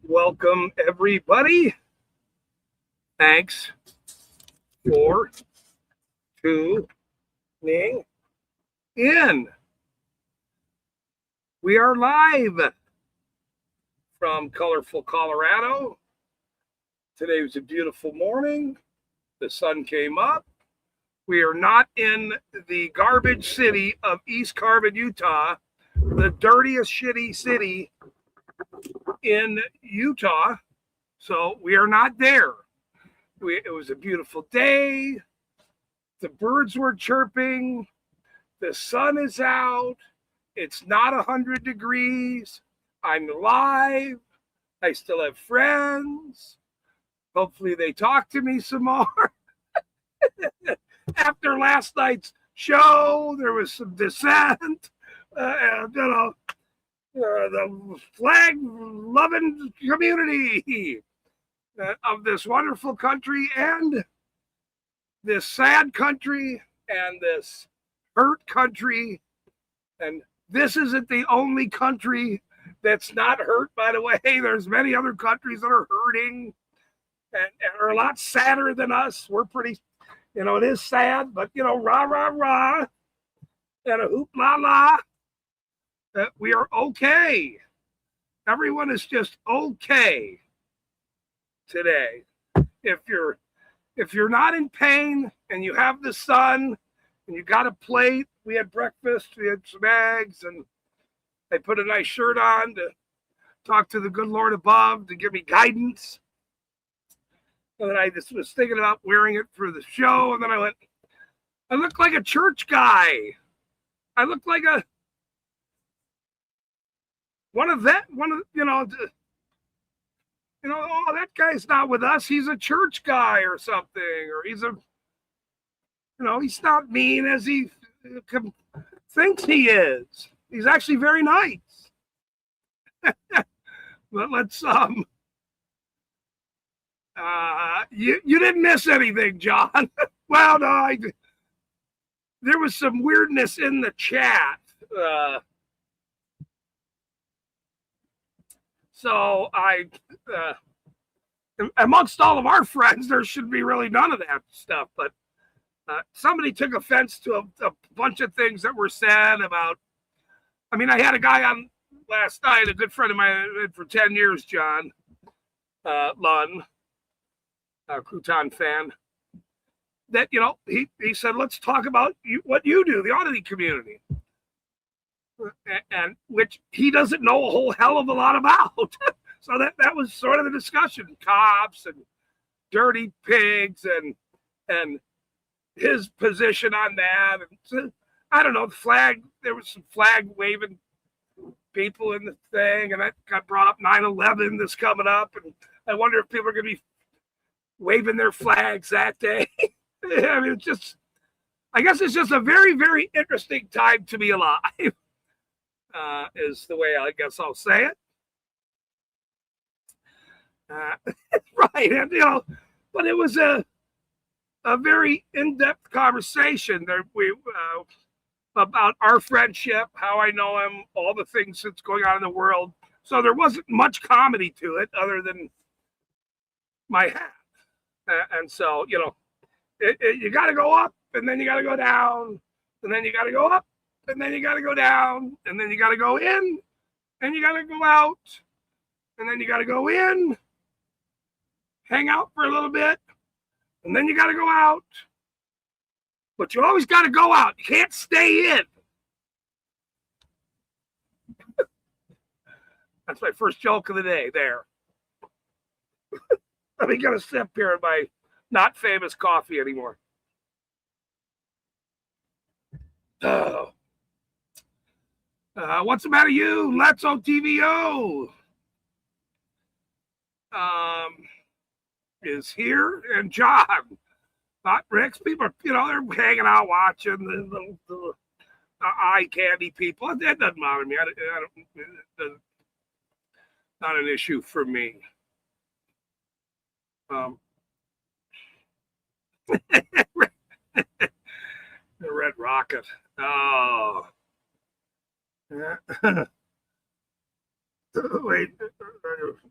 Welcome, everybody. Thanks for tuning in. We are live from colorful Colorado. Today was a beautiful morning. The sun came up. We are not in the garbage city of East Carbon, Utah, the dirtiest, shitty city in Utah. So we are not there. It was a beautiful day. The birds were chirping. The sun is out. It's not 100 degrees. I'm live. I still have friends. Hopefully they talk to me some more. After last night's show, there was some dissent. The flag-loving community of this wonderful country and this sad country and this hurt country. And this isn't the only country that's not hurt, by the way. There's many other countries that are hurting and are a lot sadder than us. We're pretty, it is sad, but, rah, rah, rah, and a hoop, la, la. We are okay. Everyone is just okay today. If you're not in pain and you have the sun and you got a plate, we had breakfast, we had some eggs, and I put a nice shirt on to talk to the good Lord above to give me guidance. And then I just was thinking about wearing it for the show, and then I went, I look like a church guy. I look like oh, that guy's not with us. He's a church guy or something, or he's not mean as he thinks he is. He's actually very nice. But let's you didn't miss anything, John. Well, no, there was some weirdness in the chat. So amongst all of our friends, there should be really none of that stuff. But somebody took offense to a bunch of things that were said about. I mean, I had a guy on last night, a good friend of mine for 10 years, John Lunn, a Crouton fan, that, he said, let's talk about what you do, the oddity community. And which he doesn't know a whole hell of a lot about. So that was sort of the discussion. Cops and dirty pigs and his position on that. And so, I don't know, there was some flag waving people in the thing, and that got brought up 9/11 that's coming up. And I wonder if people are going to be waving their flags that day. I mean, I guess it's just a very, very interesting time to be alive. Is the way I guess I'll say it. Right. And, but it was a very in-depth conversation there about our friendship, how I know him, all the things that's going on in the world. So there wasn't much comedy to it other than my hat. And so, you got to go up and then you got to go down and then you got to go up. And then you got to go down, and then you got to go in, and you got to go out, and then you got to go in, hang out for a little bit, and then you got to go out. But you always got to go out. You can't stay in. That's my first joke of the day there. Let me get a sip here of my not famous coffee anymore. Oh. What's the matter, you? Let's OTVO is here, and John, not Rick's people. They're hanging out watching the eye candy people. That doesn't bother me. It's not an issue for me. The Red Rocket. Oh. Wait,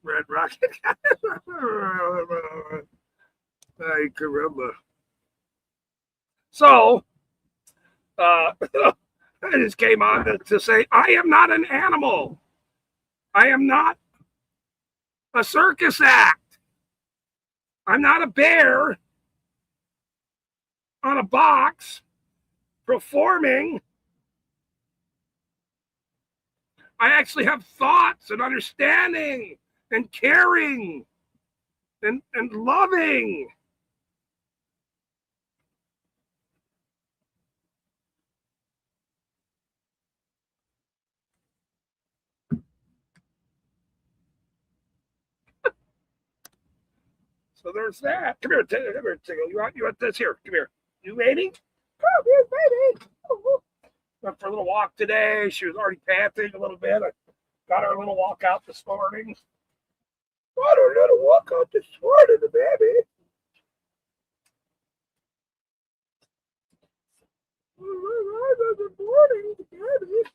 Red Rocket. Ay, caramba. So, I just came on to say, I am not an animal. I am not a circus act. I'm not a bear on a box performing. I actually have thoughts and understanding and caring and loving. So there's that. Come here, Tingle. You want this here? Come here. You waiting? Come here, baby. Went for a little walk today. She was already panting a little bit. I got her a little walk out this morning. Got her a little walk out this morning, the baby. Good morning, baby.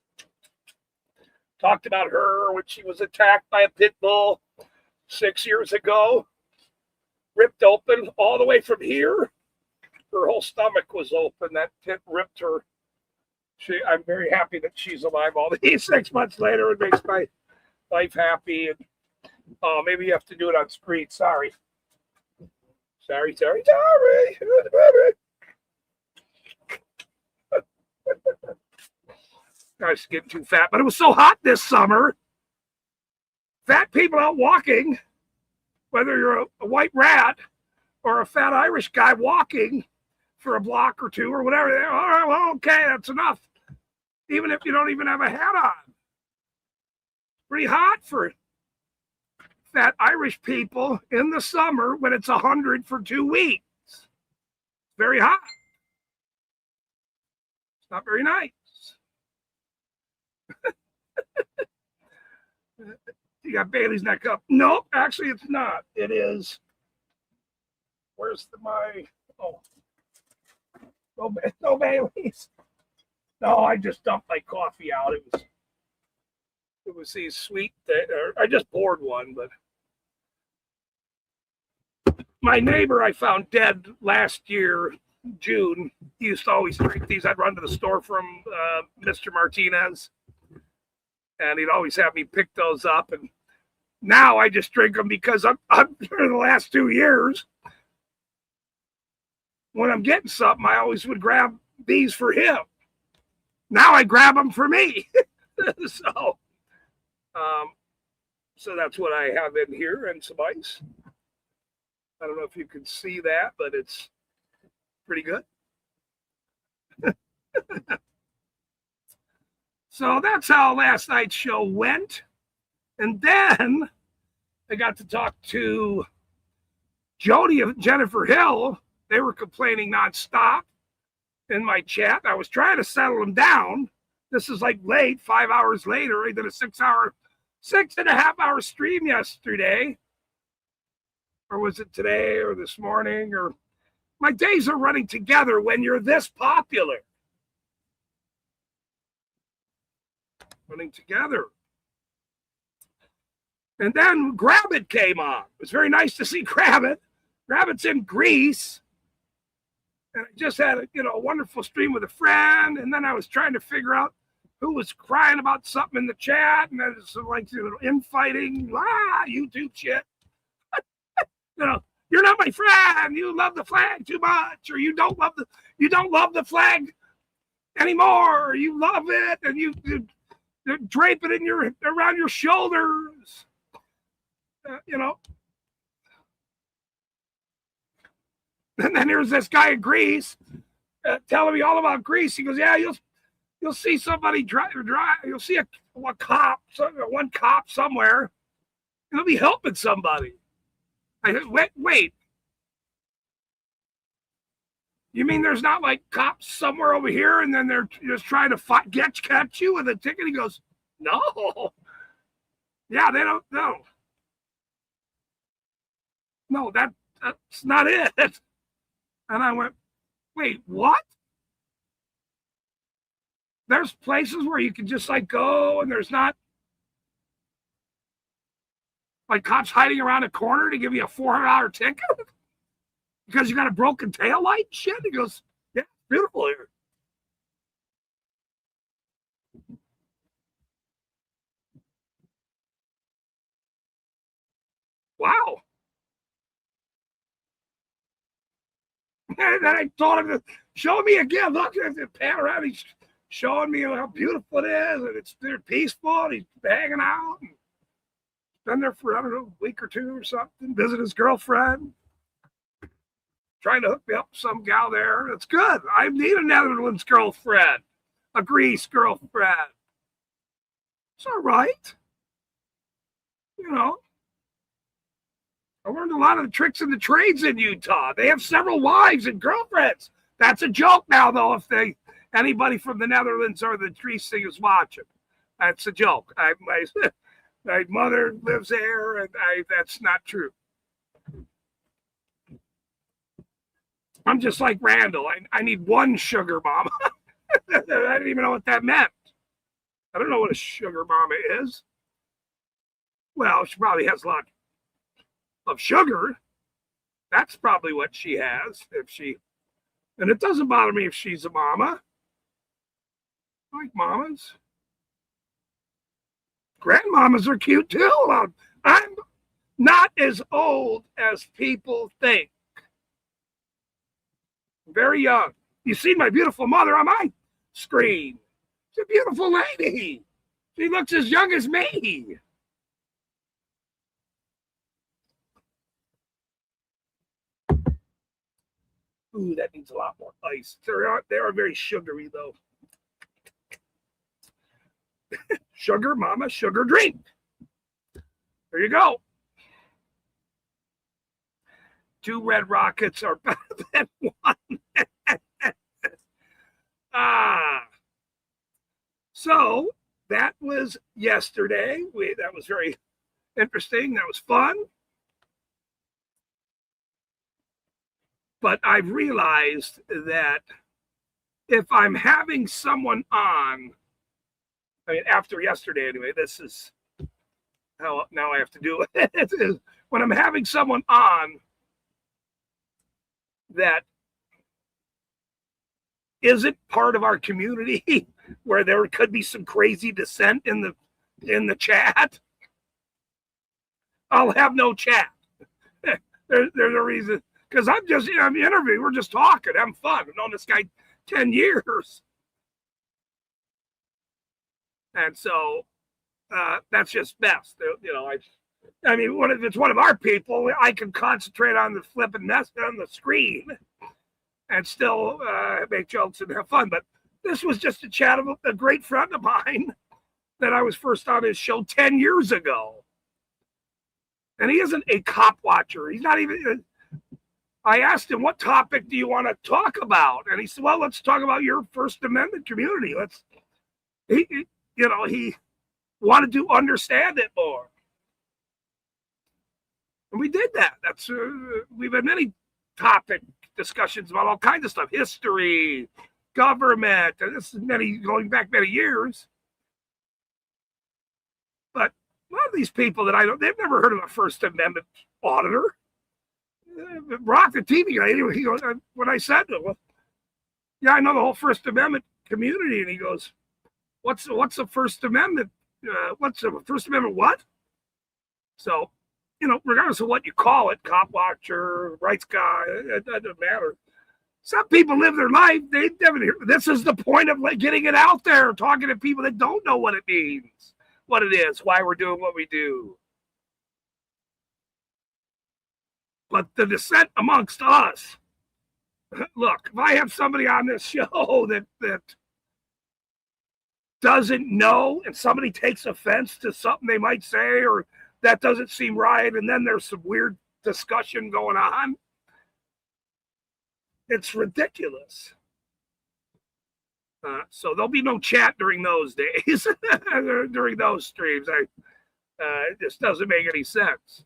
Talked about her when she was attacked by a pit bull 6 years ago. Ripped open all the way from here. Her whole stomach was open. That pit ripped her. I'm very happy that she's alive all these 6 months later. It makes my life happy. And maybe you have to do it on screen. Sorry. I was getting too fat, but it was so hot this summer. Fat people out walking, whether you're a white rat or a fat Irish guy walking for a block or two or whatever. All right, well, okay, that's enough. Even if you don't even have a hat on. Pretty hot for fat Irish people in the summer when it's 100 for 2 weeks. Very hot. It's not very nice. You got Bailey's neck up. No, actually, it's not. It is. Where's no Bailey's. No, I just dumped my coffee out. It was these sweet. I just poured one, but my neighbor I found dead last year, June. He used to always drink these. I'd run to the store from Mr. Martinez, and he'd always have me pick those up. And now I just drink them because I'm for the last 2 years. When I'm getting something, I always would grab these for him. Now I grab them for me. So that's what I have in here, and some ice. I don't know if you can see that, but it's pretty good. So that's how last night's show went. And then I got to talk to Jody and Jennifer Hill. They were complaining nonstop in my chat. I was trying to settle them down. This is like late, 5 hours later. I did a 6.5 hour stream yesterday. Or was it today or this morning? Or my days are running together when you're this popular. Running together. And then Grabbit came on. It was very nice to see Grabbit. Grabbit's in Greece. And I just had a wonderful stream with a friend. And then I was trying to figure out who was crying about something in the chat. And then it's like infighting, YouTube shit. You're not my friend. You love the flag too much, or you don't love the flag anymore. Or you love it and you drape it around your shoulders. And then there's this guy in Greece telling me all about Greece. He goes, "Yeah, you'll see somebody drive. You'll see one cop somewhere. He'll be helping somebody." I said, wait. You mean there's not like cops somewhere over here, and then they're just trying to catch you with a ticket? He goes, "No. Yeah, they don't know. No, that's not it." And I went, "Wait, what?" there's places where you can just like go and there's not like cops hiding around a corner to give you a $400 ticket because you got a broken tail light and shit. He goes, yeah, it's beautiful here. Wow. And then I told him to show me again. Look, pan around. He's showing me how beautiful it is, and it's they're peaceful. And he's hanging out. And been there for, I don't know, a week or two or something. Visit his girlfriend. Trying to hook me up with some gal there. It's good. I need a Netherlands girlfriend, a Greece girlfriend. It's all right. You know, I learned a lot of the tricks and the trades in Utah. They have several wives and girlfriends. That's a joke now, though, if anybody from the Netherlands or the Greece thing is watching. That's a joke. My mother lives there, and that's not true. I'm just like Randall. I need one sugar mama. I didn't even know what that meant. I don't know what a sugar mama is. Well, she probably has a lot of sugar. That's probably what she has. And it doesn't bother me if she's a mama. I like mamas. Grandmamas are cute too. I'm not as old as people think. Very young. You see my beautiful mother on my screen. She's a beautiful lady. She looks as young as me. Ooh, that needs a lot more ice. They are very sugary, though. Sugar, mama, sugar drink. There you go. 2 red rockets are better than 1. So that was yesterday. That was very interesting. That was fun. But I've realized that if I'm having someone on, I mean, after yesterday anyway, this is how now I have to do it. When I'm having someone on that isn't part of our community, where there could be some crazy dissent in the chat, I'll have no chat. There's a reason. Because I'm interviewing, we're just talking, having fun. I've known this guy 10 years. And so that's just best. You know, I mean, if it's one of our people, I can concentrate on the flipping mess on the screen and still make jokes and have fun. But this was just a chat of a great friend of mine that I was first on his show 10 years ago. And he isn't a cop watcher. He's not even... I asked him, what topic do you want to talk about? And he said, well, let's talk about your First Amendment community. He wanted to understand it more. And we did that. We've had many topic discussions about all kinds of stuff, history, government, and this is going back many years. But a lot of these people that they've never heard of a First Amendment auditor. Rock, the TV guy, he goes, when I said to him, well, yeah, I know the whole First Amendment community, and he goes, what's the First Amendment? What's the First Amendment what? So, regardless of what you call it, cop watcher, rights guy, it doesn't matter. Some people live their life. They never hear. This is the point of getting it out there, talking to people that don't know what it means, what it is, why we're doing what we do. But the dissent amongst us, look, if I have somebody on this show that doesn't know and somebody takes offense to something they might say or that doesn't seem right, and then there's some weird discussion going on, it's ridiculous. So there'll be no chat during those days, during those streams. It just doesn't make any sense.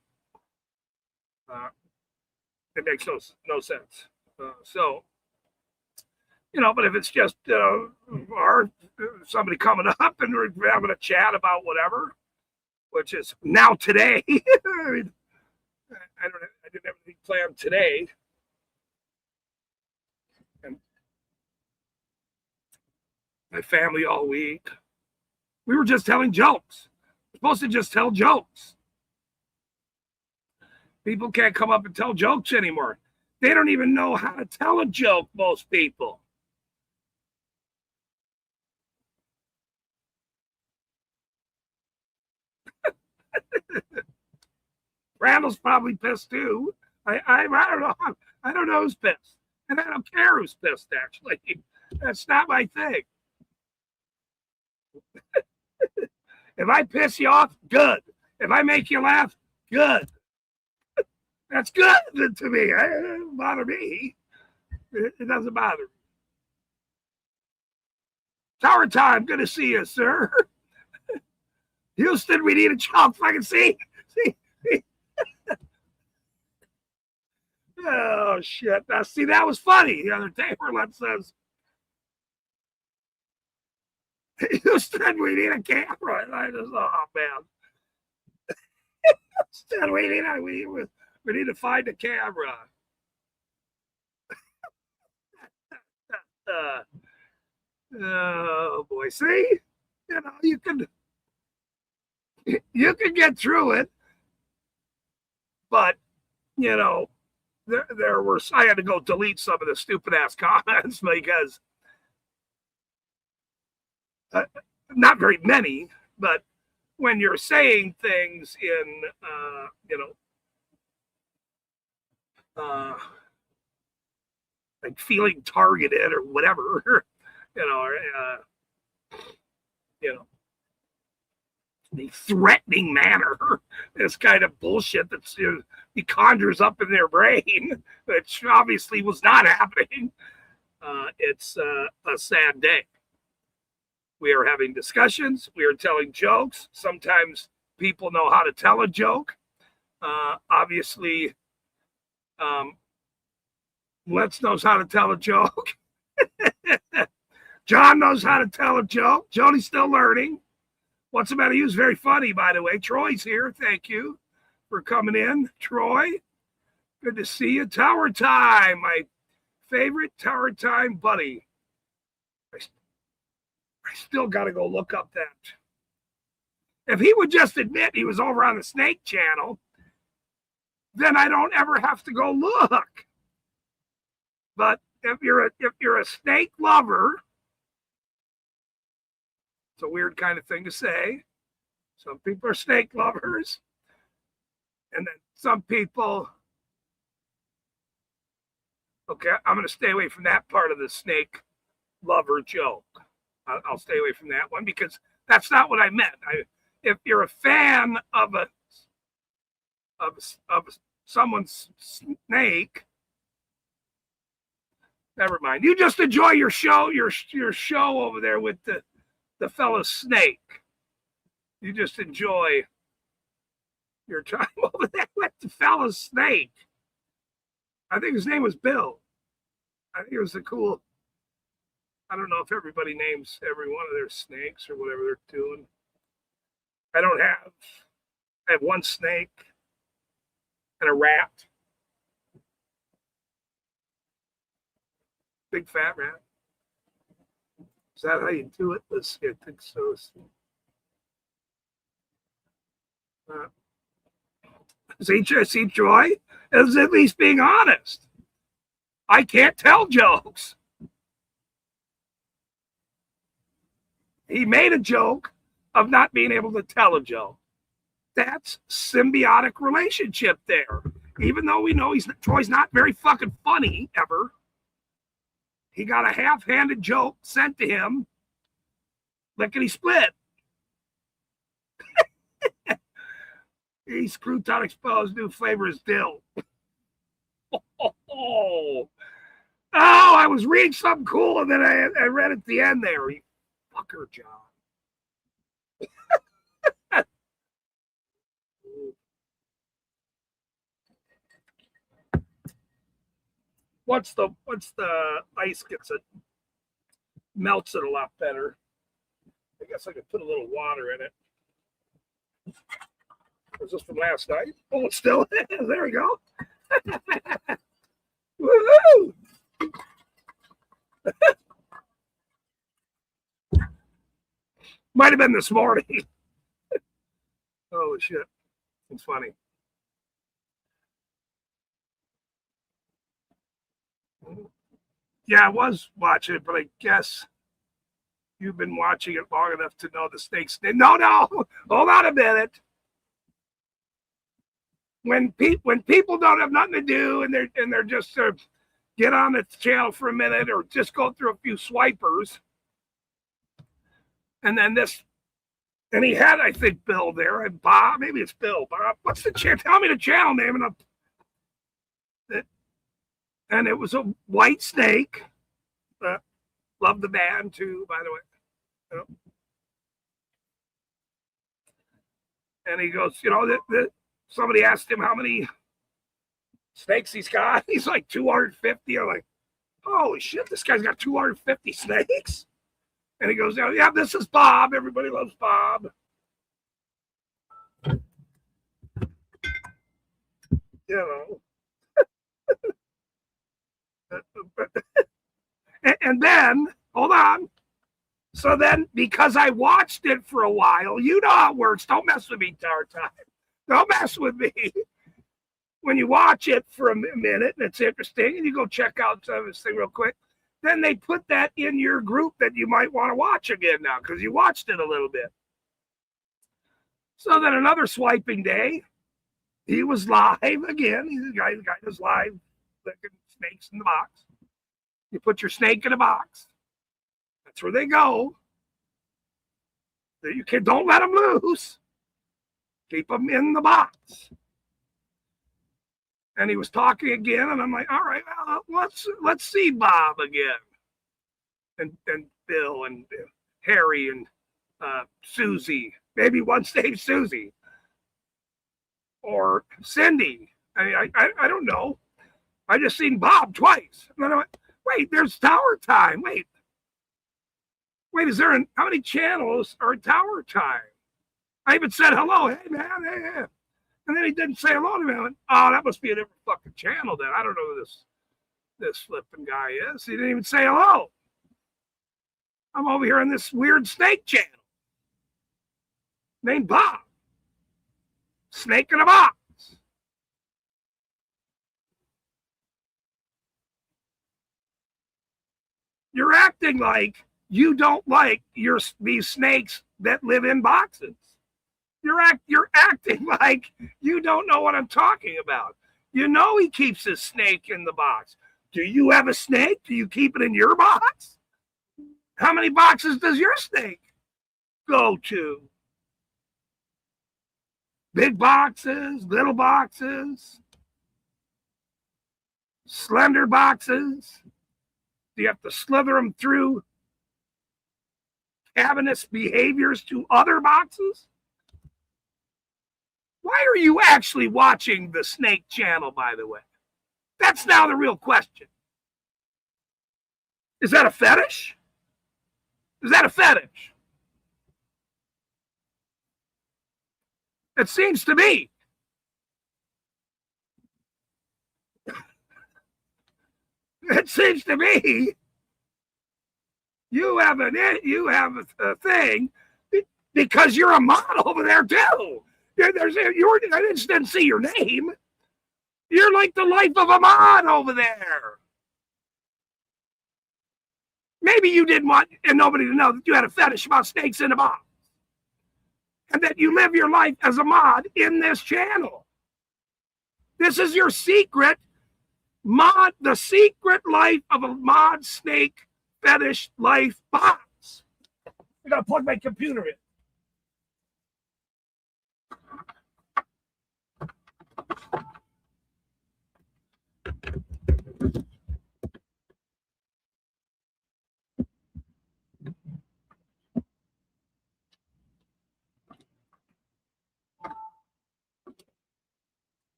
It makes no sense. So But if it's just our somebody coming up and we're having a chat about whatever, which is now today. I mean, I didn't have anything planned today. And my family all week. We were just telling jokes. We're supposed to just tell jokes. People can't come up and tell jokes anymore. They don't even know how to tell a joke, most people. Randall's probably pissed too. I don't know. I don't know who's pissed. And I don't care who's pissed, actually. That's not my thing. If I piss you off, good. If I make you laugh, good. That's good to me. It doesn't bother me. It doesn't bother me. Tower time. Good to see you, sir. Houston, we need a joke. I can see. Oh, shit. Now, see, that was funny the other day. Let says, Houston, we need a camera. And I just, oh, man. Houston, we need to find a camera. Oh, boy. See? You can get through it. But, there were, I had to go delete some of the stupid ass comments because not very many, but when you're saying things in, like feeling targeted or whatever, the threatening manner, this kind of bullshit that's he conjures up in their brain, which obviously was not happening. It's a sad day. We are having discussions. We are telling jokes. Sometimes people know how to tell a joke. Obviously, Let's knows how to tell a joke. John knows how to tell a joke. Joni's still learning. What's the matter? He was very funny, by the way. Troy's here. Thank you for coming in, Troy. Good to see you. Tower Time, my favorite Tower Time buddy. I still got to go look up that. If he would just admit he was over on the Snake Channel, then I don't ever have to go look. But if you're a snake lover, it's a weird kind of thing to say. Some people are snake lovers, and then some people. Okay, I'm going to stay away from that part of the snake lover joke. I'll stay away from that one because that's not what I meant. If you're a fan of someone's snake, never mind. You just enjoy your show, your show over there with the fellow snake. You just enjoy your time over there with the fellow snake. I think his name was Bill. I think it was a cool. I don't know if everybody names every one of their snakes or whatever they're doing. I have one snake and a rat. Big fat rat. Is that how you do it? Let's see. I think so. See, Joy is at least being honest. I can't tell jokes. He made a joke of not being able to tell a joke. That's symbiotic relationship there. Even though we know Troy's not very fucking funny ever, he got a half-handed joke sent to him. Lickety split. East Crouton Exposed new flavor is dill. Oh, I was reading something cool and then I read at the end there. You fucker, John. Once the ice gets melts it a lot better. I guess I could put a little water in it. Was this from last night? Oh, it's still is. There we go. Woohoo! Might have been this morning. Oh shit. It's funny. Yeah, I was watching it, but I guess you've been watching it long enough to know the snakes. No, hold on a minute. When people don't have nothing to do and they're just get on the channel for a minute or just go through a few swipers, and then this, and he had, I think, Bill there and Bob. Maybe it's Bill. Bob, what's the channel? Tell me the channel name. And it was a white snake. Love the band too, by the way. You know? And he goes, somebody asked him how many snakes he's got. He's like 250. I'm like, holy shit, this guy's got 250 snakes. And he goes, yeah, this is Bob. Everybody loves Bob. You know. And then, hold on. So then, because I watched it for a while, you know how it works. Don't mess with me, Tower Time. Don't mess with me. When you watch it for a minute and it's interesting, and you go check out some of this thing real quick, then they put that in your group that you might want to watch again now because you watched it a little bit. So then another swiping day, he was live again. He's the guy that's live, licking snakes in the box. You put your snake in a box. That's where they go. You don't let them loose. Keep them in the box. And he was talking again, and I'm like, all right, well, let's see Bob again, and Bill and Harry and Susie. Maybe one's named Susie or Cindy. I don't know. I just seen Bob twice. And then I went, wait, there's Tower Time. Wait, is there how many channels are Tower Time? I even said hello. Hey, man. Hey. And then he didn't say hello to me. I went, oh, that must be a different fucking channel then. I don't know who this flipping guy is. He didn't even say hello. I'm over here on this weird snake channel named Bob. Snake in a box. You're acting like you don't like these snakes that live in boxes. You're acting like you don't know what I'm talking about. You know he keeps his snake in the box. Do you have a snake? Do you keep it in your box? How many boxes does your snake go to? Big boxes, little boxes, slender boxes. Do you have to slither them through cavernous behaviors to other boxes? Why are you actually watching the Snake Channel, by the way? That's now the real question. Is that a fetish? Is that a fetish? It seems to me. It seems to me you have a thing because you're a model over there too. I didn't see your name. You're like the life of a mod over there. Maybe you didn't want nobody to know that you had a fetish about snakes in a box. And that you live your life as a mod in this channel. This is your secret mod, the secret life of a mod snake fetish life box. I gotta plug my computer in.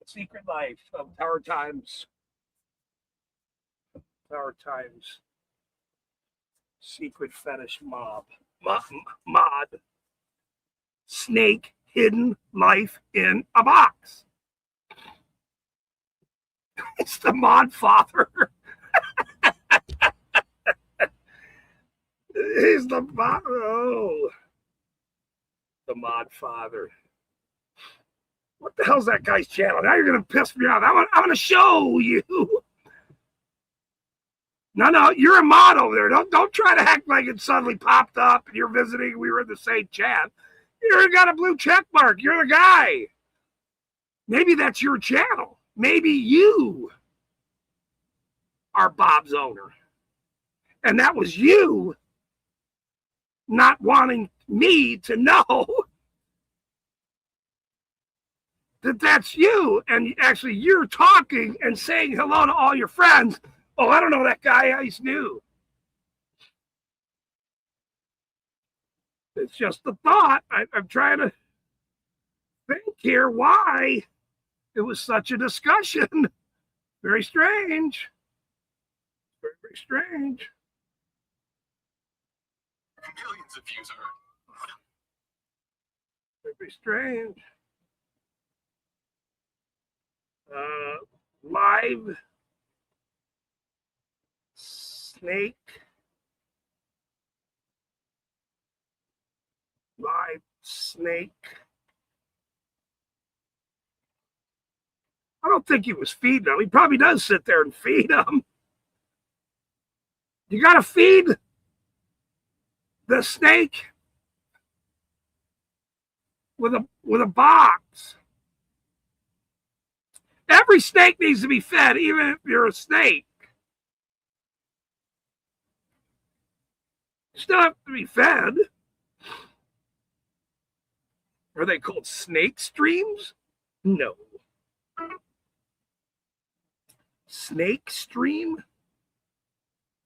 Secret life of Tower Times Tower Times secret fetish mod. Snake hidden life in a box. It's the mod father. He's the mod. Oh, the mod father. What the hell's that guy's channel? Now you're gonna piss me off. I'm gonna show you. No, you're a mod over there. Don't try to act like it suddenly popped up and you're visiting. We were in the same chat. You got a blue check mark. You're the guy. Maybe that's your channel. Maybe you are Bob's owner. And that was you not wanting me to know that that's you. And actually, you're talking and saying hello to all your friends. Oh, I don't know that guy. He's new. It's just a thought. I'm trying to think here why it was such a discussion. Very strange. Very, very strange. Millions of views are. Very strange. Live snake. Live snake. I don't think he was feeding them. He probably does sit there and feed them. You got to feed the snake with a box. Every snake needs to be fed, even if you're a snake. You still have to be fed. Are they called snake streams? No. Snake stream?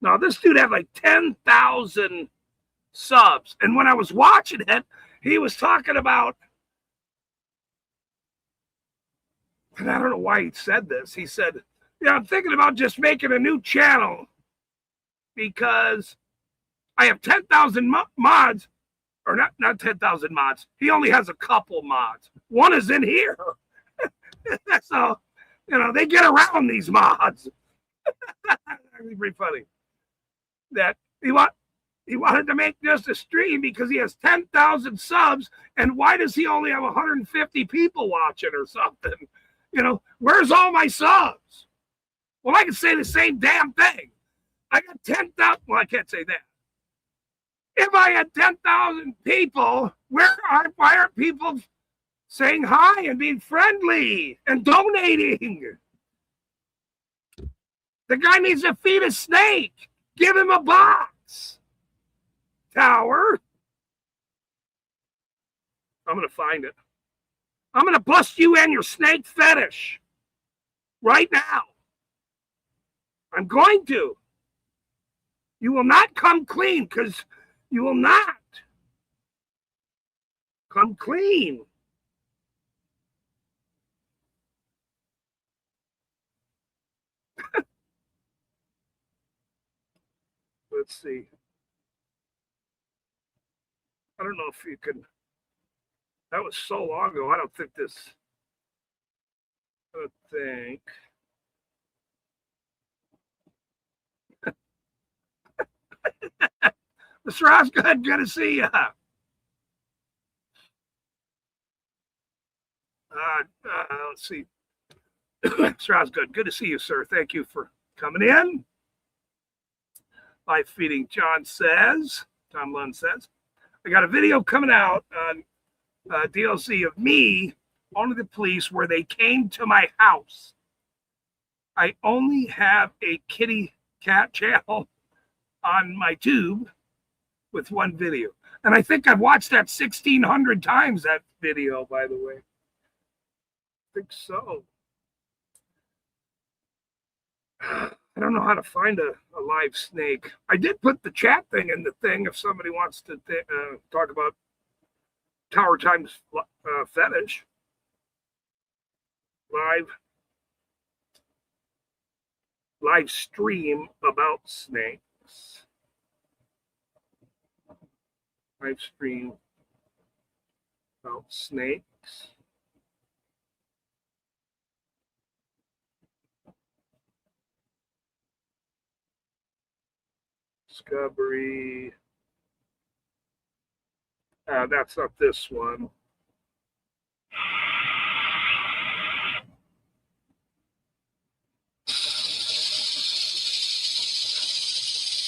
No, this dude had like 10,000 subs. And when I was watching it, he was talking about, and I don't know why he said this. He said, yeah, I'm thinking about just making a new channel because I have 10,000 mods, or not 10,000 mods. He only has a couple mods. One is in here. So, they get around these mods. That'd be pretty funny. That he wanted to make just a stream because he has 10,000 subs, and why does he only have 150 people watching or something? Where's all my subs? Well, I can say the same damn thing. I got 10,000. Well, I can't say that. If I had 10,000 people, why aren't people saying hi and being friendly and donating? The guy needs to feed a snake. Give him a box. Tower. I'm going to find it. I'm going to bust you and your snake fetish right now. I'm going to. You will not come clean because you will not come clean. Let's see. I don't know if you can. That was so long ago. I don't think this. I think. Mr. Osgood, good to see you. Let's see. Mr. Osgood, good to see you, sir. Thank you for coming in. Live feeding, Tom Lund says, I got a video coming out on DLC of me on the police where they came to my house. I only have a kitty cat channel on my tube with one video. And I think I've watched that 1,600 times, that video, by the way. I think so. I don't know how to find a live snake. I did put the chat thing in the thing if somebody wants to talk about Tower Times fetish. Live live stream about snakes. Live stream about snakes. Discovery. That's not this one.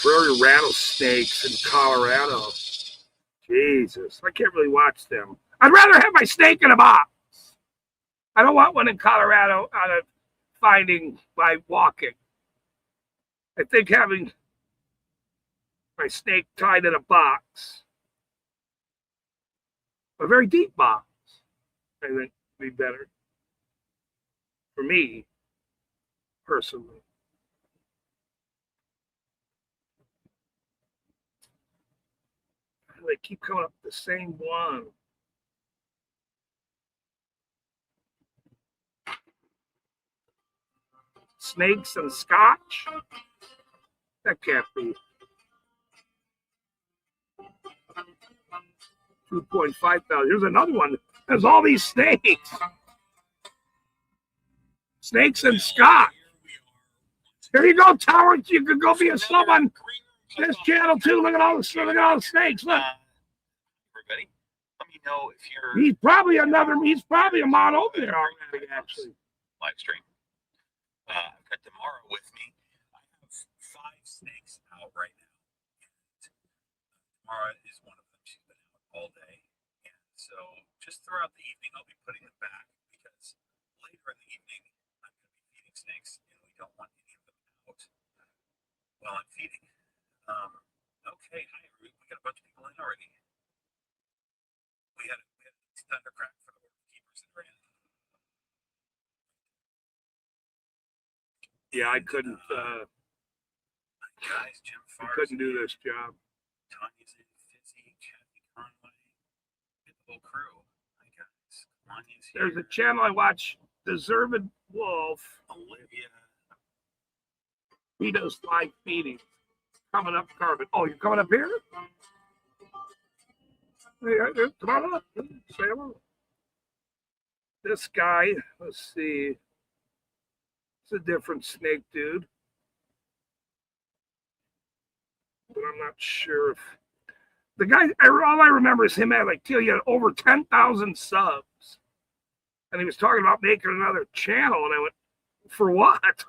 Prairie rattlesnakes in Colorado. Jesus, I can't really watch them. I'd rather have my snake in a box. I don't want one in Colorado out of finding by walking. I think having my snake tied in a box, a very deep box, I think would be better for me personally. They keep coming up with the same one. Snakes and scotch? That can't be. 2.5 thousand. Here's another one. There's all these snakes. Snakes and scotch. There you go, Tower. You could go be a sub on this channel too. Look at all the snakes. Look. Everybody, let me know if you're He's probably a mod over there already, actually. live stream. I've got Tamara with me. I have 5 snakes out right now. And Tamara is one of them. She's been out all day. And so just throughout the evening, I'll be putting them back because later in the evening, I'm going to be feeding snakes and we don't want any of them out while I'm feeding. Okay, hi, we got a bunch of people in already. We had a thundercrack for the keepers that are in. Yeah, I couldn't. Guys, Jim I Farr couldn't do this job. Tanya's in, Fizzy, Kathy Conway, get the whole crew. Hi guys, Tanya's here. There's a channel I watch, Deserved Wolf. Olivia. He does live feeding. Coming up, Carbon. Oh, you're coming up here? Hey, come on up. Say hello. This guy, let's see. It's a different snake dude. But I'm not sure if the guy, all I remember is him at like he had over 10,000 subs. And he was talking about making another channel. And I went, for what?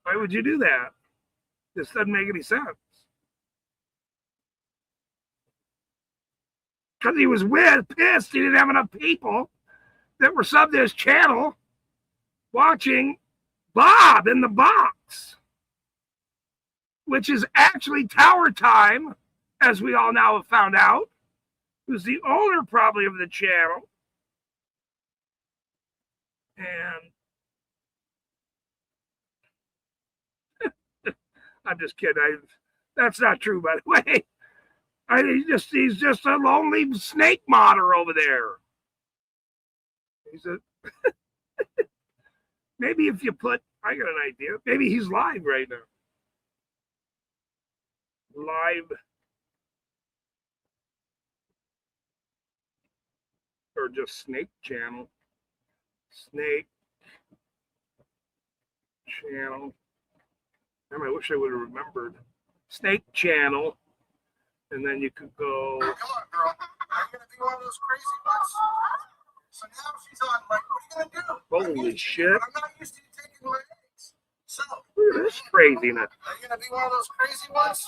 Why would you do that? This doesn't make any sense. Because he was pissed he didn't have enough people that were subbed to his channel watching Bob in the Box, which is actually Tower Time, as we all now have found out, who's the owner probably of the channel. And I'm just kidding. That's not true, by the way. He's just a lonely snake modder over there. He's a maybe if you put, I got an idea. Maybe he's live right now. Live or just snake channel. Snake channel. Damn, I wish I would have remembered. Snake channel. And then you could go. Come on, girl. Are you going to be one of those crazy ones? So now she's on, like, what are you going to do? Holy shit. But I'm not used to you taking my eggs. So. Look at this craziness. Are you going to be one of those crazy ones?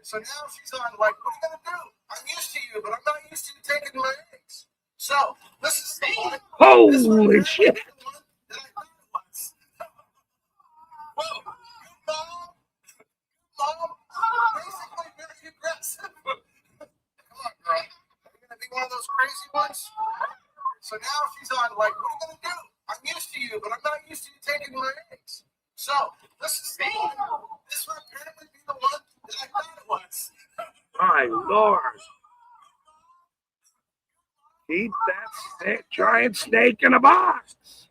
So now she's on, like, what are you going to do? I'm used to you, but I'm not used to you taking my eggs. So, this is the one. Holy shit. That I thought it was. Whoa. Mom. Basically very aggressive. Come on, girl. Are you going to be one of those crazy ones? So now she's on, like, what are you going to do? I'm used to you, but I'm not used to you taking my eggs. So, this is the one. This will apparently be the one that I thought it was. My Lord. Keep that giant snake in a box.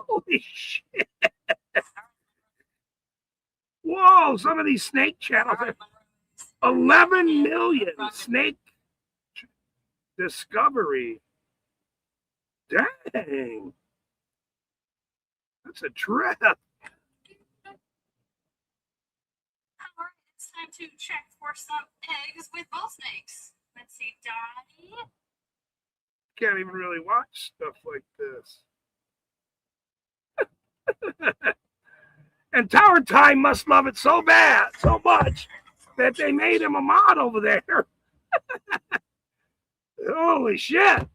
Holy shit. Whoa, some of these snake channels. 11 million snake discovery. Dang. That's a trip. All right, it's time to check for some eggs with bull snakes. Let's see, Donnie. Can't even really watch stuff like this. And Tower Time must love it so much, that they made him a mod over there. Holy shit.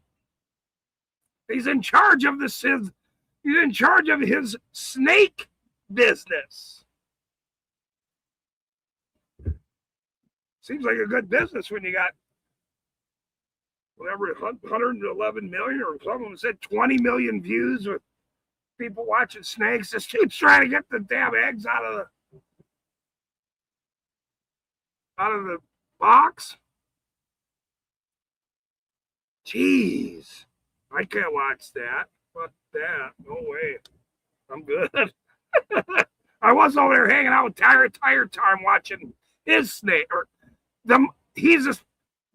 He's in charge of this. He's in charge of his snake business. Seems like a good business when you got whatever 111 million, or someone said 20 million views with people watching snakes. This dude's trying to get the damn eggs out of the box. Jeez, I can't watch that. Fuck that. No way. I'm good. I was over there hanging out with Tire Time watching his snake. He's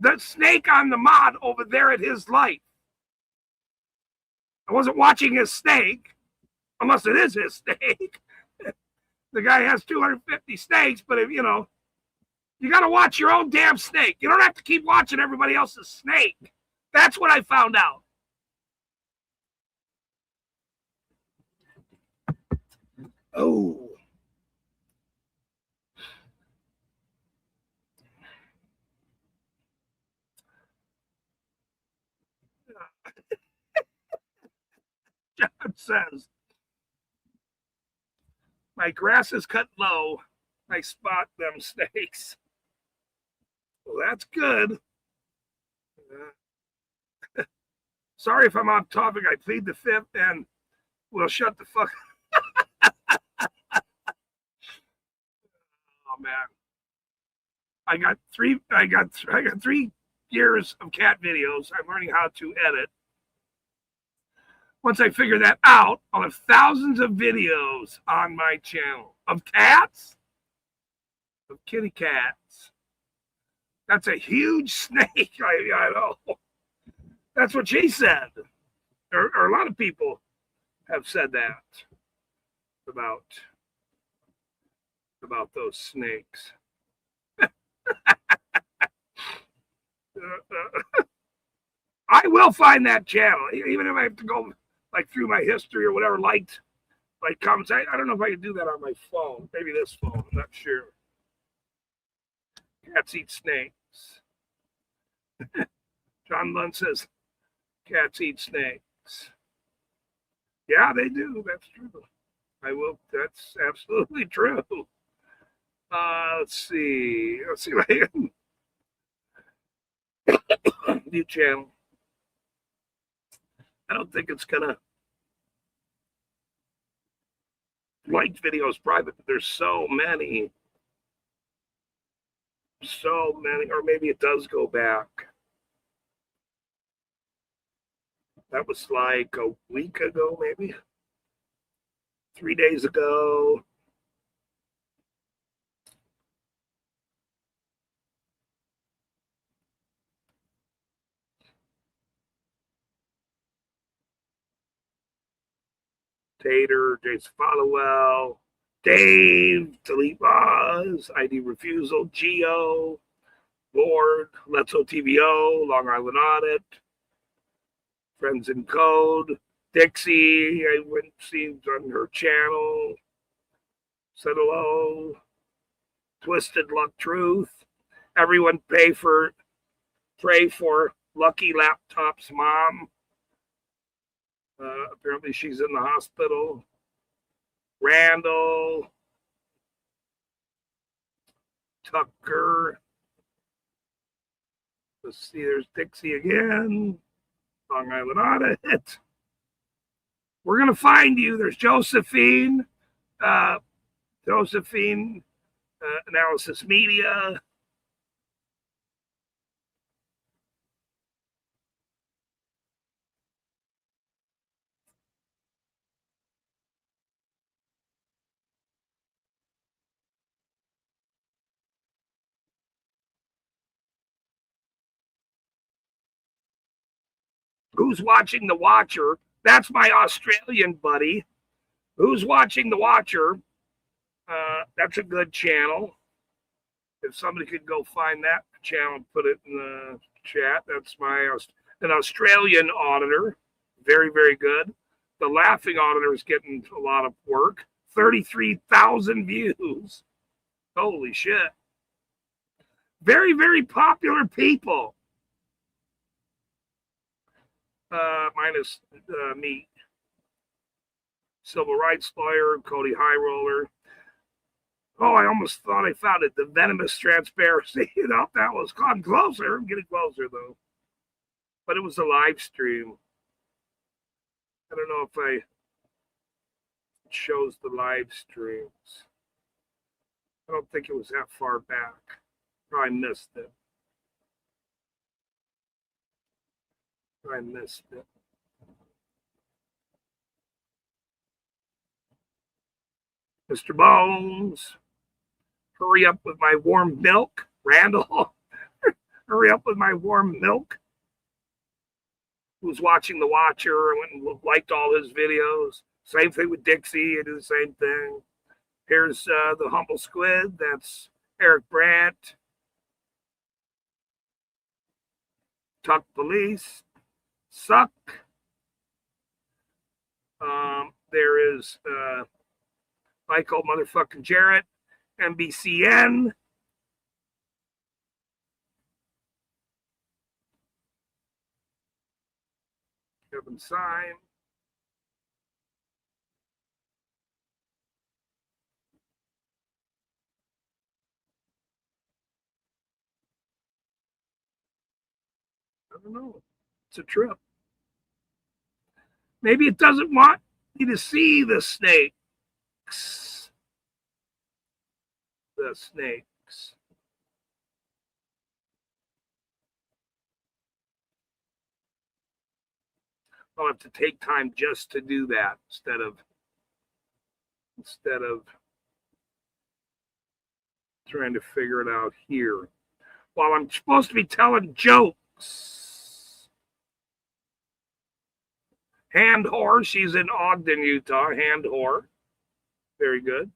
the snake on the mod over there at his light. I wasn't watching his snake, unless it is his snake. The guy has 250 snakes, but if you got to watch your own damn snake. You don't have to keep watching everybody else's snake. That's what I found out. Oh. John says, my grass is cut low. I spot them snakes. Well, that's good. Sorry if I'm off topic. I plead the fifth and we'll shut the fuck up. Oh man. I got 3 years of cat videos. I'm learning how to edit. Once I figure that out, I'll have thousands of videos on my channel of cats, of kitty cats. That's a huge snake. I know. That's what she said. Or a lot of people have said that about those snakes. I will find that channel, even if I have to go like through my history or whatever, like comments. I don't know if I can do that on my phone. Maybe this phone. I'm not sure. Cats eat snakes. John Lund says cats eat snakes. Yeah, they do. That's true. That's absolutely true. Let's see if I can. New channel. I don't think it's gonna like videos private, but there's so many, or maybe it does go back. That was like a week ago, maybe 3 days ago. Tater, Jason Followell, Dave, Delete Laws, ID Refusal, Geo, Lord, Let's OTVO, Long Island Audit, Friends in Code, Dixie, I went and seen on her channel, said hello, Twisted Luck Truth, everyone pray for Lucky Laptop's mom. Apparently she's in the hospital. Randall, Tucker. Let's see, there's Dixie again. Long Island Audit. We're going to find you. There's Josephine. Analysis Media. Who's Watching the Watcher? That's my Australian buddy. Who's Watching the Watcher? That's a good channel. If somebody could go find that channel and put it in the chat, that's an Australian auditor. Very, very good. The Laughing Auditor is getting a lot of work. 33,000 views. Holy shit. Very, very popular people. Minus me. Civil rights lawyer, Cody High Roller. Oh, I almost thought I found it. The Venomous Transparency. That was gone closer. I'm getting closer, though. But it was a live stream. I don't know if it shows the live streams. I don't think it was that far back. Probably missed it. Mr. Bones. Hurry up with my warm milk. Randall. Hurry up with my warm milk. Who's Watching the Watcher and liked all his videos. Same thing with Dixie. I do the same thing. Here's the Humble Squid. That's Eric Brandt. Tuck Police. Suck. There is Michael motherfucking Jarrett. NBCN. Kevin Syme. I don't know. It's a trip. Maybe it doesn't want me to see the snakes. The snakes. I'll have to take time just to do that instead of trying to figure it out here. While I'm supposed to be telling jokes. Hand Whore, she's in Ogden, Utah. Hand Whore. Very good.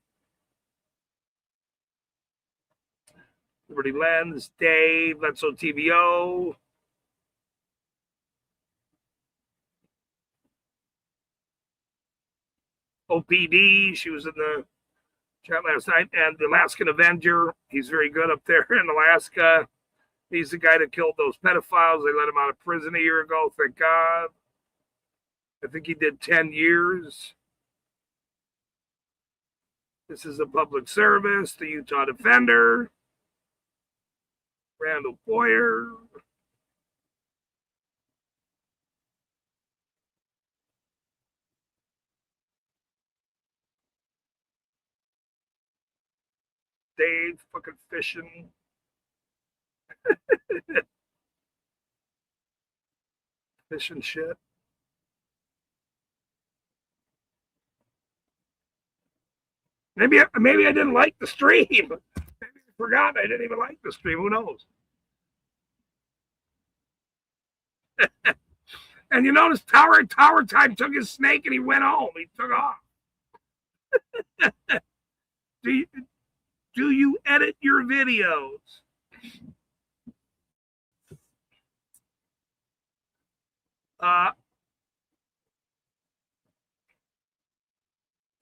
Liberty Lens, Dave, Let's TVO. OPD, she was in the chat last night. And the Alaskan Avenger, he's very good up there in Alaska. He's the guy that killed those pedophiles. They let him out of prison a year ago, thank God. I think he did 10 years. This is a public service, the Utah Defender. Randall Boyer. Dave fucking fishing. Fishing shit. Maybe I didn't like the stream. Maybe I forgot I didn't even like the stream. Who knows? And you notice Tower Time took his snake and he went home. He took off. Do you edit your videos?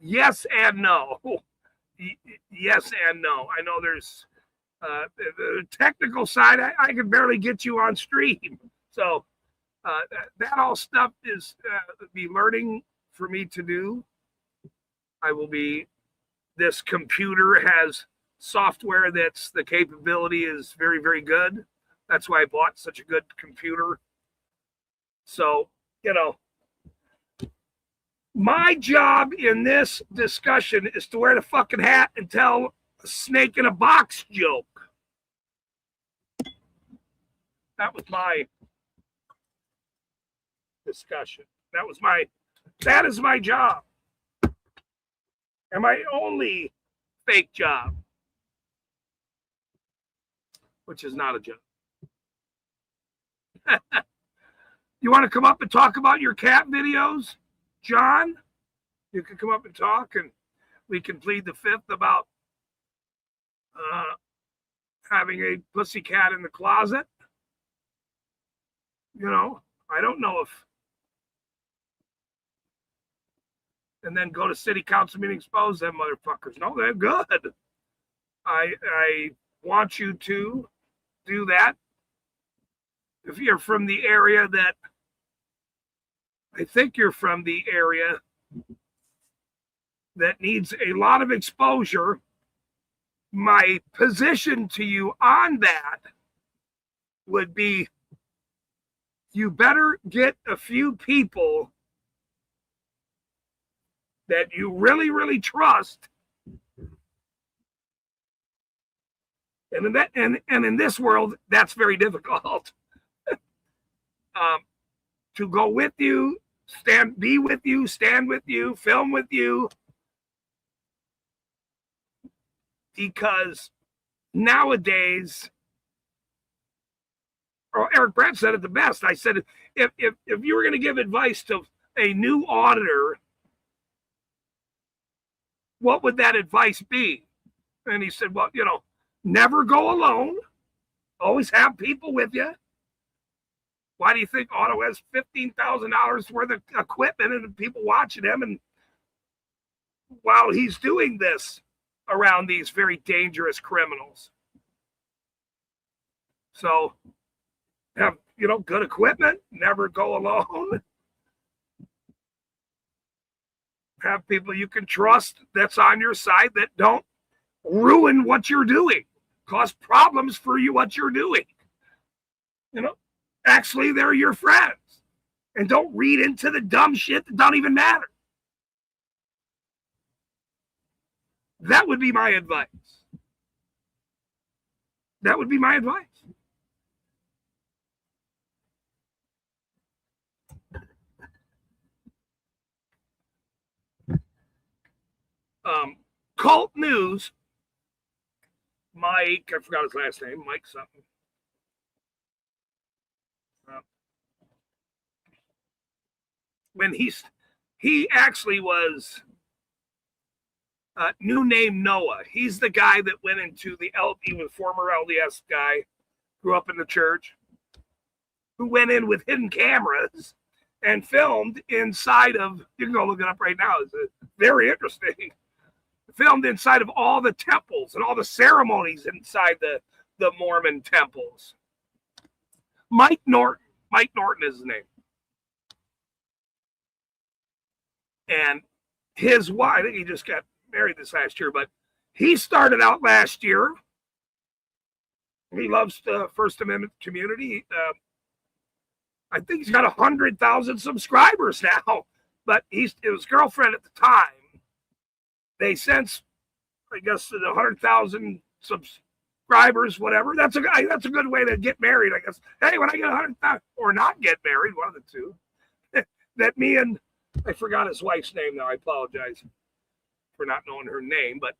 Yes and no. Yes and no. I know there's the technical side. I can barely get you on stream. So that all stuff is be learning for me to do. I will be. This computer has software that's the capability is very, very good. That's why I bought such a good computer. So, my job in this discussion is to wear the fucking hat and tell a snake in a box joke. That was my discussion. That is my job. And my only fake job. Which is not a job. You want to come up and talk about your cat videos, John? You can come up and talk, and we can plead the fifth about having a pussy cat in the closet. You know, I don't know if. And then go to city council meeting, expose them motherfuckers. No, they're good. I want you to do that. If you're from the area that, I think you're from the area that needs a lot of exposure, my position to you on that would be you better get a few people that you really, really trust. And in that, and in this world, that's very difficult. To go with you, be with you, stand with you, film with you. Because nowadays, Eric Brandt said it the best. I said, if you were going to give advice to a new auditor, what would that advice be? And he said, well, you know, never go alone. Always have people with you. Why do you think Otto has $15,000 worth of equipment and people watching him? And while he's doing this around these very dangerous criminals. So have, you know, good equipment, never go alone. Have people you can trust that's on your side that don't ruin what you're doing, cause problems for you, what you're doing. You know, actually, they're your friends. And don't read into the dumb shit that don't even matter. That would be my advice. That would be my advice. Cult News, Mike, I forgot his last name, Mike something. When he actually was new name Noah. He's the guy that went into the he was former LDS guy, grew up in the church, who went in with hidden cameras and filmed inside of, you can go look it up right now, it's very interesting. Filmed inside of all the temples and all the ceremonies inside the Mormon temples. Mike Norton is his name. And his wife, I think he just got married this last year, but he started out last year. He loves the First Amendment community. I think he's got 100,000 subscribers now, but it was girlfriend at the time. They since, I guess, 100,000 subscribers, whatever. That's a good way to get married, I guess. Hey, when I get 100,000, or not get married, one of the two. That me and, I forgot his wife's name now. I apologize for not knowing her name, but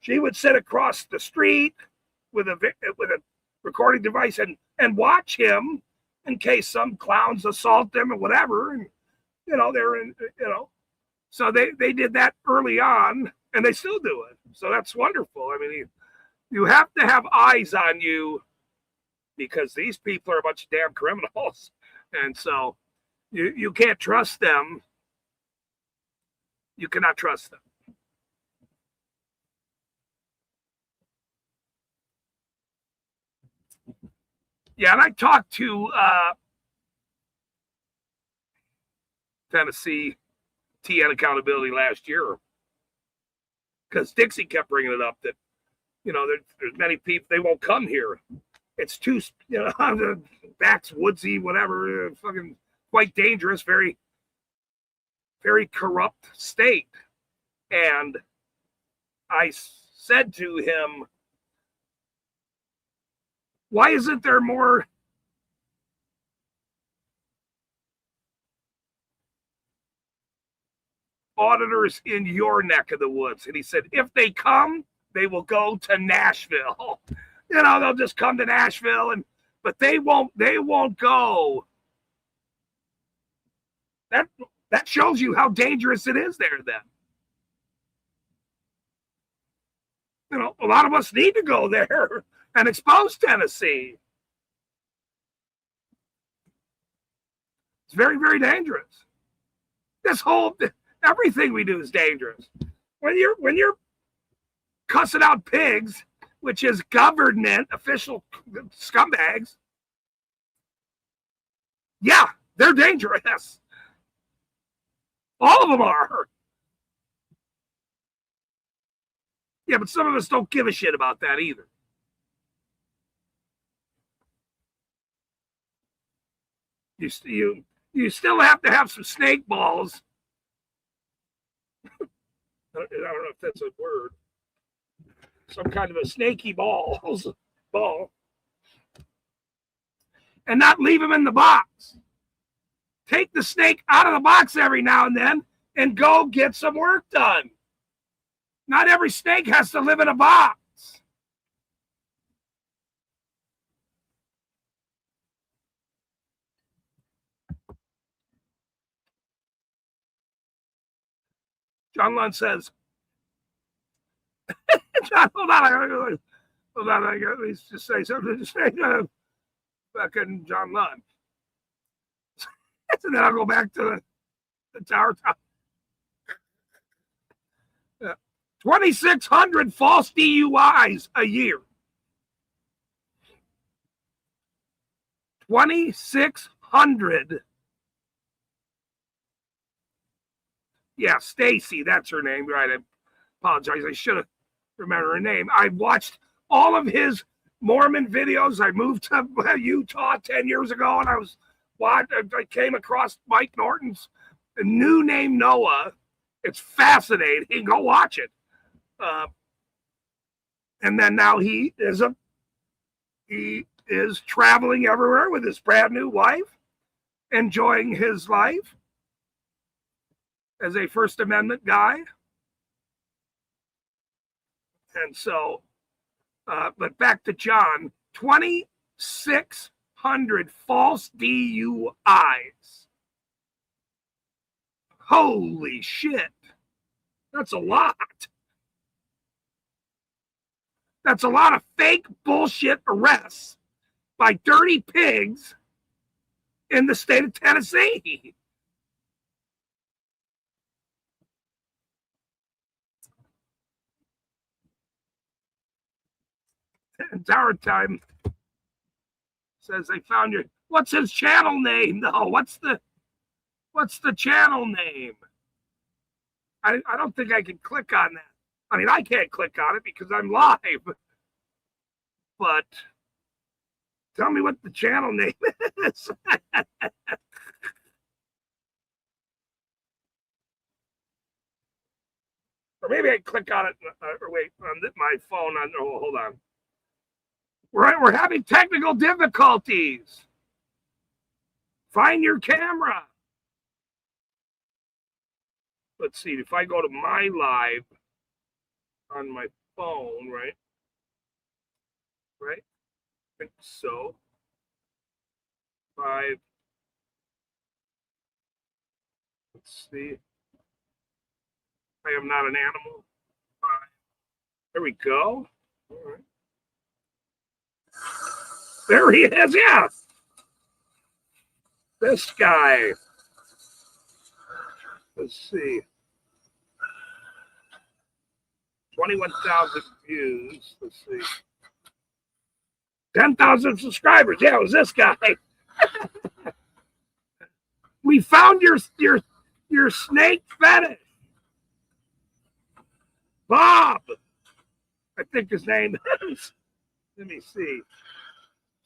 she would sit across the street with a recording device and watch him in case some clowns assault them or whatever. And, you know, they're in, you know, so they did that early on and they still do it. So that's wonderful. I mean, you have to have eyes on you because these people are a bunch of damn criminals. And so you can't trust them. You cannot trust them. Yeah, and I talked to Tennessee TN Accountability last year because Dixie kept bringing it up that, you know, there's many people, they won't come here. It's too, you know, the back's woodsy, whatever, fucking quite dangerous, very, very corrupt state. And I said to him, why isn't there more auditors in your neck of the woods? And he said, if they come, they will go to Nashville. You know, they'll just come to Nashville, but they won't go That shows you how dangerous it is there then. You know, a lot of us need to go there and expose Tennessee. It's very, very dangerous. Everything we do is dangerous. When you're cussing out pigs, which is government official scumbags, yeah, they're dangerous. All of them are. Yeah, but some of us don't give a shit about that either. You still have to have some snake balls. I don't know if that's a word. Some kind of a snaky ball. And not leave them in the box. Take the snake out of the box every now and then and go get some work done. Not every snake has to live in a box. John Lund says, John, hold on, I got to just say something to say fucking John Lund. And then I'll go back to the tower top. 2,600 false DUIs a year. 2,600. Yeah, Stacy, that's her name, right? I apologize. I should have remembered her name. I watched all of his Mormon videos. I moved to Utah 10 years ago, and I came across Mike Norton's New Name Noah. It's fascinating. Go watch it. And then now he is traveling everywhere with his brand new wife, enjoying his life as a First Amendment guy. And so, but back to John, 2,600 false DUIs. Holy shit. That's a lot. That's a lot of fake bullshit arrests by dirty pigs in the state of Tennessee. And Tower Time says they found your. What's his channel name? No, what's the channel name? I don't think I can click on that. I mean, I can't click on it because I'm live. But tell me what the channel name is. Or maybe I click on it. Or wait, on my phone. Hold on. We're having technical difficulties. Find your camera. Let's see. If I go to my live on my phone, right? Right? I think so. 5. Let's see. I am not an animal. 5. There we go. All right. There he is, yeah. This guy. Let's see. 21,000 views. Let's see. 10,000 subscribers. Yeah, it was this guy. We found your snake fetish. Bob. I think his name is. Let me see.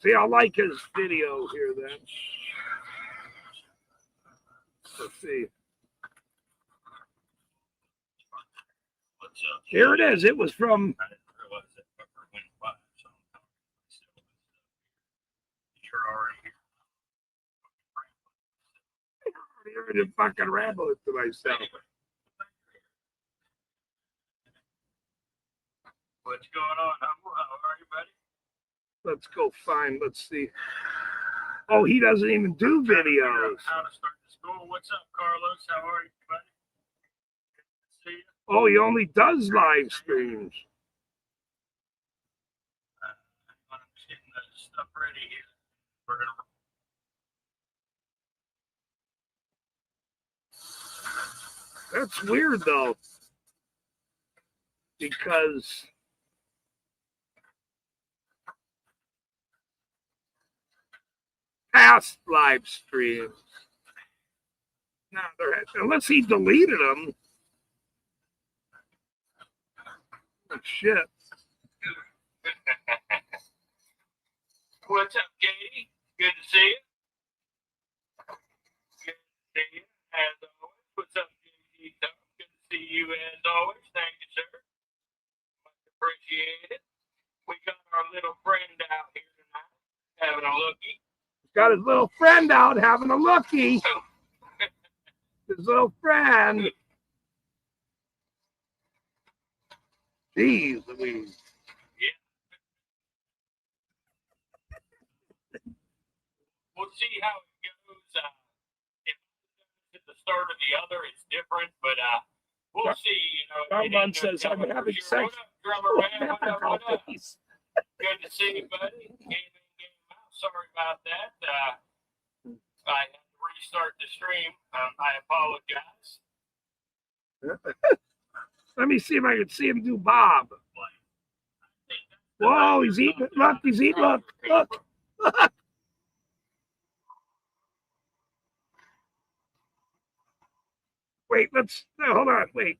See, I like his video here then. Let's see. Here it is. It was from. I already fucking ramble it to myself. What's going on? How are you, buddy? Let's go find. Let's see. Oh, he doesn't even do videos. How to start this Cool. What's up, Carlos? How are you, buddy? Good to see you. Oh, he only does live streams. I'm just getting the stuff ready here. We're gonna. That's weird though, because past live streams, no, unless he deleted them. Oh, shit. What's up, Katie? Good to see you. Good to see you, as always. What's up, JD? Good to see you, as always. Thank you, sir. Much appreciated. We got our little friend out here tonight, having a lookie. Got his little friend out having a lookie. His little friend. Jeez Louise. We'll see how it goes. If at the start of the other, it's different, but we'll see. You know, Someone says I'm having sex. What up, drummer man? What up? What up? Good to see you, buddy. Game out. Sorry about that. I had to restart the stream. I apologize. Let me see if I can see him do Bob. Whoa, he's eating. Look, he's eating. Look. Wait, hold on, wait.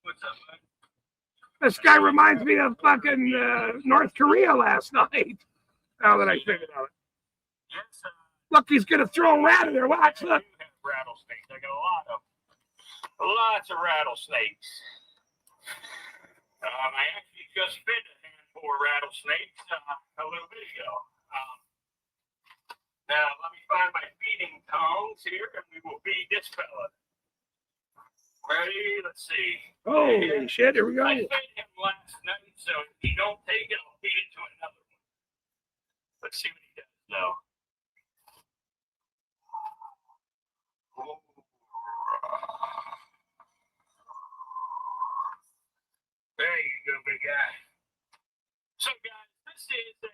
What's up, bud? This guy reminds me of fucking North Korea last night. Now that I think about it. Yes, Look, he's gonna throw a rat in there. Watch, I look. do have rattlesnakes. I got lots of rattlesnakes. I actually just fed a handful of rattlesnakes a little bit ago. Now, let me find my feeding tongs here, and we will feed this fella. Ready? Let's see. Holy shit, here we go. I fed him last night, so if he don't take it, I'll feed it to another one. Let's see what he does, though. There you go, big guy. So, guys, this is a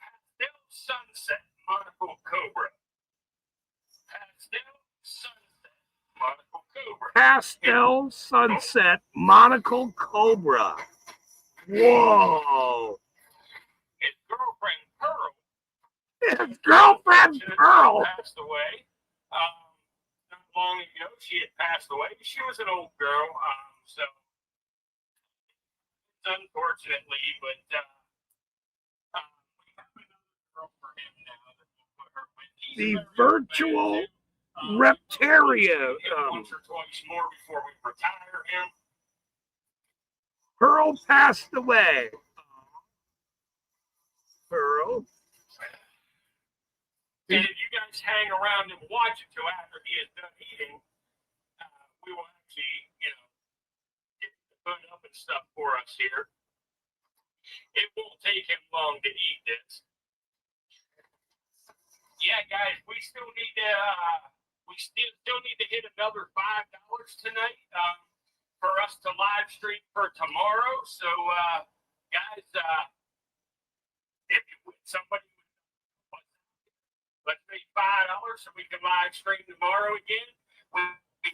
pastel sunset monocle cobra. Pastel sunset monocle cobra. Pastel sunset monocle cobra. Whoa. His girlfriend Pearl. His girlfriend Pearl. Passed away. Not long ago, she had passed away. She was an old girl, so unfortunately, but we have another girl for him now that we'll put her with. The virtual Reptaria. Once or twice more before we retire him. Pearl passed away. Pearl. And if you guys hang around and watch it till after he is done eating, we will actually, get the food up and stuff for us here. It won't take him long to eat this. Yeah, guys, we still need to hit another $5 tonight for us to live stream for tomorrow. So, guys, if somebody would, let's say $5 so we can live stream tomorrow again. We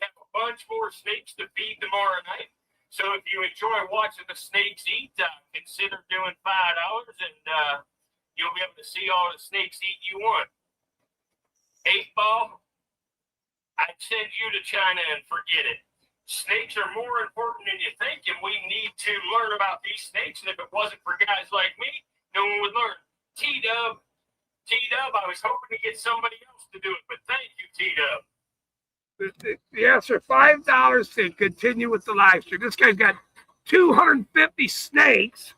have a bunch more snakes to feed tomorrow night. So if you enjoy watching the snakes eat, consider doing $5 and you'll be able to see all the snakes eat you want. 8-Ball, I'd send you to China and forget it. Snakes are more important than you think, and we need to learn about these snakes. And if it wasn't for guys like me, no one would learn. T-Dub, I was hoping to get somebody else to do it, but thank you, T-Dub. The answer, $5 to continue with the live stream. This guy's got 250 snakes.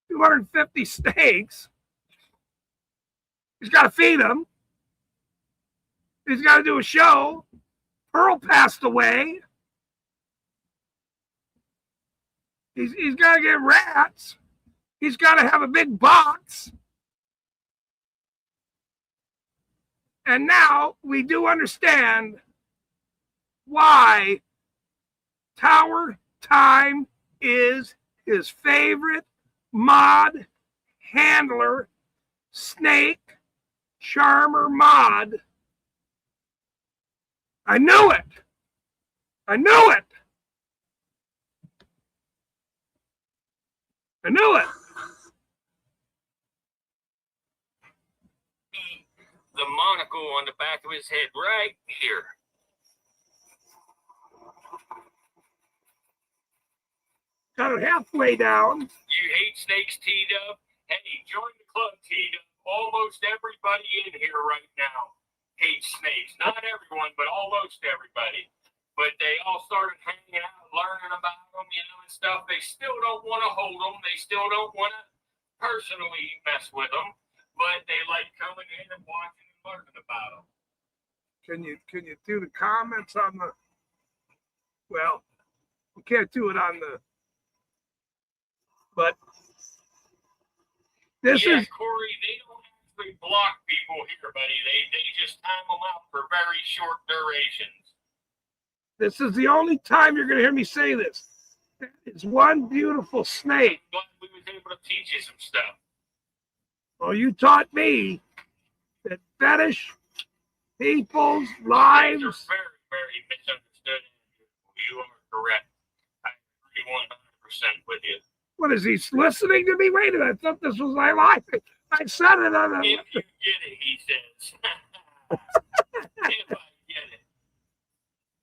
250 snakes. He's got to feed them. He's got to do a show. Pearl passed away. He's got to get rats. He's got to have a big box. And now we do understand why Tower Time is his favorite mod handler, snake charmer mod. I knew it. I knew it. I knew it. The monocle on the back of his head right here. Got it halfway down. You hate snakes, T-Dub? Hey, join the club, T-Dub. Almost everybody in here right now hates snakes. Not everyone, but almost everybody. But they all started hanging out, learning about them, and stuff. They still don't want to hold them. They still don't want to personally mess with them. But they like coming in and watching and learning about them. Can you do the comments on the? Well, we can't do it on the. But this is Corey. They don't actually block people here, buddy. They just time them out for very short durations. This is the only time you're going to hear me say this. It's one beautiful snake. I'm glad we was able to teach you some stuff. Well, you taught me that fetish people's lives. Things are very, very misunderstood. You are correct. I agree 100% with you. What is he listening to me? Wait a minute. I thought this was my life. I said it on If the. you get it, he says. If I get it.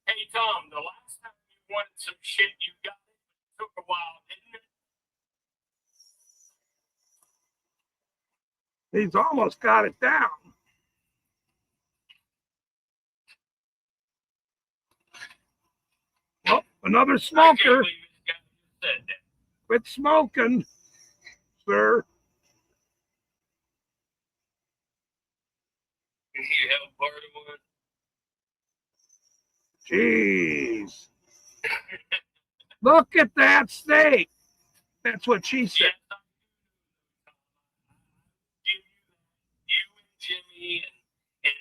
Hey, Tom, the last time you wanted some shit, you got it. It took a while, didn't it? He's almost got it down. Well, another I can't smoker. believe this guy just said that. Quit smoking, sir. You held part of one. Jeez. Look at that snake. That's what she said. Yes, I do. You and Jimmy and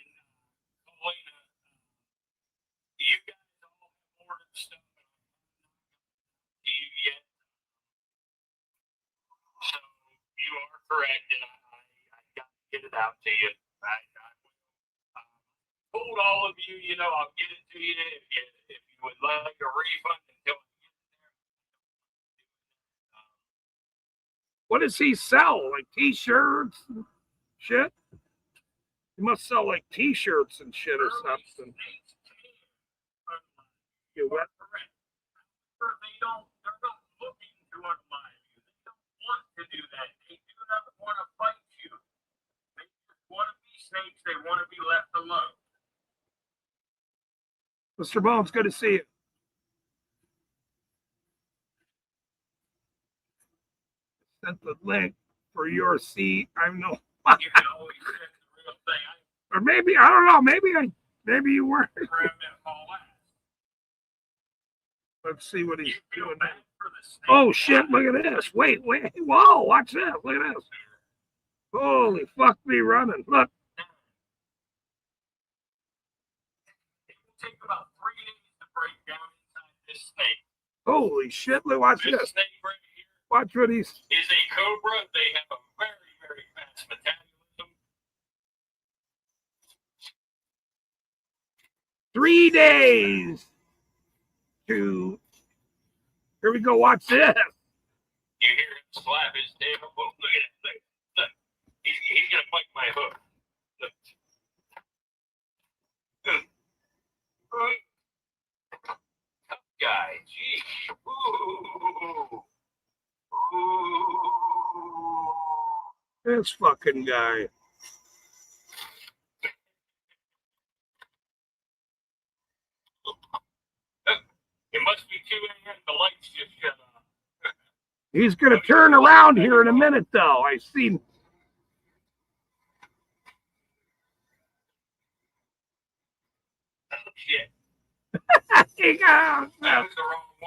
Paulina, you guys all have ordered stuff. Do you yet? So you are correct, and I got to get it out to you. I told all of you, I'll get it to you if you would like a refund until I get it there. What does he sell? Like t-shirts and shit? He must sell like t-shirts and shit or something. You what? Correct. They're not looking to unalive you. They don't want to do that. They do not want to fight you. They just want to be snakes. They want to be left alone. Mr. Bones, good to see you. Sent the link for your seat. I know. You can always say the real thing. Or maybe, I don't know. Maybe you weren't. I grabbed that whole ass. Let's see what he's You feel doing. bad for the snake. Oh shit, look at this. Wait. Whoa, watch this. Look at this. Holy fuck me running. Look. It will take about 3 days to break down inside this snake. Holy shit. Look, watch This this. snake right here Watch what he's. is a cobra. They have a very, very fast metabolism. 3 days to. Here we go. Watch this. You hear him slap his tail. Oh, look at it. Look. He's going to bite my hook. Look. Tough guy. Gee. Ooh. Ooh. This fucking guy. It must be 2 a.m. The lights just shut off. He's going to turn around here in a minute, though. I see. Oh, shit. He goes. That was the wrong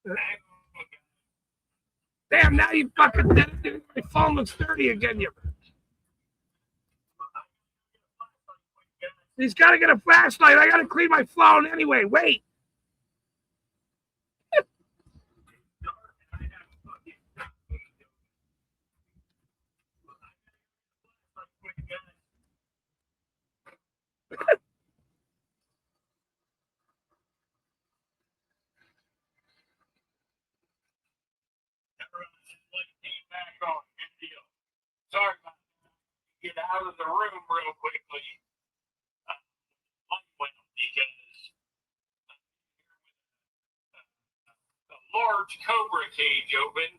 one. Damn, now you fucking did it. Dude. My phone looks dirty again. You. He's got to get a flashlight. I got to clean my phone anyway. Wait. Sorry about that. Get out of the room real quickly. Light went because a large cobra cage open,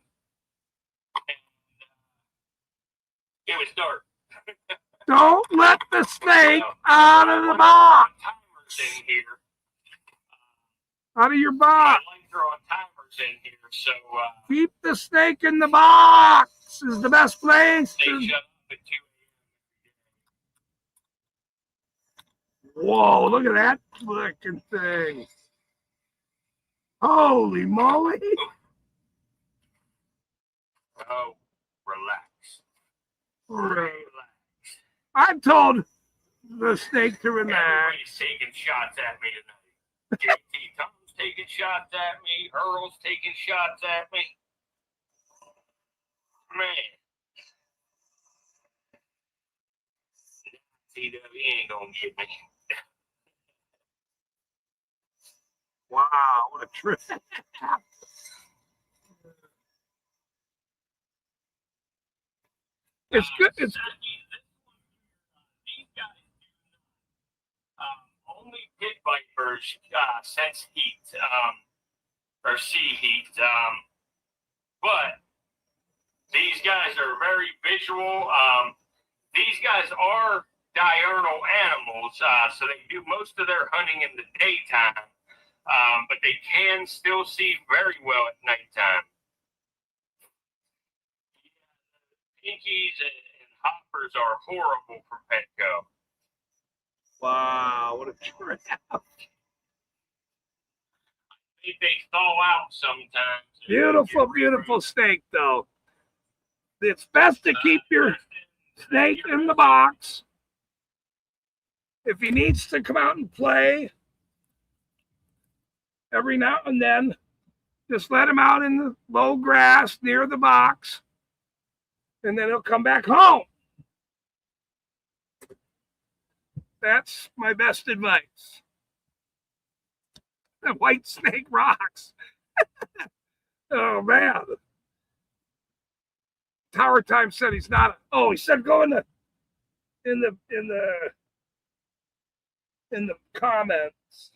and it was dark. Don't let the snake out of the box. Timers in here. Out of your My box. lights are on timers in here, so Keep the snake in the box. Is the best place. they shut up at 2 a.m. Whoa, look at that freaking thing. Holy moly. Oh, relax. Relax. I told the snake to relax. Everybody's taking shots at me tonight. JT Tom's taking shots at me. Earl's taking shots at me. Man. CW ain't gonna get me. Wow, what a trip. It's good. It's These guys only pit vipers sense heat or see heat, but these guys are very visual. These guys are diurnal animals, so they do most of their hunting in the daytime, but they can still see very well at nighttime. Pinkies and hoppers are horrible for Petco. wow, what a trip. They thaw out sometimes. Beautiful, beautiful snake, though. It's best to keep your snake in the box. If he needs to come out and play every now and then, just let him out in the low grass near the box, and then he'll come back home. That's my best advice. The white snake rocks. Oh man. Tower Time said he's not. Oh, he said go in the comments.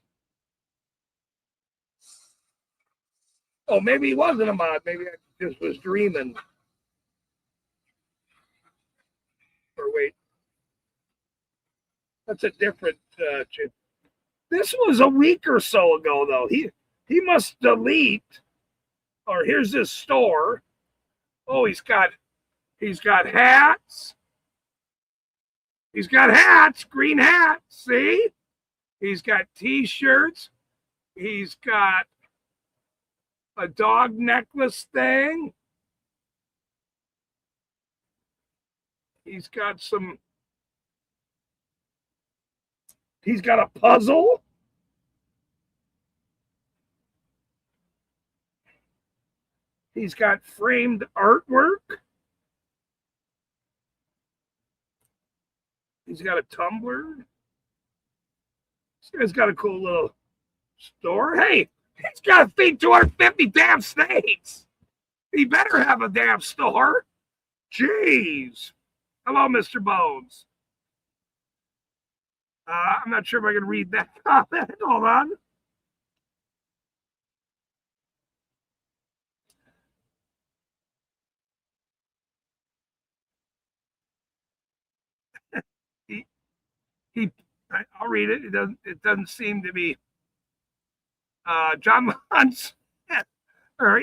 Oh, maybe he wasn't a mod. Maybe I just was dreaming. Or wait, that's a different. This was a week or so ago, though. He must delete. Or here's his store. Oh, he's got hats. He's got hats, green hats. See? He's got T-shirts. He's got a dog necklace thing. He's got he's got a puzzle. He's got framed artwork. He's got a tumbler. This guy's got a cool little store. Hey, he's got to feed 250 damn snakes. He better have a damn store. Jeez. Hello, Mr. Bones. I'm not sure if I can read that comment. Hold on. I'll read it. It doesn't seem to be. John Muntz or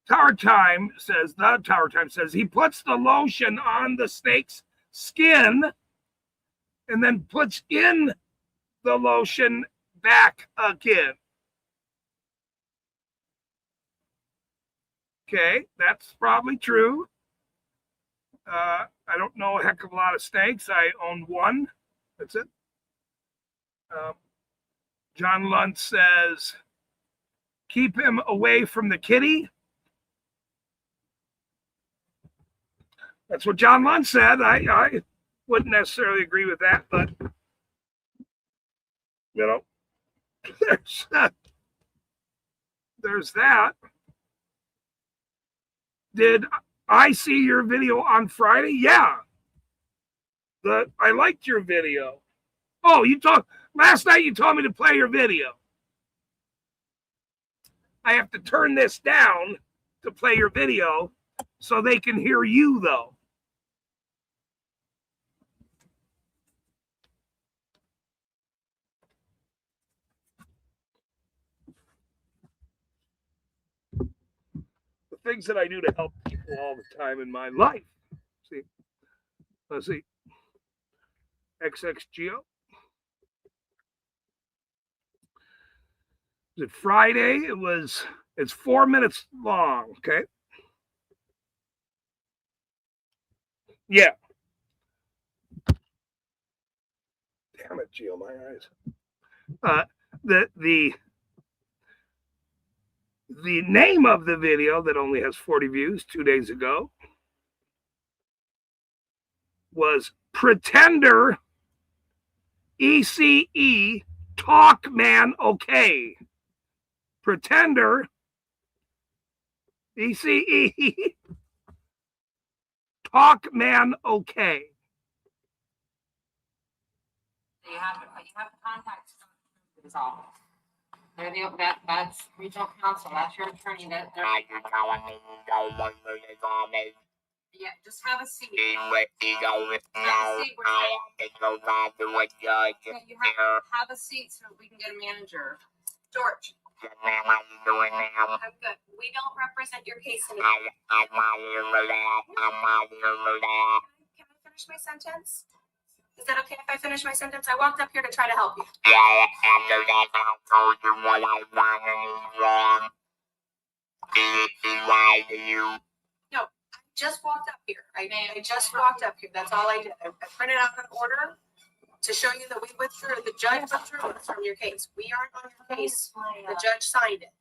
Tower Time says he puts the lotion on the snake's skin and then puts in the lotion back again. Okay, that's probably true. I don't know a heck of a lot of snakes. I own one. That's it. John Lunt says, keep him away from the kitty. That's what John Lunt said. I wouldn't necessarily agree with that, but, you know, there's that. Did I see your video on Friday? Yeah. I liked your video. Oh, last night you told me to play your video. I have to turn this down to play your video so they can hear you, though. The things that I do to help people all the time in my life. See, let's see. XXGO. Is it Friday? It's 4 minutes long. Okay. Yeah. Damn it, Geo, my eyes. The name of the video that only has 40 views 2 days ago was Pretender ECE Talk Man Okay. Pretender ECE Talk Man Okay. You have contacts from his office. That's regional counsel. That's your attorney. Yeah, just have a seat. Have a seat so we can get a manager. George. Ma'am, how you doing, ma'am? I'm good. We don't represent your case I'm not here for that. I'm not here for that. Can I finish my sentence? Is that okay if I finish my sentence? I walked up here to try to help you. Yeah, after that, I told you what I want and it's wrong. Did he lie to you? No, I just walked up here. I just walked up here. That's all I did. I printed out an order to show you that we withdrew. The judge withdrew it from your case. We aren't on your case. The judge signed it.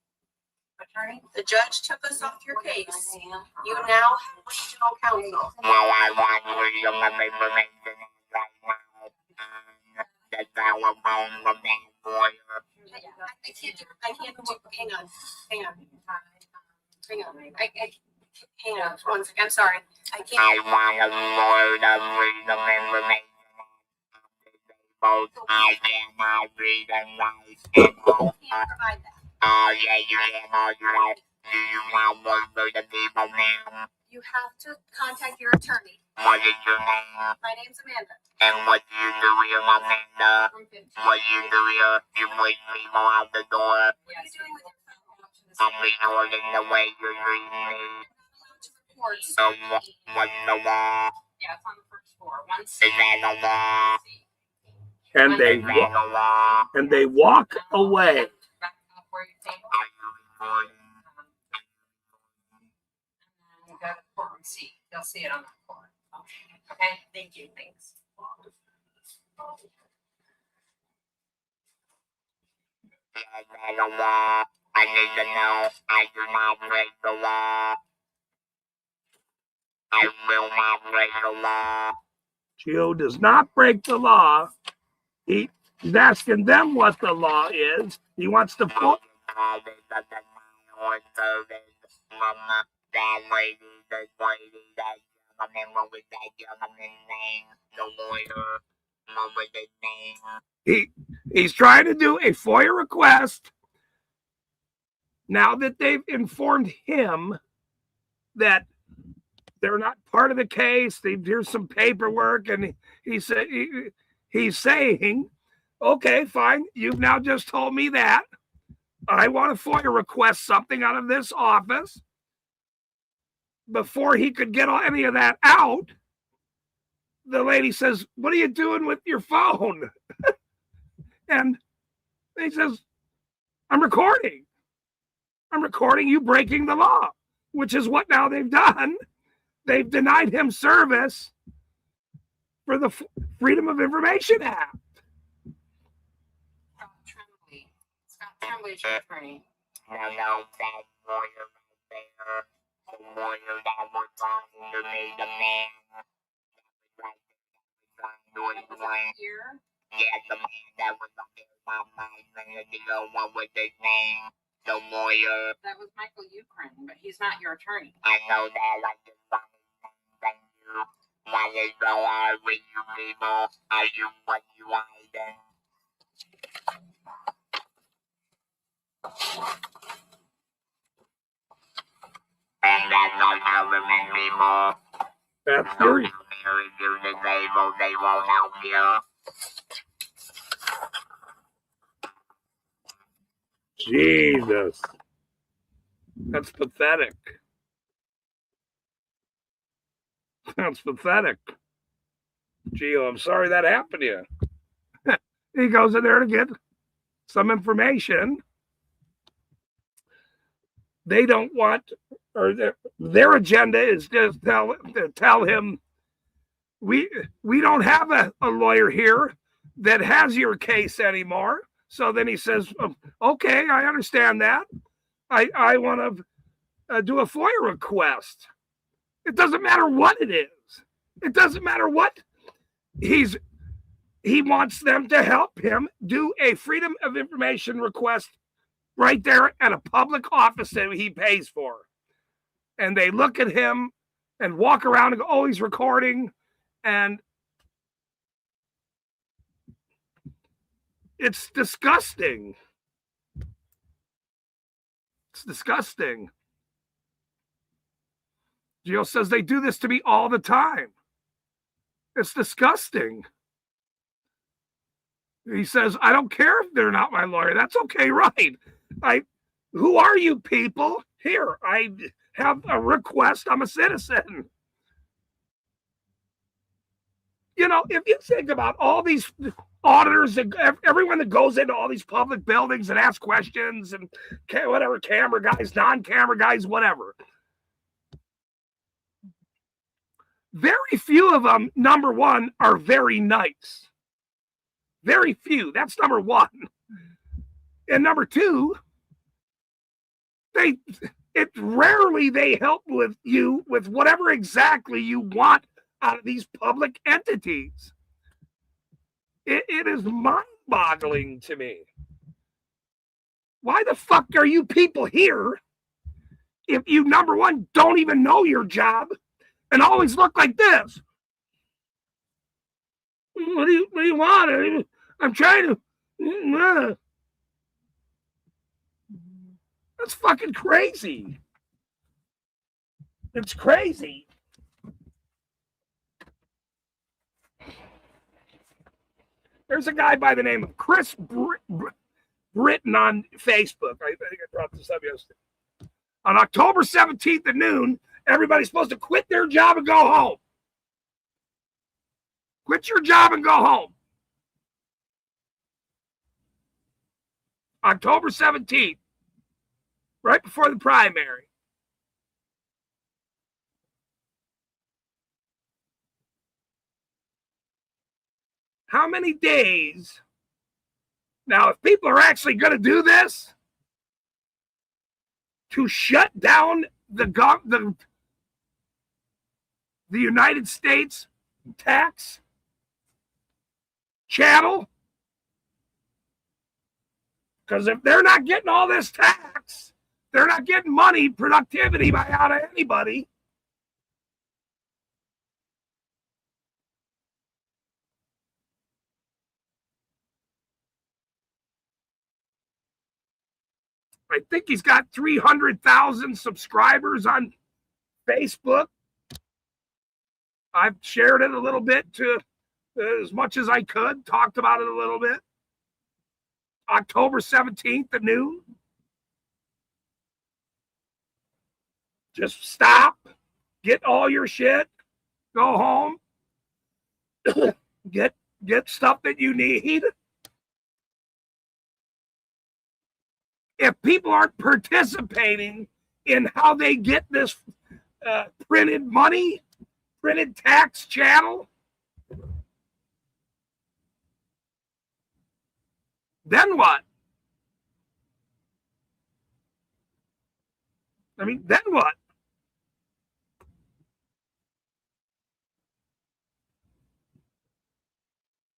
The judge took us off your case. You now have regional counsel. Well, I want freedom of information right now. The telephone from that lawyer. I can't do, hang on. Hang on, one second, I'm sorry. I can't. I want a lawyer of freedom information. Both I cannot read and write. Can't provide that. Oh, yeah, you can all right. Do you not work for the people now? You have to contact your attorney. What is your name? My name's Amanda. And what do you do here, Amanda? From 15. What do you do here? You push people out the door. What are you doing with your phone? I'm recording the way you're reading me. So what's the law? Yeah, it's on the first floor. Is that a law? And Is that a law? they walk away. Back up where you came. Are you recording? And then you go to the courtroom seat. You'll see it on the floor. Okay, thank you, thanks. Is that a law? I need to know. I do not break the law. I will not break the law. Geo does not break the law. He's asking them what the law is. He wants to put. That lady, this lady, that gentleman, what was that gentleman's name? The lawyer, what was his name? He's trying to do a FOIA request. Now that they've informed him that they're not part of the case, here's some paperwork, and he's saying, okay, fine, you've now just told me that. I want to FOIA request something out of this office. Before he could get any of that out, the lady says, what are you doing with your phone? And he says, I'm recording you breaking the law, which is what now they've done. They've denied him service for the Freedom of Information Act. Scott Tremblay. Scott Tremblay's your attorney. No, that lawyer right there. The lawyer that was trying to make the man. That was right there. Here. Yeah, the man that was up there about 5 minutes ago. What was his name? The lawyer. That was Michael Ukraine, but he's not your attorney. I know that. I just wanted to thank you. That is so hard with you people. Are you what you hiding? And that's not government people. That's So your, if you're disabled, they won't help you. Jesus. That's pathetic. That's pathetic. Gio, I'm sorry that happened to you. He goes in there to get some information. They don't want, or their agenda is just to tell him, we don't have a lawyer here that has your case anymore. So then he says, okay, I understand that. I want to do a FOIA request. It doesn't matter what it is. It doesn't matter what he wants them to help him do a Freedom of Information request right there at a public office that he pays for. And they look at him and walk around and go, oh, he's recording. And it's disgusting. It's disgusting. Gio says they do this to me all the time. It's disgusting. He says, I don't care if they're not my lawyer. That's okay, right? Who are you people? Here, I have a request. I'm a citizen. You know, if you think about all these auditors and everyone that goes into all these public buildings and asks questions and whatever, camera guys, non-camera guys, whatever. Very few of them, number one, are very nice. Very few. That's number one. And number two, it's rarely they help with you with whatever exactly you want out of these public entities. It is mind-boggling to me. Why the fuck are you people here if you, number one, don't even know your job and always look like this? What do you want? I'm trying to... That's fucking crazy. It's crazy. There's a guy by the name of Chris Britton on Facebook. I think I brought this up yesterday. On October 17th at noon, everybody's supposed to quit their job and go home. Quit your job and go home. October 17th, right before the primary. How many days? Now, if people are actually going to do this to shut down the United States tax channel, because if they're not getting all this tax, they're not getting money, productivity out of anybody. I think he's got 300,000 subscribers on Facebook. I've shared it a little bit to as much as I could, talked about it a little bit. October 17th at noon. Just stop, get all your shit, go home, get stuff that you need. If people aren't participating in how they get this printed money, printed tax channel, Then what? I mean, then what?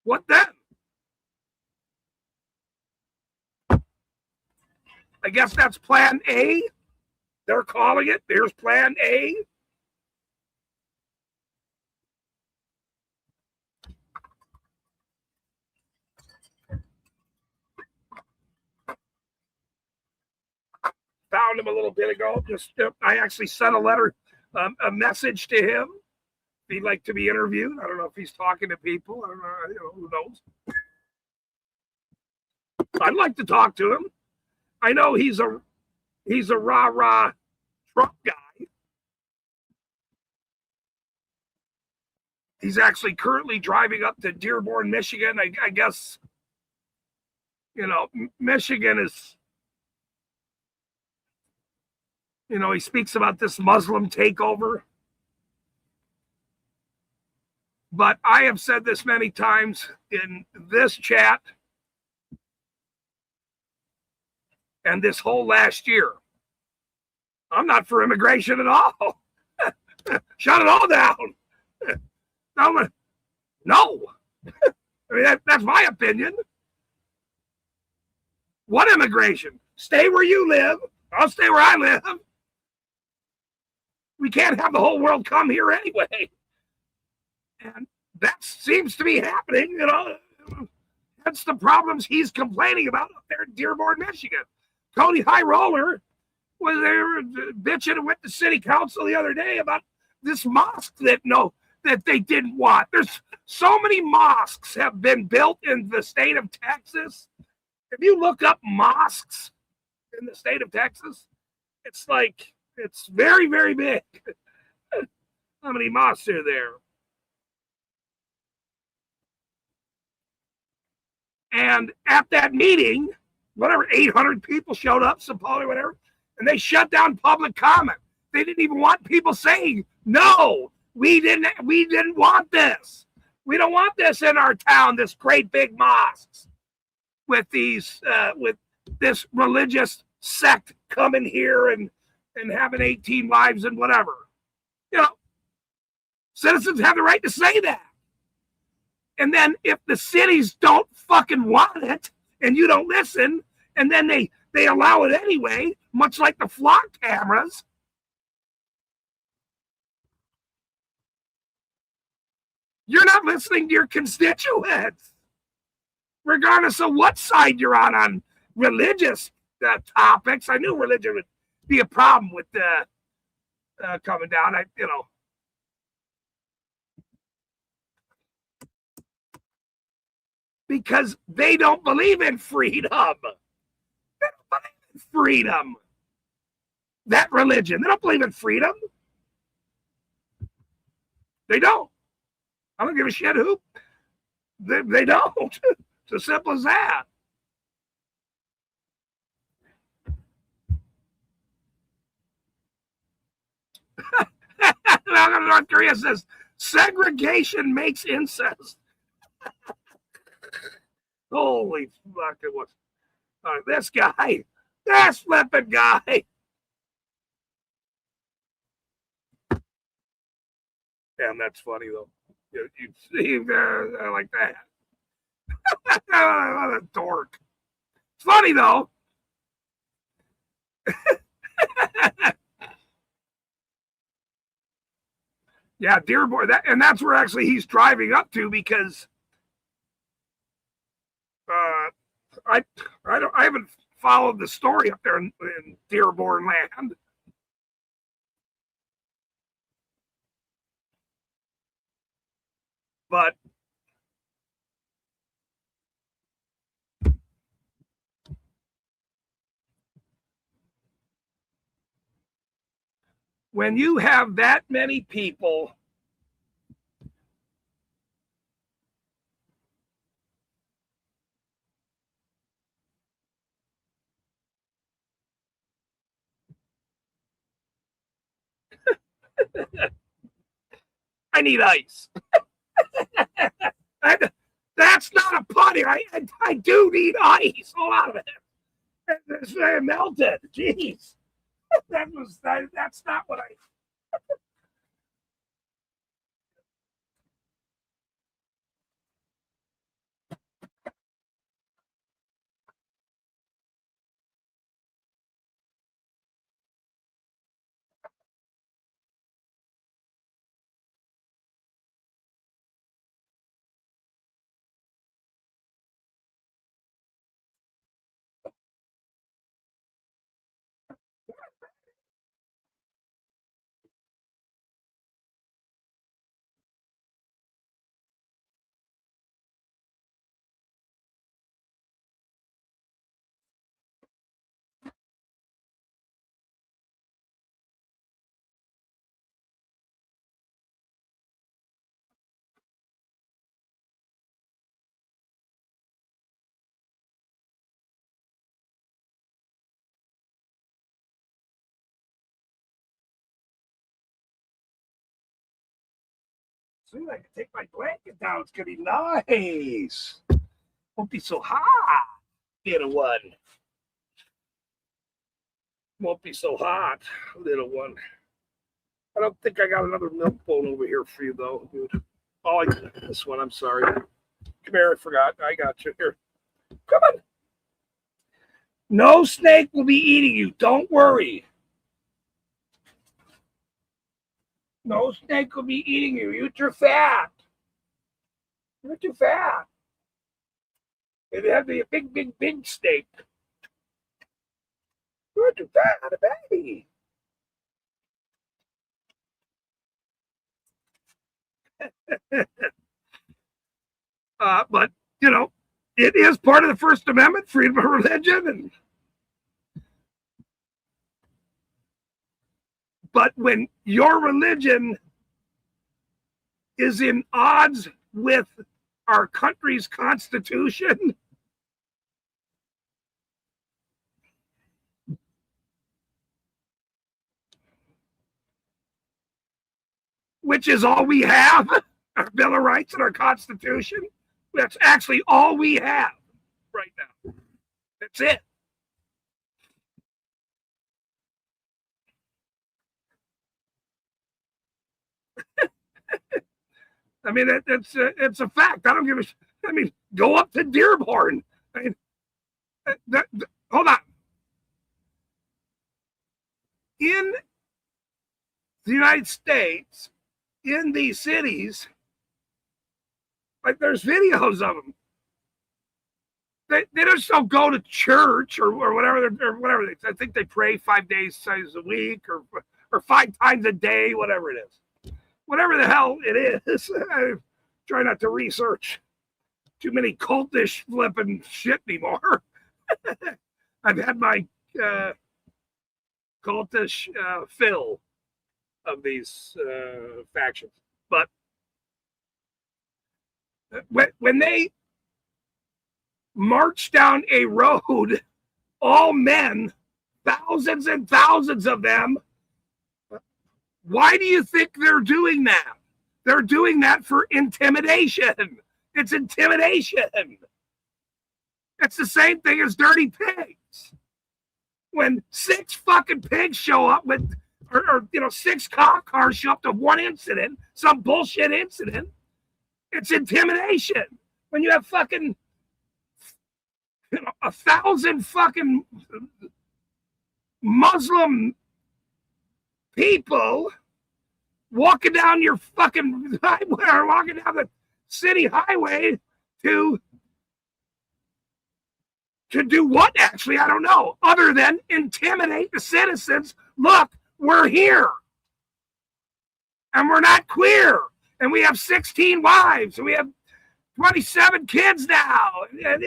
What then? I guess that's plan A. They're calling it. There's plan A. Found him a little bit ago. I actually sent a message to him. If he'd like to be interviewed. I don't know if he's talking to people. I don't know. Who knows? I'd like to talk to him. I know he's a rah-rah Trump guy. He's actually currently driving up to Dearborn, Michigan. I guess, Michigan is, he speaks about this Muslim takeover. But I have said this many times in this chat and this whole last year. I'm not for immigration at all. Shut it all down. No. I mean, that's my opinion. What immigration? Stay where you live. I'll stay where I live. We can't have the whole world come here anyway. And that seems to be happening, That's the problems he's complaining about up there in Dearborn, Michigan. Tony High Roller was there bitching with the city council the other day about this mosque that they didn't want. There's so many mosques have been built in the state of Texas. If you look up mosques in the state of Texas, it's very, very big. How many mosques are there? And at that meeting, whatever, 800 people showed up, supposedly, whatever, and they shut down public comment. They didn't even want people saying, no, we didn't want this. We don't want this in our town, this great big mosques with with this religious sect coming here and having 18 wives and whatever. Citizens have the right to say that. And then if the cities don't fucking want it and you don't listen, and then they allow it anyway, much like the flock cameras, you're not listening to your constituents, regardless of what side you're on religious topics. I knew religion would be a problem with coming down. Because they don't believe in freedom. They don't believe in freedom. That religion, they don't believe in freedom. They don't. I don't give a shit who. They don't. It's as simple as that. North Korea says segregation makes incest. Holy fuck, it was this guy, this flipping guy. Damn, that's funny though. You see, like that. What a dork. It's funny though. Yeah, Dearborn, and that's where actually he's driving up to, because I haven't followed the story up there in Dearborn land. But when you have that many people I need ice. And that's not a putty. I do need ice. A lot of it. It's melted. Jeez. That's not what I. Soon I can take my blanket down. It's gonna be nice. Won't be so hot. Little one. Won't be so hot, little one. I don't think I got another milk bone over here for you though, dude. Oh, I got this one. I'm sorry. Come here. I forgot. I got you here. Come on. No snake will be eating you. Don't worry. No snake will be eating you. You're too fat. You're too fat. It had to be a big snake. You're too fat, baby. But, you know, it is part of the First Amendment, freedom of religion. But when your religion is in odds with our country's constitution, which is all we have, our Bill of Rights and our Constitution, that's actually all we have right now. That's it. I mean, it's a fact. I don't give a. I mean, go up to Dearborn. I mean, hold on. In the United States, in these cities, like there's videos of them. They just don't go to church or whatever. Or whatever. I think they pray 5 days a week or 5 times a day, whatever it is. Whatever the hell it is, I try not to research too many cultish flipping shit anymore. I've had my cultish fill of these factions. But when they march down a road, all men, thousands and thousands of them, why do you think they're doing that? They're doing that for intimidation. It's intimidation. It's the same thing as dirty pigs. When 6 fucking pigs show up with, or 6 cop cars show up to one incident, some bullshit incident, it's intimidation. When you have fucking 1,000 fucking Muslim people walking down your fucking highway or walking down the city highway to do what, actually? I don't know. Other than intimidate the citizens. Look, we're here. And we're not queer. And we have 16 wives. And we have 27 kids now. And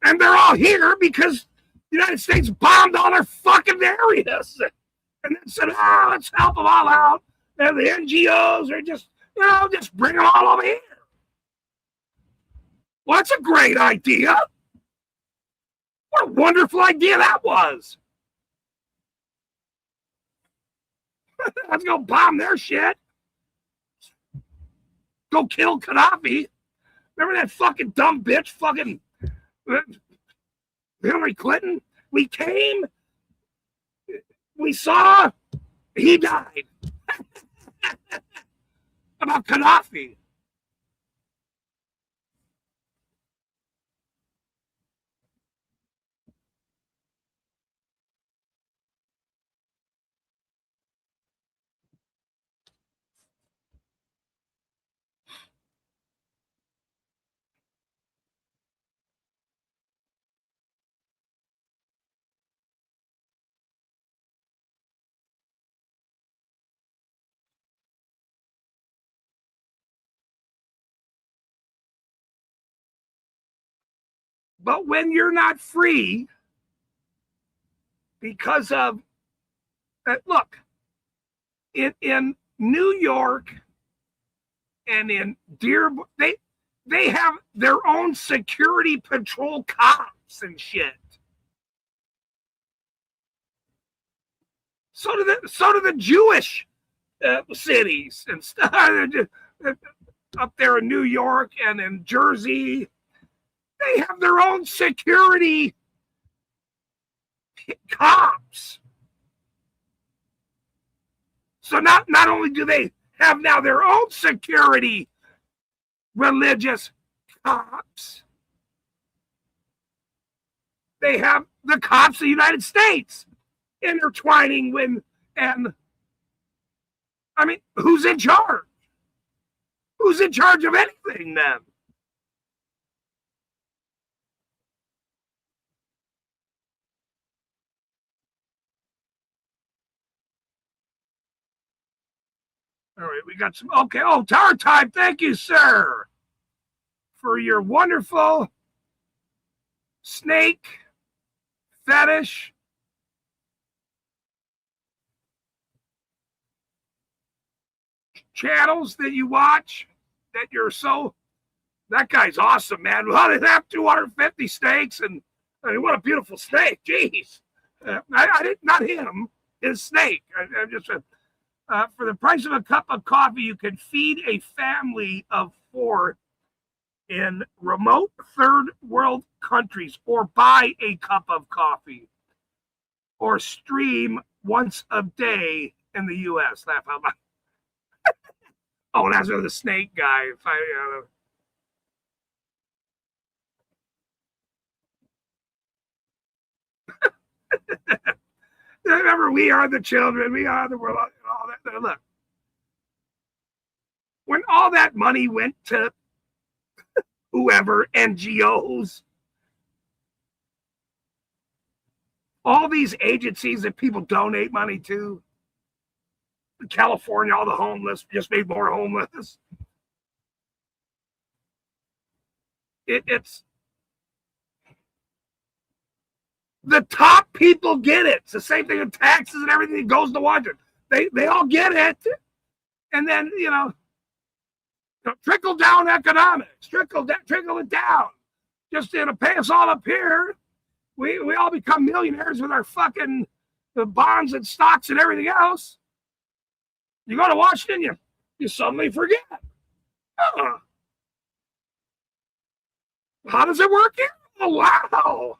and they're all here because the United States bombed all their fucking areas. And then said, let's help them all out. And the NGOs are just bring them all over here. Well, that's a great idea. What a wonderful idea that was. Let's go bomb their shit. Go kill Gaddafi. Remember that fucking dumb bitch, fucking Hillary Clinton? We came, we saw, he died. About Gaddafi. But when you're not free because of, look, in New York and in Dearborn, they have their own security patrol cops and shit. So do the Jewish cities and stuff up there in New York and in Jersey. They have their own security cops. So not only do they have now their own security religious cops, they have the cops of the United States intertwining with, and I mean, who's in charge? Who's in charge of anything then? All right, we got some. Okay. Oh, Tower Time. Thank you, sir, for your wonderful snake fetish. Channels that you watch that you're so. That guy's awesome, man. How did they have 250 snakes? And I mean, what a beautiful snake. Jeez. I did not him, his snake. I'm just. For the price of a cup of coffee, you can feed a family of 4 in remote third world countries, or buy a cup of coffee, or stream once a day in the U.S. Laugh out loud. Oh, that's the snake guy. Remember, we are the children, we are the world, and all that. Look, when all that money went to whoever, NGOs, all these agencies that people donate money to, California, all the homeless just made more homeless. It's the top people get it. It's the same thing with taxes and everything that goes to Washington. They all get it. And then, trickle down economics, trickle it down. Just to pay us all up here. We all become millionaires with our fucking bonds and stocks and everything else. You go to Washington, you suddenly forget. How does it work here? Oh, wow.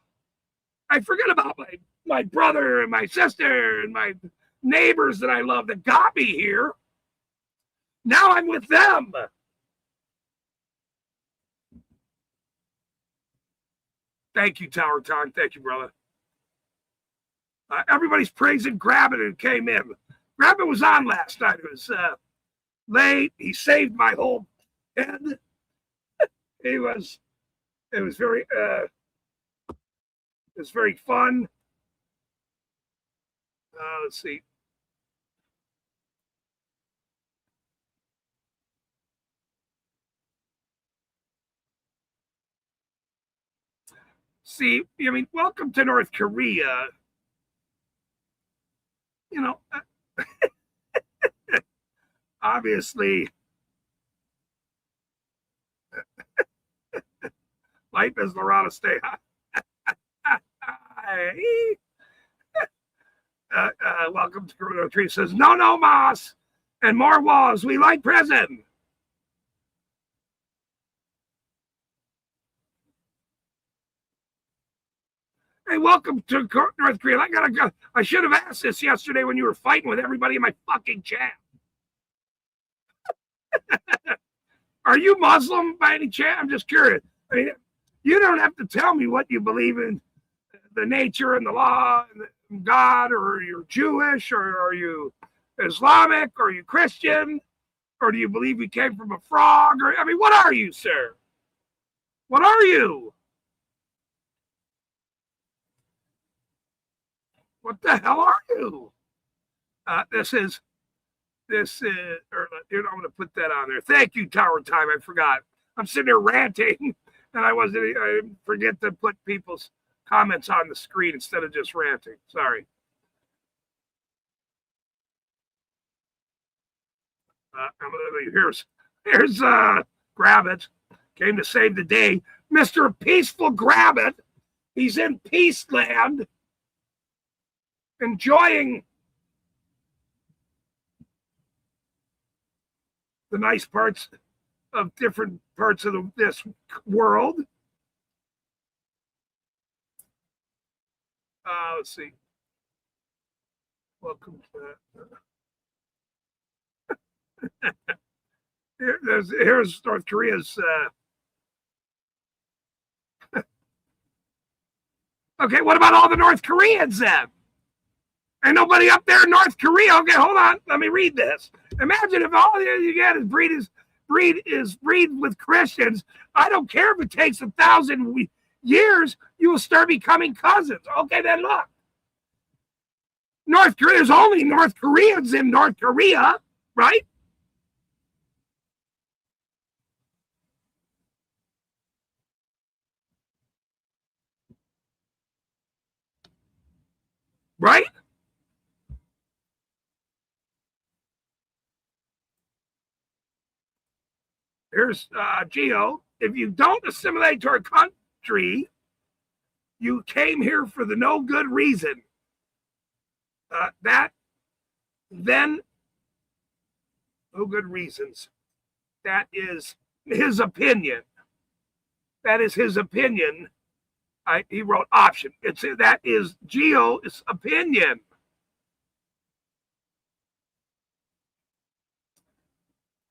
I forget about my brother and my sister and my neighbors that I love that got me here. Now I'm with them. Thank you, Tower Time. Thank you, brother. Everybody's praising Grabbit who came in. Grabbit was on last night. It was late. He saved my whole head. It was very it's very fun. Let's see. I mean, welcome to North Korea. Obviously, life is Lorana, stay high. Welcome to Corona Tree says, no, Moss. And more walls. We like prison. Hey, welcome to North Korea. I should have asked this yesterday when you were fighting with everybody in my fucking chat. Are you Muslim by any chance? I'm just curious. I mean, you don't have to tell me what you believe in, the nature and the law and God, or you're Jewish, or are you Islamic, or are you Christian, or do you believe we came from a frog? Or I mean, what are you, sir? What are you? What the hell are you? This is, or I'm going to put that on there. Thank you, Tower Time. I forgot. I'm sitting there ranting, and I forget to put people's comments on the screen instead of just ranting. Sorry. Here's Grabbit. Came to save the day. Mr. Peaceful Grabbit. He's in Peaceland, enjoying the nice parts of different parts of this world. Let's see. Welcome to here's North Korea's. Okay, what about all the North Koreans then? Ain't nobody up there in North Korea. Okay, hold on. Let me read this. Imagine if all you get is breed with Christians. I don't care if it takes 1,000 years, you will start becoming cousins. Okay, then look. North Korea, there's only North Koreans in North Korea, right? Right? Here's Geo. If you don't assimilate to our country, you came here for the no good reason. Then no good reasons. That is his opinion. That is his opinion. He wrote option. That is Geo's opinion.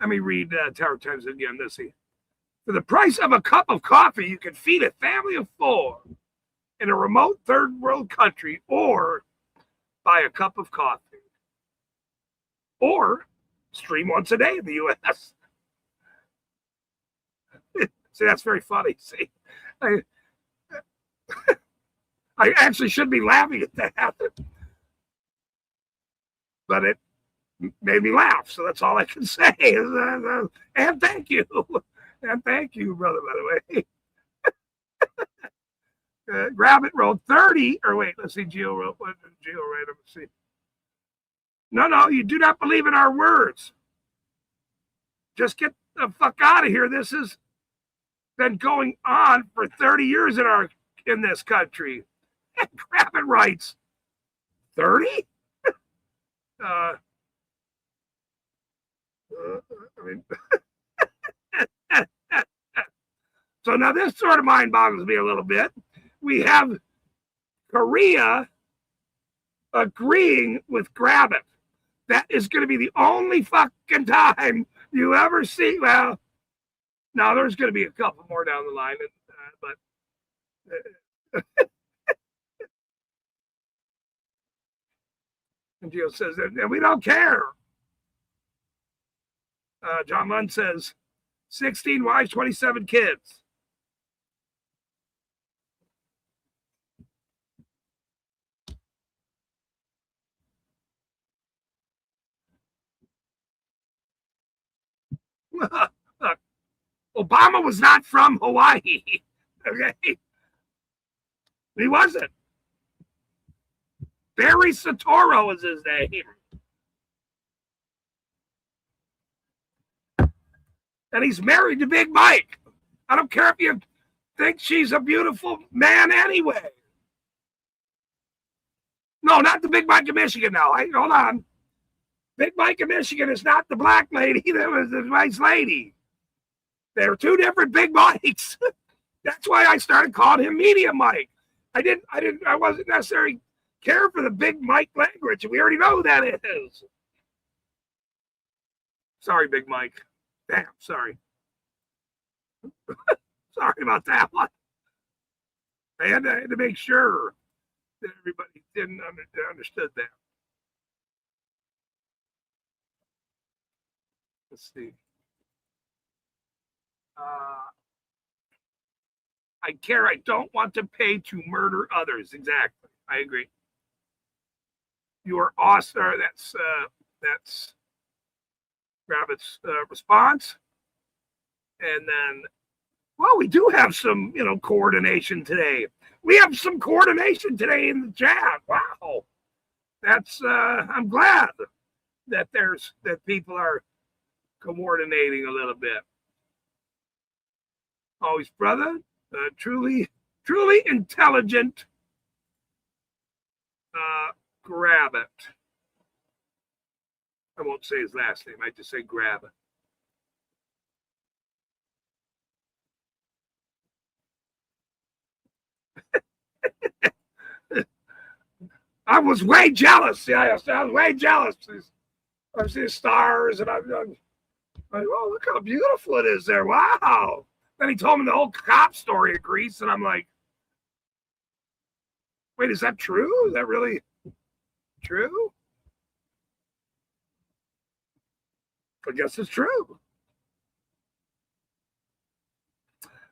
Let me read Tower Times again. Let's see. For the price of a cup of coffee, you can feed a family of 4 in a remote third world country, or buy a cup of coffee, or stream once a day in the U.S. See, that's very funny. See, I actually should be laughing at that, but it made me laugh. So that's all I can say. And thank you. And thank you, brother, by the way. Grabbit wrote 30, or wait, let's see, Geo wrote, what did Geo write? Let's see. No, you do not believe in our words. Just get the fuck out of here. This has been going on for 30 years in this country. And Grabbit writes, 30? I mean, so now this sort of mind boggles me a little bit. We have Korea agreeing with Grabbit. That is going to be the only fucking time you ever see. Well, now there's going to be a couple more down the line, but and Gio says, and we don't care. John Lund says, 16 wives, 27 kids. Look, Obama was not from Hawaii. Okay? He wasn't. Barry Soetoro is his name. And he's married to Big Mike. I don't care if you think she's a beautiful man anyway. No, not the Big Mike of Michigan now. Hold on. Big Mike of Michigan is not the black lady. That was the nice lady. They're two different Big Mikes. That's why I started calling him Medium Mike. I wasn't necessarily care for the Big Mike language. We already know who that is. Sorry, Big Mike. Damn, sorry. Sorry about that one. I had to make sure that everybody didn't understood that. Let's see. I don't want to pay to murder others. Exactly. I agree. You are awesome. That's Rabbit's response. And then, well, we do have some, coordination today. We have some coordination today in the chat. Wow. That's, I'm glad that people are coordinating a little bit. Always, brother, truly intelligent. Grab it. I won't say his last name. I just say grab it. I was way jealous. Yeah, I was way jealous. I see stars, and I'm like, oh, look how beautiful it is there. Wow. Then he told me the whole cop story of Greece, and I'm like, wait, is that true? Is that really true? I guess it's true.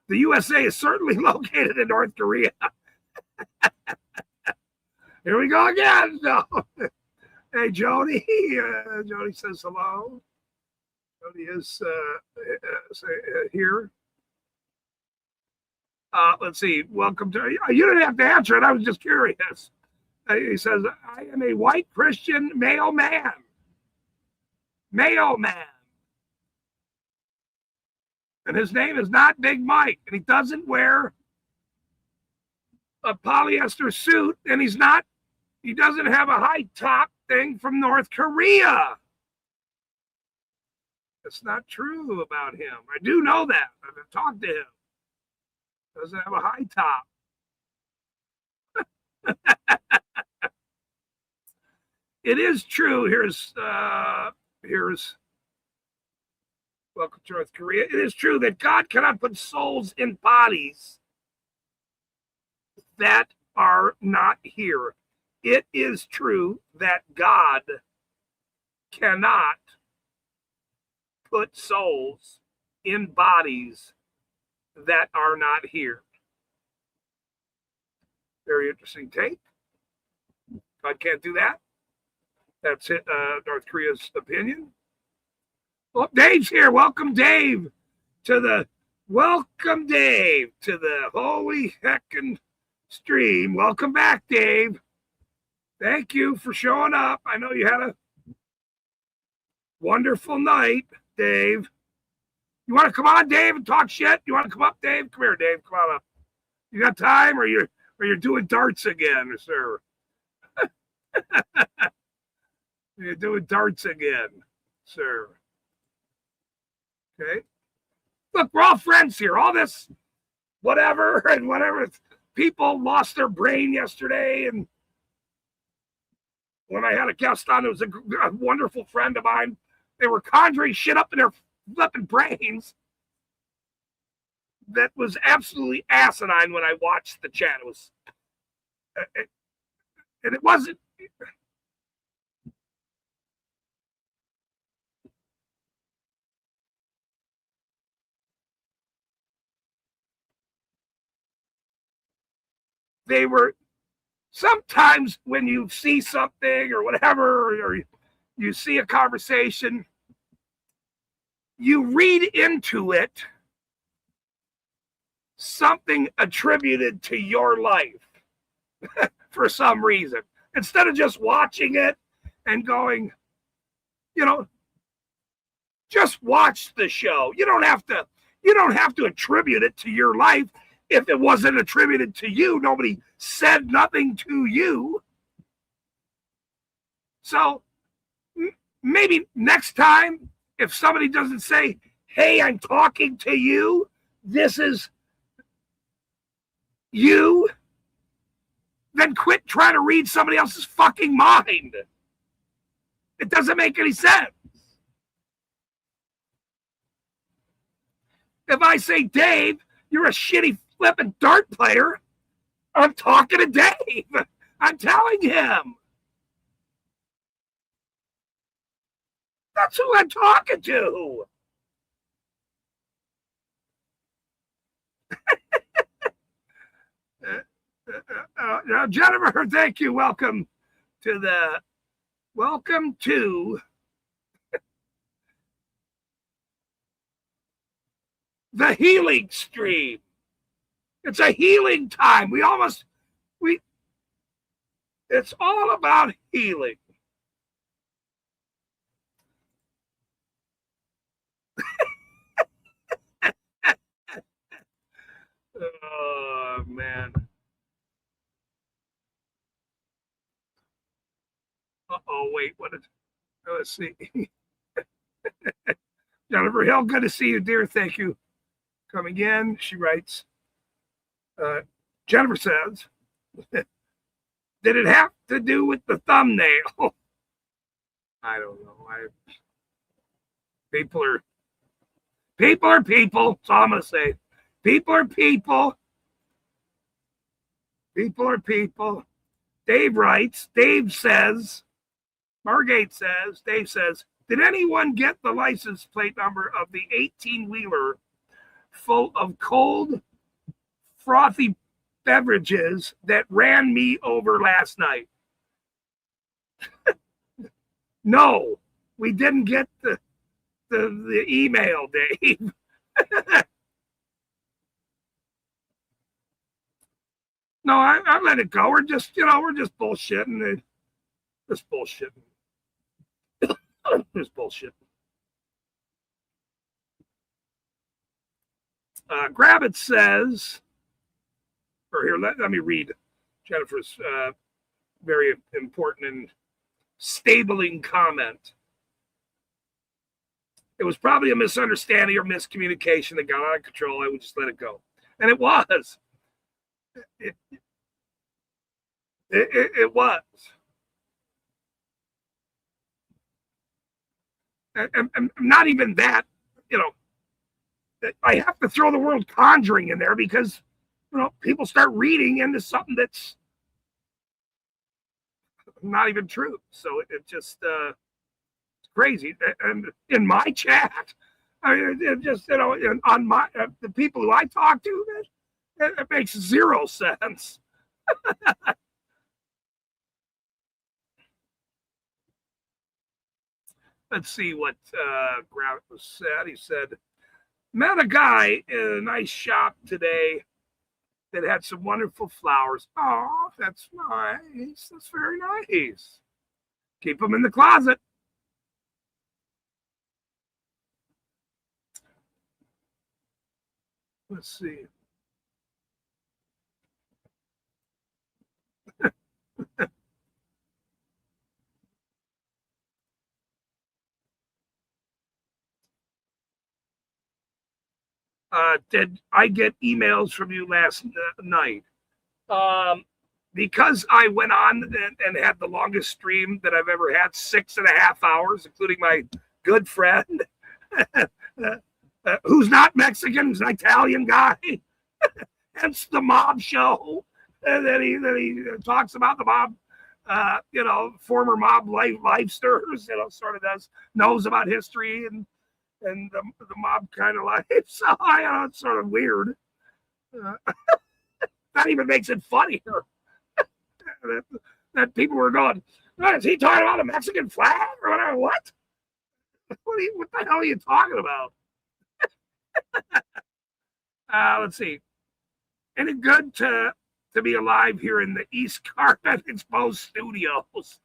The USA is certainly located in North Korea. Here we go again. No. Hey, Jody. Jody says hello. Jody is here. Let's see. Welcome to. You didn't have to answer it. I was just curious. He says, I am a white Christian male man. Male man. And his name is not Big Mike. And he doesn't wear a polyester suit. And he doesn't have a high top thing from North Korea. That's not true about him. I do know that. I've talked to him. Doesn't have a high top. It is true. Here's welcome to North Korea. It is true that God cannot put souls in bodies that are not here. It is true that God cannot put souls in bodies that are not here. Very interesting take. God can't do that. That's it. North Korea's opinion. Well, Dave's here. Welcome, Dave, to the holy heckin' stream. Welcome back, Dave. Thank you for showing up. I know you had a wonderful night, Dave. You want to come on, Dave, and talk shit? You want to come up, Dave? Come here, Dave. Come on up. You got time, or you're doing darts again, sir? You're doing darts again, sir. Okay. Look, we're all friends here. All this whatever. People lost their brain yesterday, and when I had a guest on, it was a wonderful friend of mine. They were conjuring shit up in their flipping brains. That was absolutely asinine when I watched the chat. It was, and it wasn't. They were sometimes when you see something or whatever, or you see a conversation, you read into it something attributed to your life for some reason. Instead of just watching it and going, just watch the show. You don't have to attribute it to your life. If it wasn't attributed to you, nobody said nothing to you. So maybe next time, if somebody doesn't say, hey, I'm talking to you, this is you, then quit trying to read somebody else's fucking mind. It doesn't make any sense. If I say, Dave, you're a shitty flipping dart player, I'm talking to Dave. I'm telling him. That's who I'm talking to. Jennifer, thank you. Welcome to the healing stream. It's a healing time. It's all about healing. Oh, man. Uh-oh, wait, let's see. Jennifer Hill, good to see you, dear. Thank you. Coming in, she writes, Jennifer says, did it have to do with the thumbnail? I don't know. People are people. That's all I'm going to say. People are people. People are people. Dave writes, Dave says, Dave says, did anyone get the license plate number of the 18-wheeler full of cold, frothy beverages that ran me over last night? No, we didn't get the email, Dave. No, I let it go. We're just bullshitting. Just bullshitting. Just bullshit. Grabbit says, or here, let me read Jennifer's very important and stabling comment. It was probably a misunderstanding or miscommunication that got out of control. I would just let it go. And it was. It was. And not even that, I have to throw the word conjuring in there because, people start reading into something that's not even true. So it just, it's crazy. And in my chat, I mean, it just, on my, the people who I talk to, it makes zero sense. Let's see what Gravitt said. He said, met a guy in a nice shop today that had some wonderful flowers. Oh, that's nice. That's very nice. Keep them in the closet. Let's see. Did I get emails from you last night? Because I went on and had the longest stream that I've ever had, 6.5 hours, including my good friend, who's not Mexican, who's an Italian guy. Hence the mob show. And then he talks about the mob, former mob lifesters, sort of knows about history and the mob kind of life. So it's sort of weird. That even makes it funnier. that people were going, is he talking about a Mexican flag or whatever? What? What the hell are you talking about? Let's see. Any good to be alive here in the East Carpet Exposed Studios?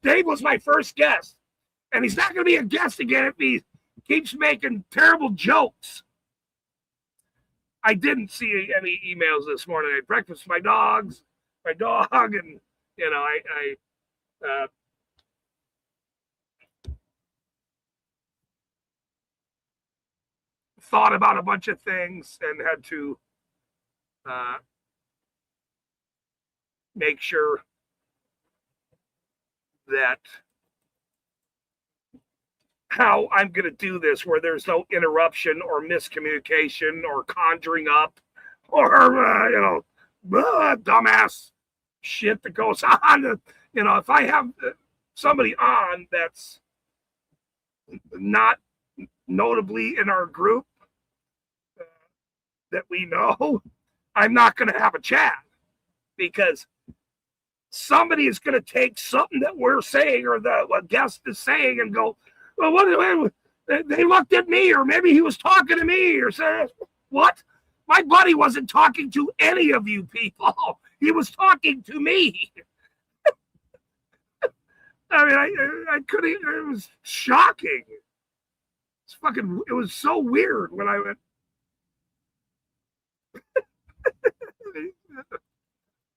Dave was my first guest. And he's not going to be a guest again if he keeps making terrible jokes. I didn't see any emails this morning. I had breakfast with my dog, and, I Uh, thought about a bunch of things and had to make sure that how I'm going to do this where there's no interruption or miscommunication or conjuring up or, dumbass shit that goes on. If I have somebody on that's not notably in our group that we know, I'm not going to have a chat because somebody is going to take something that we're saying or the guest is saying and go, well, what? They looked at me, or maybe he was talking to me, or said, what? My buddy wasn't talking to any of you people. He was talking to me. I mean, I couldn't. It was shocking. It was so weird when I went.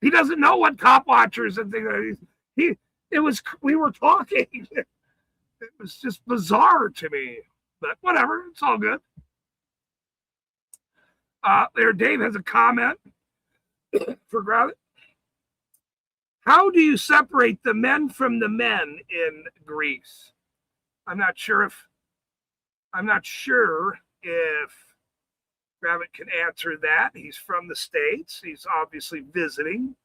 He doesn't know what cop watchers and things. We were talking. It was just bizarre to me, but whatever. It's all good. There, Dave has a comment for Gravit. How do you separate the men from the men in Greece? I'm not sure if Gravit can answer that. He's from the States. He's obviously visiting.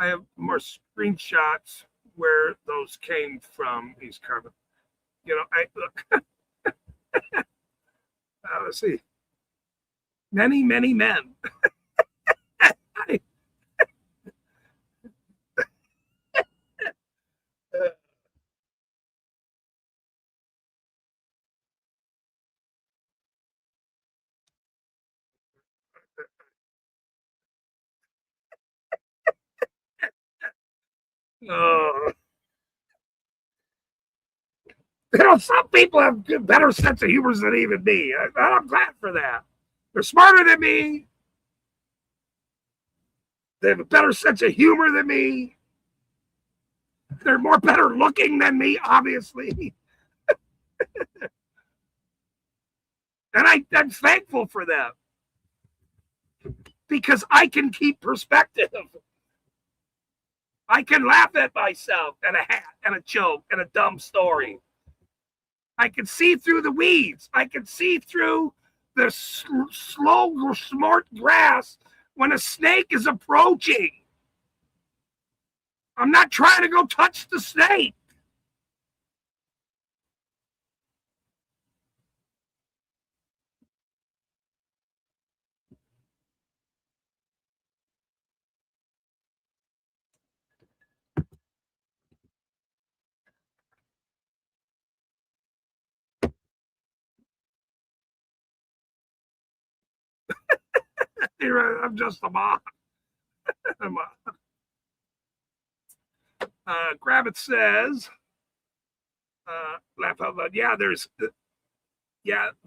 I have more screenshots where those came from. He's carbon. I look. Let's see. Many, many men. Some people have a better sense of humor than even me. I'm glad for that. They're smarter than me. They have a better sense of humor than me. They're more better looking than me, obviously. And I'm thankful for them because I can keep perspective. I can laugh at myself and a hat and a joke and a dumb story. I can see through the weeds. I can see through the slow, smart grass when a snake is approaching. I'm not trying to go touch the snake. I'm just a mob. Gravit says, laugh out loud. Yeah,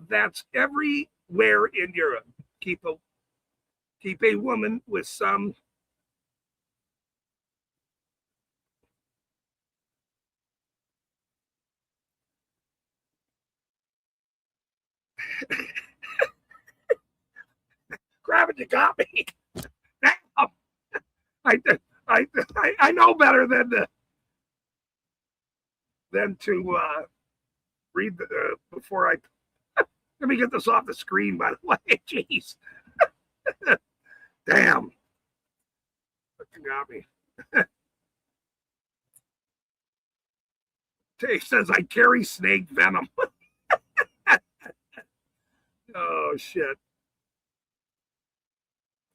that's everywhere in Europe. Keep a woman with some Gravit, you got me. I know better than to read before I. Let me get this off the screen, by the way. Jeez. Damn. You got me. Dave says I carry snake venom. Oh, shit.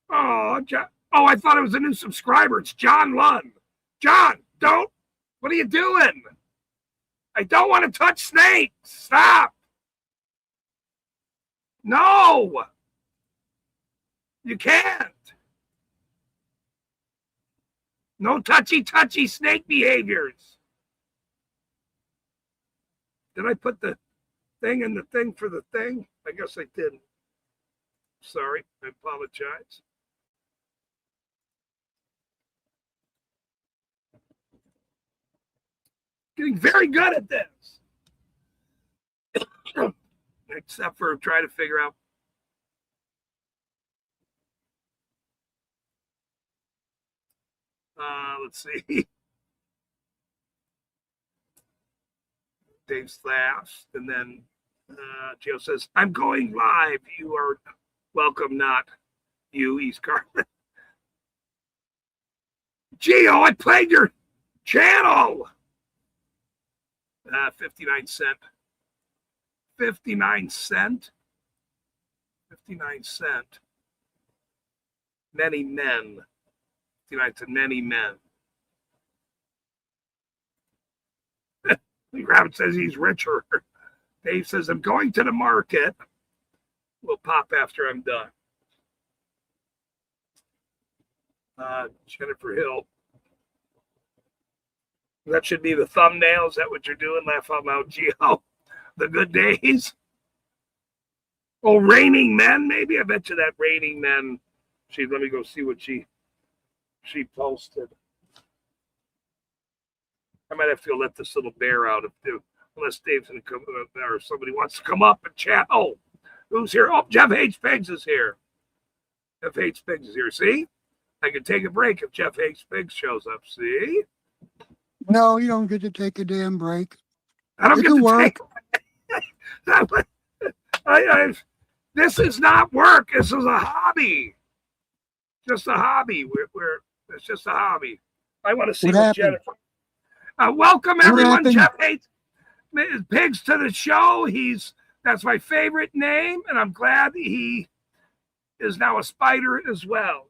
Oh, I thought it was a new subscriber. It's John Lund. John, don't. What are you doing? I don't want to touch snakes. Stop. No. You can't. No touchy snake behaviors. Did I put the thing in the thing for the thing? I guess I didn't. Sorry. I apologize. Getting very good at this. Except for trying to figure out. Let's see. Dave's last, and then Gio says, "I'm going live. You are welcome, not you, East Carmen." Gio, I played your channel. 59 cent. 59 cent. 59 cent. Many men. 59 cent. Many men. Rabbit says he's richer. Dave says, I'm going to the market. We'll pop after I'm done. Jennifer Hill. That should be the thumbnail. Is that what you're doing? Laugh out loud, Gio. The good days. Oh, Raining Men, maybe? I bet you that Raining Men. Let me go see what she posted. I might have to let this little bear out unless Dave's gonna come or somebody wants to come up and chat. Oh, who's here? Oh, Jeff Hates Pigs is here. Jeff Hates Pigs is here. See? I can take a break if Jeff Hates Pigs shows up. See? No, you don't get to take a damn break. I don't It get can to work. take. This is not work. This is a hobby. Just a hobby. It's just a hobby. I want to see What what happened? Jennifer. Welcome What everyone. happened? Jeff Hates Pigs to the show. That's my favorite name, and I'm glad he is now a spider as well.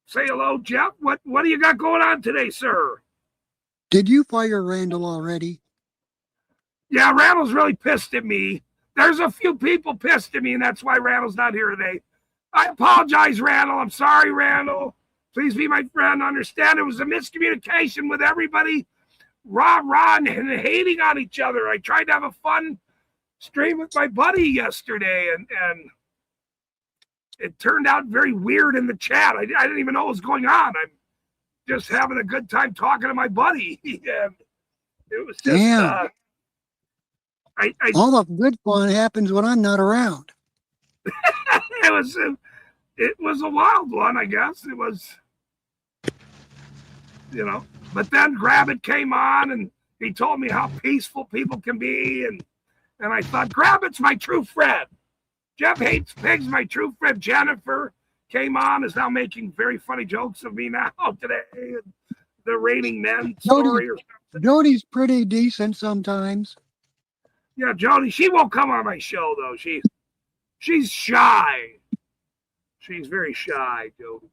Say hello, Jeff. What do you got going on today, sir? Did you fire Randall already? Yeah, Randall's really pissed at me. There's a few people pissed at me, and that's why Randall's not here today. I apologize, Randall. I'm sorry, Randall. Please be my friend. Understand it was a miscommunication with everybody rah-rah and hating on each other. I tried to have a fun stream with my buddy yesterday, and it turned out very weird in the chat. I didn't even know what was going on. I'm just having a good time talking to my buddy. And it was just... Damn. All the good fun happens when I'm not around. It was a wild one, I guess. It was, but then Grabbit came on and he told me how peaceful people can be. And I thought, Grabbit's my true friend. Jeff Hates Pigs, my true friend. Jennifer came on, is now making very funny jokes of me now today. And the Raining Men story or something. Jody's pretty decent sometimes. Yeah, Jody, she won't come on my show, though. She's shy. She's very shy, Jody.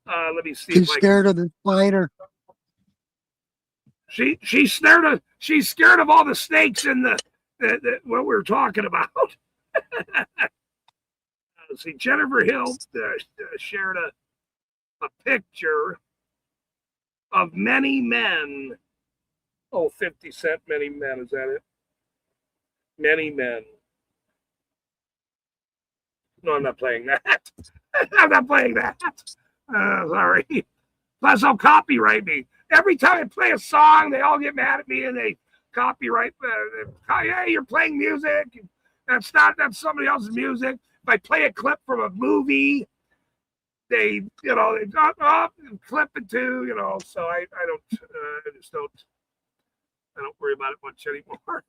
Let me see. She's scared of the spider. She's scared of all the snakes in the what we're talking about. Let's see. Jennifer Hill shared a picture of many men. Oh, 50 Cent, Many Men. Is that it? Many Men. No, I'm not playing that. I'm not playing that. Sorry. Plus, they'll copyright me. Every time I play a song, they all get mad at me and they copyright. Hey, you're playing music. That's somebody else's music. If I play a clip from a movie, they clip it too, so I don't worry about it much anymore.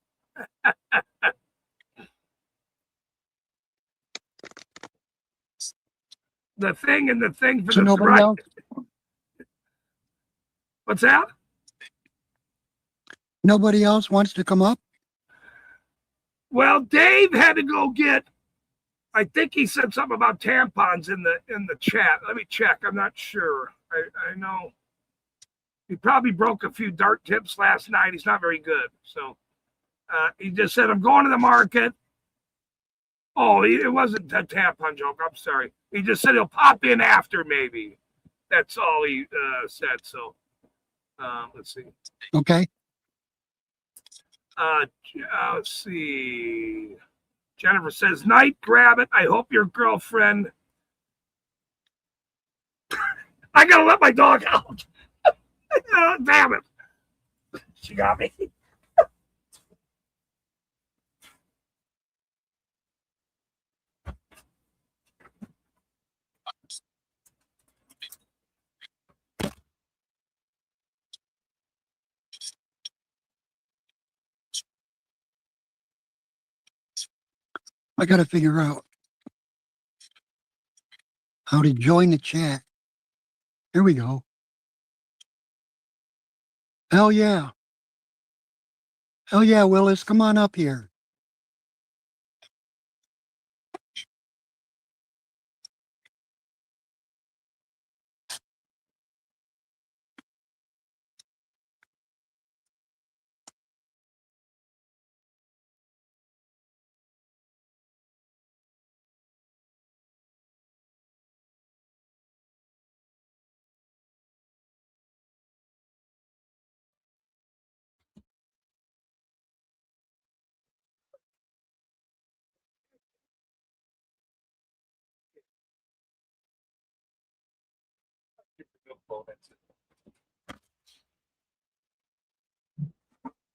The thing for So the nobody right. else? What's that? Nobody else wants to come up? Well, Dave had to go get. I think he said something about tampons in the chat. Let me check. I'm not sure. I know he probably broke a few dart tips last night. He's not very good. So he just said, I'm going to the market. Oh, it wasn't a tampon joke. I'm sorry. He just said he'll pop in after maybe. That's all he said. So let's see. Okay. Let's see. Jennifer says, Night, Grabbit. I hope your girlfriend I gotta let my dog out. Damn it. She got me. I got to figure out how to join the chat. Here we go. Hell yeah. Hell yeah, Willis. Come on up here.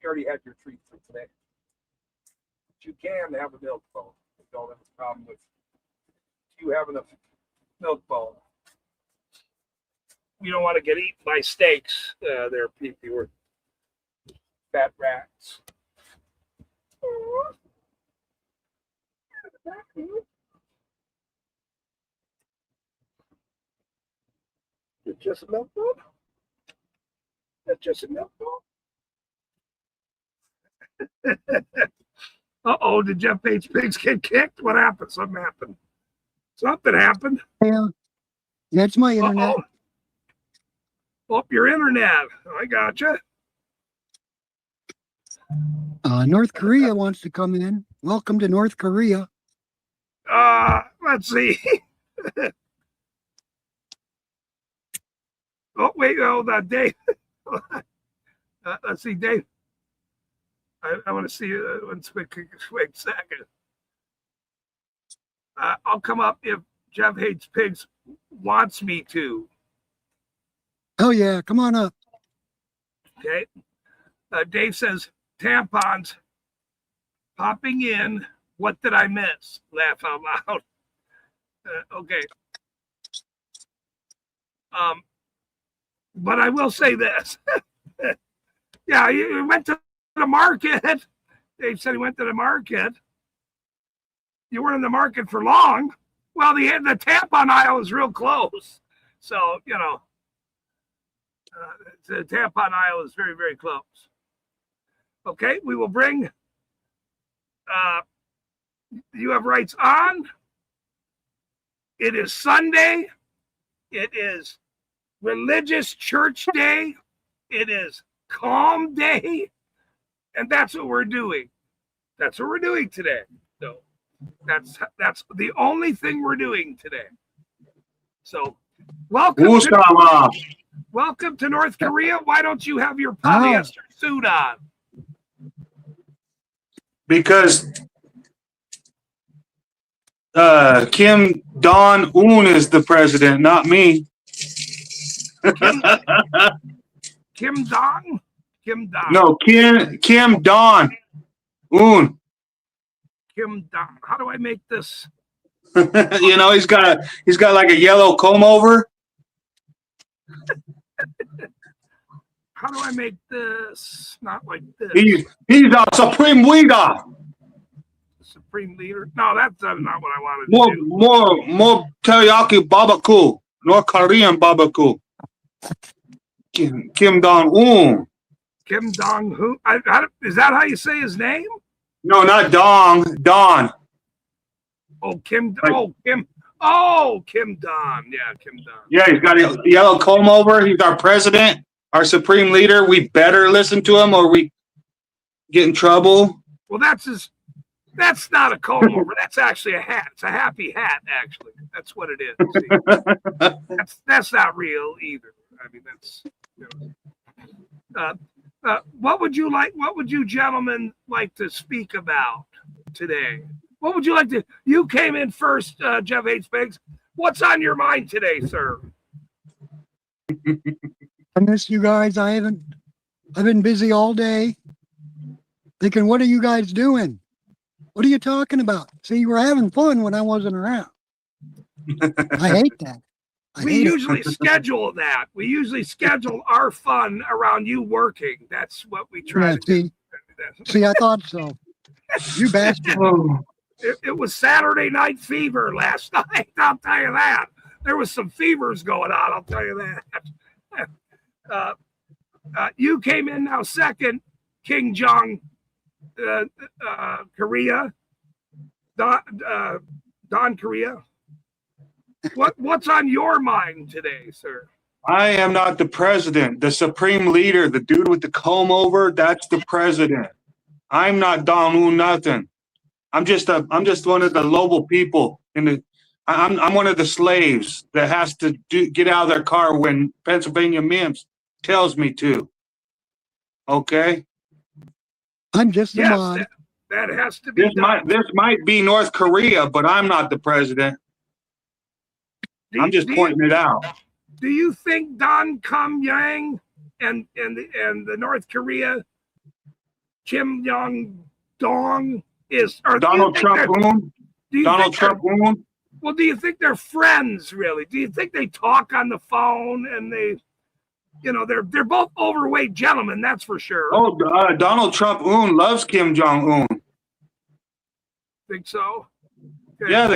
You already had your treat for today. But you can have a milk bone. You don't have a problem with you having a milk bone. You don't want to get eaten by steaks. There, people were fat rats. It's just a milk bone. That's just a milk bone. Uh-oh, did Jeff Hates Pigs get kicked? What happened? Something happened. Something happened. Yeah, that's my internet. Oh, your internet. I gotcha. North Korea wants to come in. Welcome to North Korea. Let's see. Oh, wait, hold on, Dave. Let's see, Dave. I want to see you one quick second. I'll come up if Jeff Hates Pigs wants me to. Oh yeah, come on up. Okay. Dave says tampons popping in. What did I miss? Laugh out loud. Okay. But I will say this. Yeah, you went to the market. Dave said he went to the market. You weren't in the market for long. Well, the tampon aisle is real close. So, you know, the tampon aisle is very, very close. Okay, we will bring You Have Rights on. It is Sunday. It is religious church day. It is calm day. And that's what we're doing. That's what we're doing today. So that's the only thing we're doing today. So welcome to North Korea. Why don't you have your polyester suit on? Because Kim Jong-un is the president, not me. Kim Dong? Kim Dong. No, Kim Jong-un. Kim Dong. How do I make this? You know, he's got like a yellow comb over. How do I make this? Not like this. He's a supreme leader. Supreme leader? No, that's not what I wanted to do. More teriyaki barbecue. North Korean barbecue. Kim Jong-un. Kim Dong who? Is that how you say his name? No, not Dong. Don. Oh, Kim. Oh, Kim. Oh, Kim Don. Yeah, Kim Don. Yeah, he's got a yellow comb over. He's our president, our supreme leader. We better listen to him or we get in trouble. Well, that's not a comb over. That's actually a hat. It's a happy hat, actually. That's what it is. See? That's not real either. I mean, that's, you know. What would you gentlemen like to speak about today? What would you like to? You came in first, Jeff Hates Pigs. What's on your mind today, sir? I miss you guys. I've been busy all day thinking, what are you guys doing? What are you talking about? See, you were having fun when I wasn't around. I hate that. I We hate it. usually schedule that. We usually schedule our fun around you working. That's what we try Yeah, to do. see, I thought so. You bastard. Oh, It was Saturday Night Fever last night. I'll tell you that. There was some fevers going on. I'll tell you that. You came in now second, King Jong, Korea, Don Korea. What's on your mind today, sir? I am not the president. The supreme leader, the dude with the comb over, that's the president. I'm not Don Moon nothing. I'm just one of the Lobo people I'm one of the slaves that has to get out of their car when Pennsylvania Mims tells me to. Okay? I'm just a Yes, mod. that has to be This might be North Korea, but I'm not the president. I'm just pointing it out. Do you think Don Kum Yang and the North Korea Kim Jong Dong is Donald Trump Moon? Donald Trump Moon? Well, do you think they're friends really? Do you think they talk on the phone and they're both overweight gentlemen, that's for sure. Oh, Donald Trump Un loves Kim Jong Un. Think so? Okay. Yeah,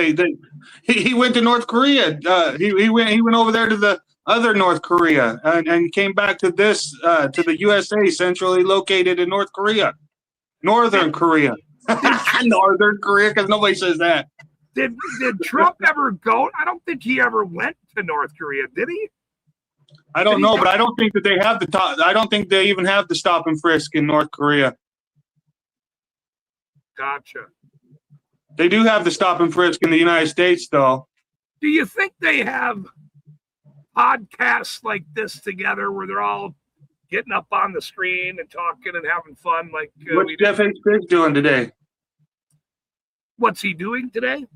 he went to North Korea. He went over there to the other North Korea and came back to to the USA, centrally located in North Korea, Northern Korea, Northern Korea, because nobody says that. Did Trump ever go? I don't think he ever went to North Korea, did he? I don't know, but I don't think that they have I don't think they even have the stop and frisk in North Korea. Gotcha. They do have the stop and frisk in the United States, though. Do you think they have podcasts like this together where they're all getting up on the screen and talking and having fun? Like What's Jeff H. doing today? What's he doing today?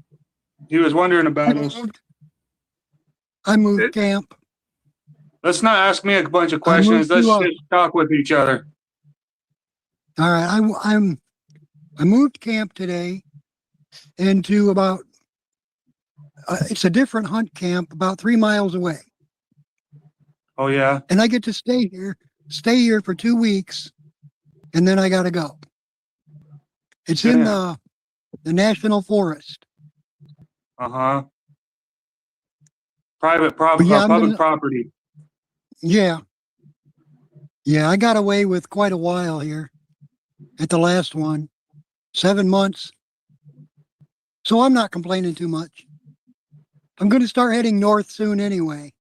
He was wondering about us. I moved camp. Let's not ask me a bunch of questions. Let's just talk with each other. All right, I moved camp today into about it's a different hunt camp about 3 miles away. Oh yeah. And I get to stay here for 2 weeks, and then I got to go. It's in the national forest. Uh-huh. Public property. Yeah. Yeah, I got away with quite a while here at the last one. 7 months. So I'm not complaining too much. I'm going to start heading north soon anyway.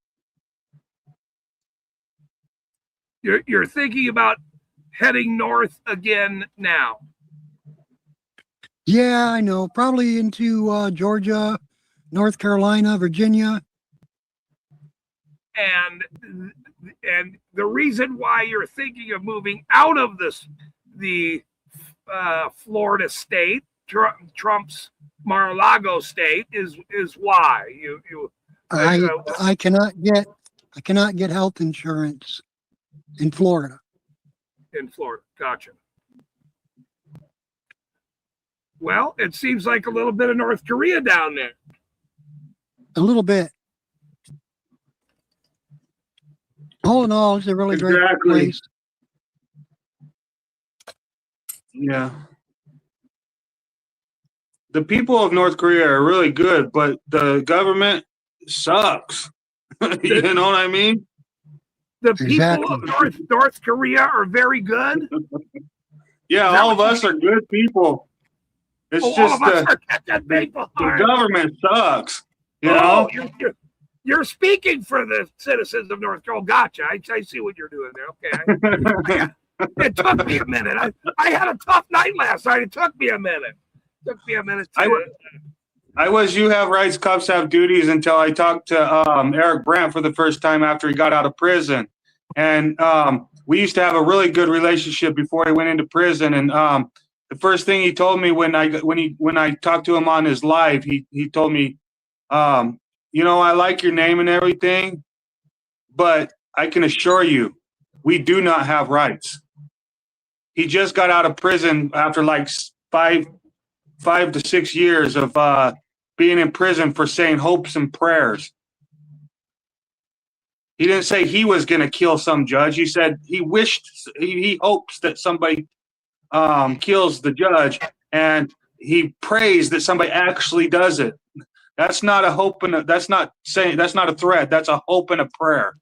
You're thinking about heading north again now? Yeah, I know. Probably into Georgia, North Carolina, Virginia. And the reason why you're thinking of moving out of the Florida state, Trump's Mar-a-Lago state, is why I cannot get health insurance in Florida. In Florida, gotcha. Well, it seems like a little bit of North Korea down there. A little bit. All in all, it's a really great place. Yeah. The people of North Korea are really good, but the government sucks. You know what I mean? The people of North Korea are very good. Yeah, all of us are good people. It's just the government sucks. You know? You're speaking for the citizens of North Carolina. Gotcha. I see what you're doing there. Okay. It took me a minute. I had a tough night last night. It took me a minute. I was you have rights, cops have duties until I talked to Eric Brandt for the first time after he got out of prison. And we used to have a really good relationship before he went into prison. And the first thing he told me when I talked to him on his live, he told me, you know, I like your name and everything, but I can assure you, we do not have rights. He just got out of prison after like 5 to 6 years of being in prison for saying hopes and prayers. He didn't say he was going to kill some judge. He said he hopes that somebody kills the judge, and he prays that somebody actually does it. That's not a hope and that's not a threat. That's a hope and a prayer.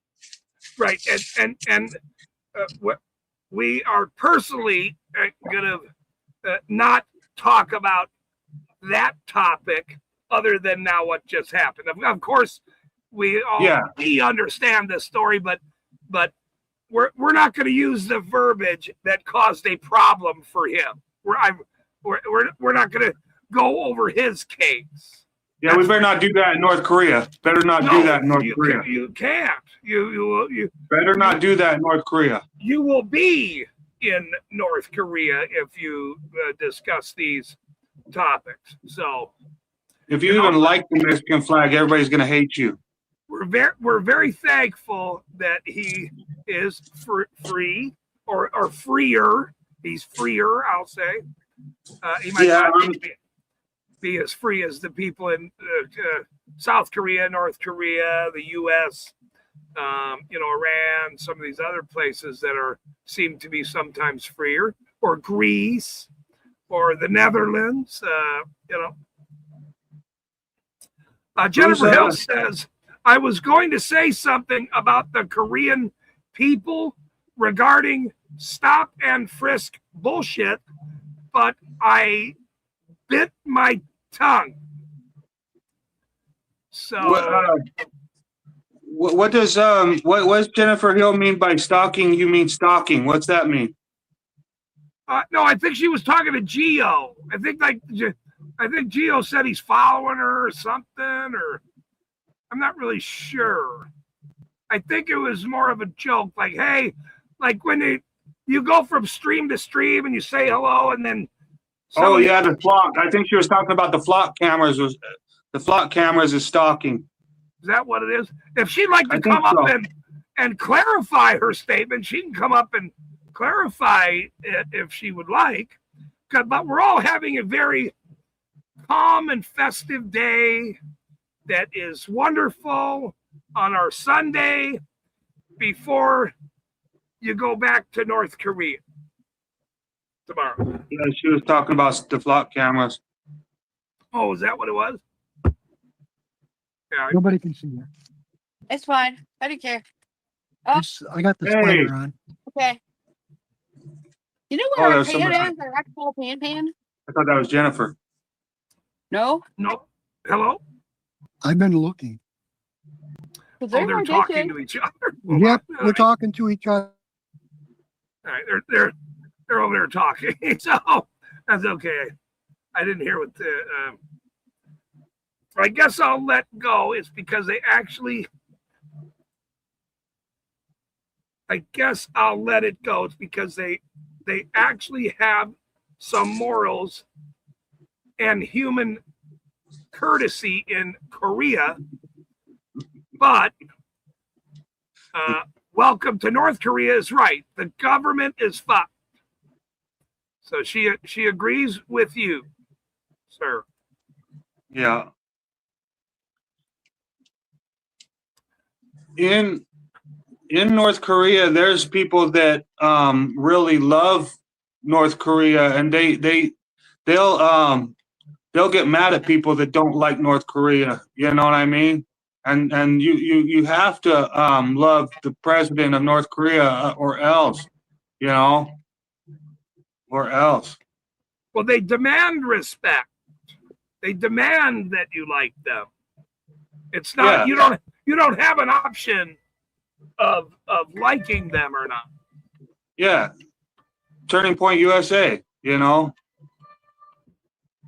Right, and we are personally gonna not talk about that topic other than now what just happened. Of course, we understand this story, but we're not going to use the verbiage that caused a problem for him. We're not going to go over his case. Yeah, we better not do that in North Korea. Better not do that in North Korea. You can't. You better not do that in North Korea. You will be in North Korea if you discuss these topics. So, if you even like the Mexican flag, everybody's going to hate you. We're very thankful that he is free or freer. He's freer, I'll say. He might not be as free as the people in South Korea, North Korea, the U.S., Iran, some of these other places that seem to be sometimes freer, or Greece, or the Netherlands. Jennifer Hill says, I was going to say something about the Korean people regarding stop and frisk bullshit, but I bit my tongue. So what does what's Jennifer Hill mean by stalking? You mean stalking? What's that mean? No, I think she was talking to Gio. I think Gio said he's following her or something, or I'm not really sure. I think it was more of a joke, like, hey, like when you go from stream to stream and you say hello, and then the flock. I think she was talking about the flock cameras. The flock cameras is stalking. Is that what it is? If she'd like to come up and clarify her statement, she can come up and clarify it if she would like. But we're all having a very calm and festive day that is wonderful on our Sunday before you go back to North Korea tomorrow. Yeah, she was talking about the flock cameras. Oh, is that what it was? Yeah. Nobody can see you. It's fine. I don't care. Oh. I got the sweater on. Okay. You know what our pan is? Our actual pan? I thought that was Jennifer. No? No. Hello? I've been looking. They're talking to each other. Yep, we're talking to each other. All right, they're over there talking, so that's okay. I didn't hear what the. I guess I'll let go. It's because they actually. I guess I'll let it go. It's because they actually have some morals and human courtesy in Korea, but welcome to North Korea is right. The government is fucked. So she agrees with you, sir. Yeah. In North Korea, there's people that really love North Korea, and they'll get mad at people that don't like North Korea. You know what I mean? And you have to love the president of North Korea, or else, or else. Well, they demand respect. They demand that you like them. It's not you don't have an option of liking them or not. Yeah. Turning Point USA,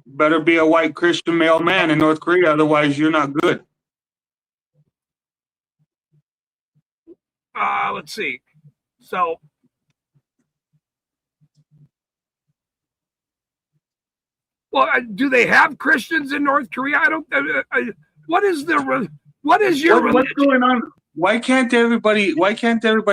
Better be a white Christian male man in North Korea, otherwise you're not good. Let's see. So do they have Christians in North Korea? I don't. What is your religion? What's going on? why can't everybody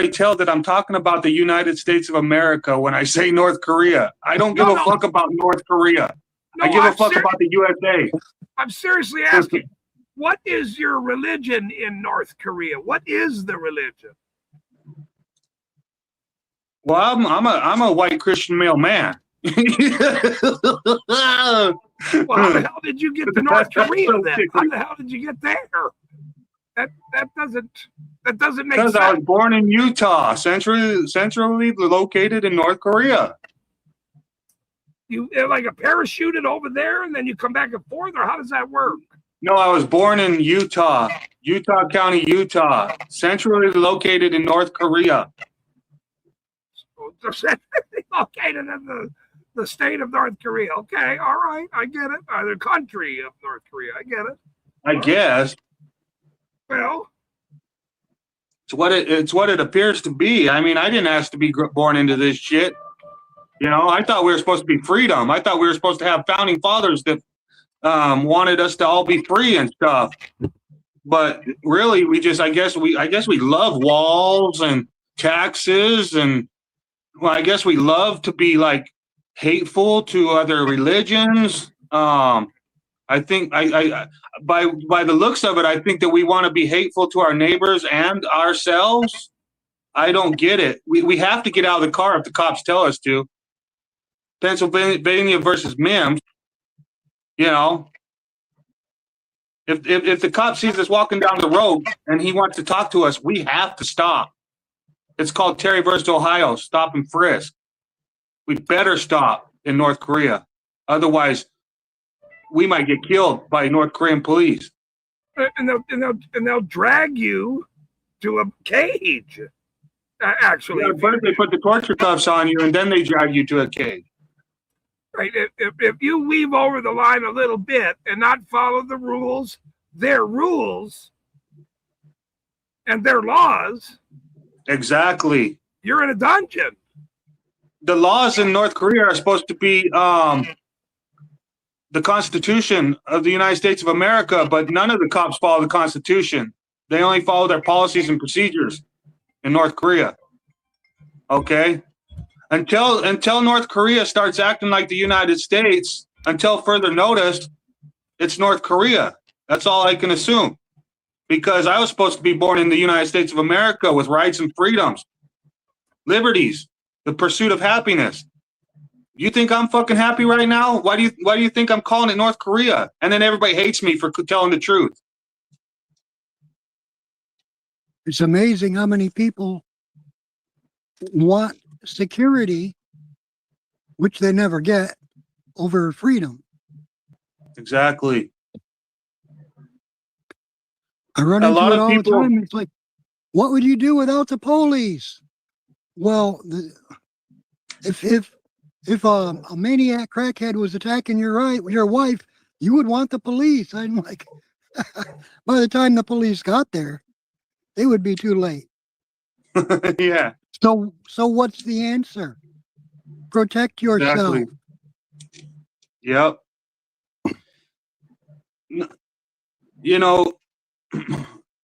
tell that I'm talking about the United States of America when I say North Korea? I don't give No, a no. fuck about North Korea. No, I give I'm a fuck seri- about the USA. I'm seriously asking, what is your religion in North Korea? What is the religion? Well, I'm a white Christian male man. Well, how the hell did you get to North Korea then? How the hell did you get there? That doesn't make Because sense. I was born in Utah, centrally located in North Korea. You like a parachuted over there and then you come back and forth, or how does that work? No, I was born in Utah County, Utah, centrally located in North Korea. Located in the state of North Korea. Okay, all right, I get it. The country of North Korea, I get it. I guess Well, it's what it appears to be. I mean, I didn't ask to be born into this shit. You know, I thought we were supposed to be freedom. I thought we were supposed to have founding fathers that wanted us to all be free and stuff. But really, I guess we love walls and taxes, and well, I guess we love to be like hateful to other religions. I think I by the looks of it, I think that we want to be hateful to our neighbors and ourselves. I don't get it. We have to get out of the car if the cops tell us to. Pennsylvania versus Mims. You know, if the cop sees us walking down the road and he wants to talk to us, we have to stop. It's called Terry versus Ohio, stop and frisk. We better stop in North Korea. Otherwise, we might get killed by North Korean police. and they'll drag you to a cage. Actually, Yeah, first they put the torture cuffs on you, and then they drag you to a cage. right? If you weave over the line a little bit and not follow the rules, their rules and their laws, Exactly. you're in a dungeon. The laws in North Korea are supposed to be the Constitution of the United States of America, but none of the cops follow the Constitution. They only follow their policies and procedures in North Korea. Okay? Until North Korea starts acting like the United States, until further notice, it's North Korea. That's all I can assume. Because I was supposed to be born in the United States of America with rights and freedoms, liberties, the pursuit of happiness. You think I'm fucking happy right now? Why do you think I'm calling it North Korea? And then everybody hates me for telling the truth. It's amazing how many people want security, which they never get, over freedom. Exactly. I run A into lot it of all people- the time. It's like, what would you do without the police? Well, if a maniac crackhead was attacking your wife, you would want the police. I'm like, by the time the police got there, it would be too late. Yeah. So what's the answer? Protect yourself. Exactly. Yep. You know,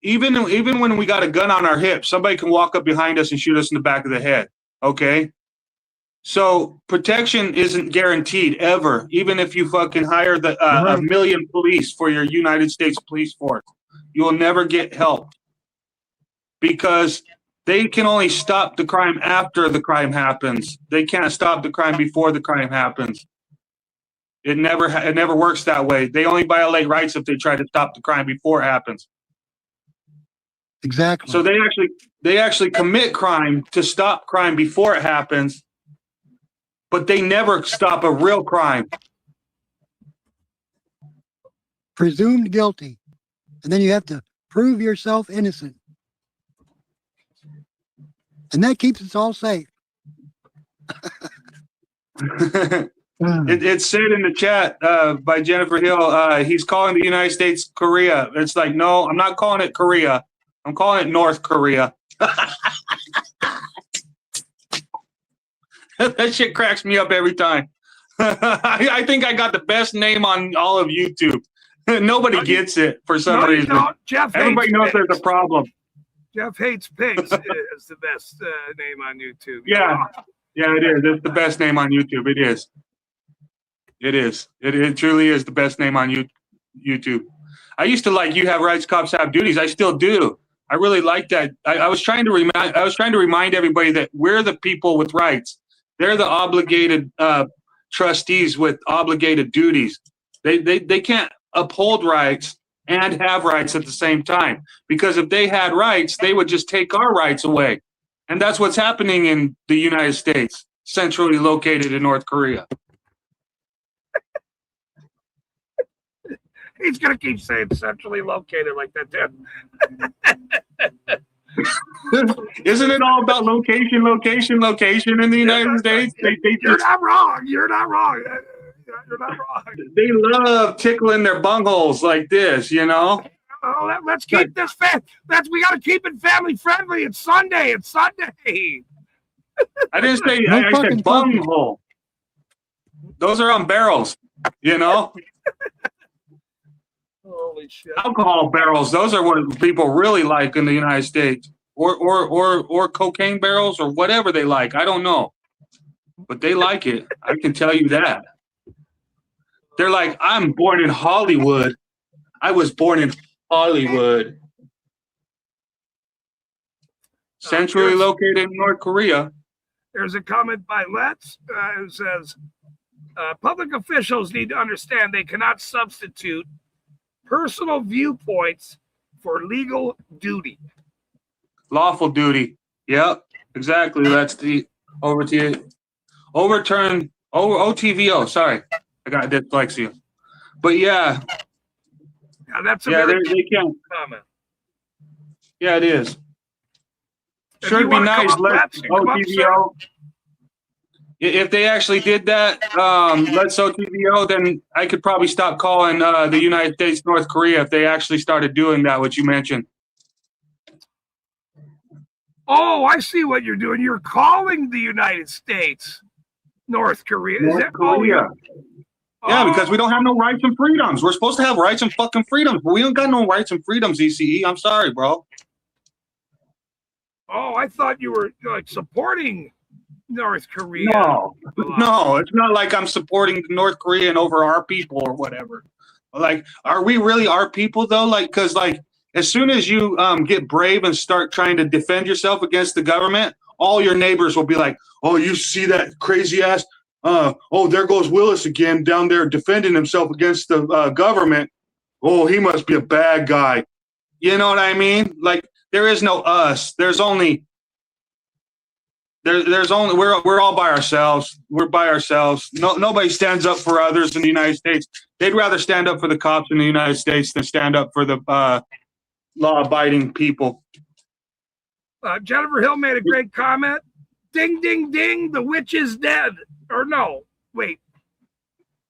even when we got a gun on our hip, somebody can walk up behind us and shoot us in the back of the head. Okay. So protection isn't guaranteed ever, even if you fucking hire a million police for your United States police force. You will never get help because they can only stop the crime after the crime happens. They can't stop the crime before the crime happens. It never works that way. They only violate rights if they try to stop the crime before it happens. Exactly. So they actually commit crime to stop crime before it happens, but they never stop a real crime. Presumed guilty. And then you have to prove yourself innocent. And that keeps us all safe. It's said in the chat by Jennifer Hill, he's calling the United States Korea. It's like, no, I'm not calling it Korea. I'm calling it North Korea. That shit cracks me up every time. I think I got the best name on all of YouTube. Nobody gets it for some No, you reason. don't. Jeff Everybody hates knows Mims. there's a problem. Jeff Hates Pigs is the best name on YouTube. Yeah. Yeah, it is. It's the best name on YouTube. It is. It is. It truly is the best name on YouTube. I used to like You Have Rights, Cops Have Duties. I still do. I really like that. I was trying to remind everybody that we're the people with rights. They're the obligated trustees with obligated duties. They can't uphold rights and have rights at the same time, because if they had rights, they would just take our rights away. And that's what's happening in the United States, centrally located in North Korea. He's going to keep saying centrally located like that, too. Isn't it all about location in the United States? You're not wrong. You're not wrong. You're not wrong. They love tickling their bungholes like this, you know? Oh, let's keep this we got to keep it family friendly. It's Sunday. It's Sunday. I didn't say, No I fucking said bunghole. Those are on barrels, you know? Holy shit. Alcohol barrels, those are what people really like in the United States. Or cocaine barrels or whatever they like. I don't know. But they like it. I can tell you that. They're like, I'm born in Hollywood. I was born in Hollywood. Centrally located in North Korea. There's a comment by Let's who says, public officials need to understand they cannot substitute personal viewpoints for legal duty. Lawful duty. Yep, exactly. That's the over to you. Overturn OTVO. Sorry, I got dyslexia. But yeah. Now that's a yeah, very they can't. comment. Yeah, it is. If Sure, you it'd be wanna come nice. up, Let Let's come up, OTVO. If they actually did that, let's OTVO, then I could probably stop calling the United States North Korea if they actually started doing that, what you mentioned. Oh, I see what you're doing. You're calling the United States North Korea. Is North that Korea. Yeah, because we don't have no rights and freedoms. We're supposed to have rights and fucking freedoms, but we don't got no rights and freedoms, ECE. I'm sorry, bro. Oh, I thought you were like supporting North Korea. No, it's not like I'm supporting North Korean over our people or whatever. Like, are we really our people though? Like, because like as soon as you get brave and start trying to defend yourself against the government, all your neighbors will be like, "Oh, you see that crazy ass? Oh, there goes Willis again down there defending himself against the government. Oh, he must be a bad guy." You know what I mean? Like, there is no us. There's only we're all by ourselves. We're by ourselves. Nobody stands up for others in the United States. They'd rather stand up for the cops in the United States than stand up for the law-abiding people. Jennifer Hill made a great comment. Ding, ding, ding, the witch is dead. Or no, wait.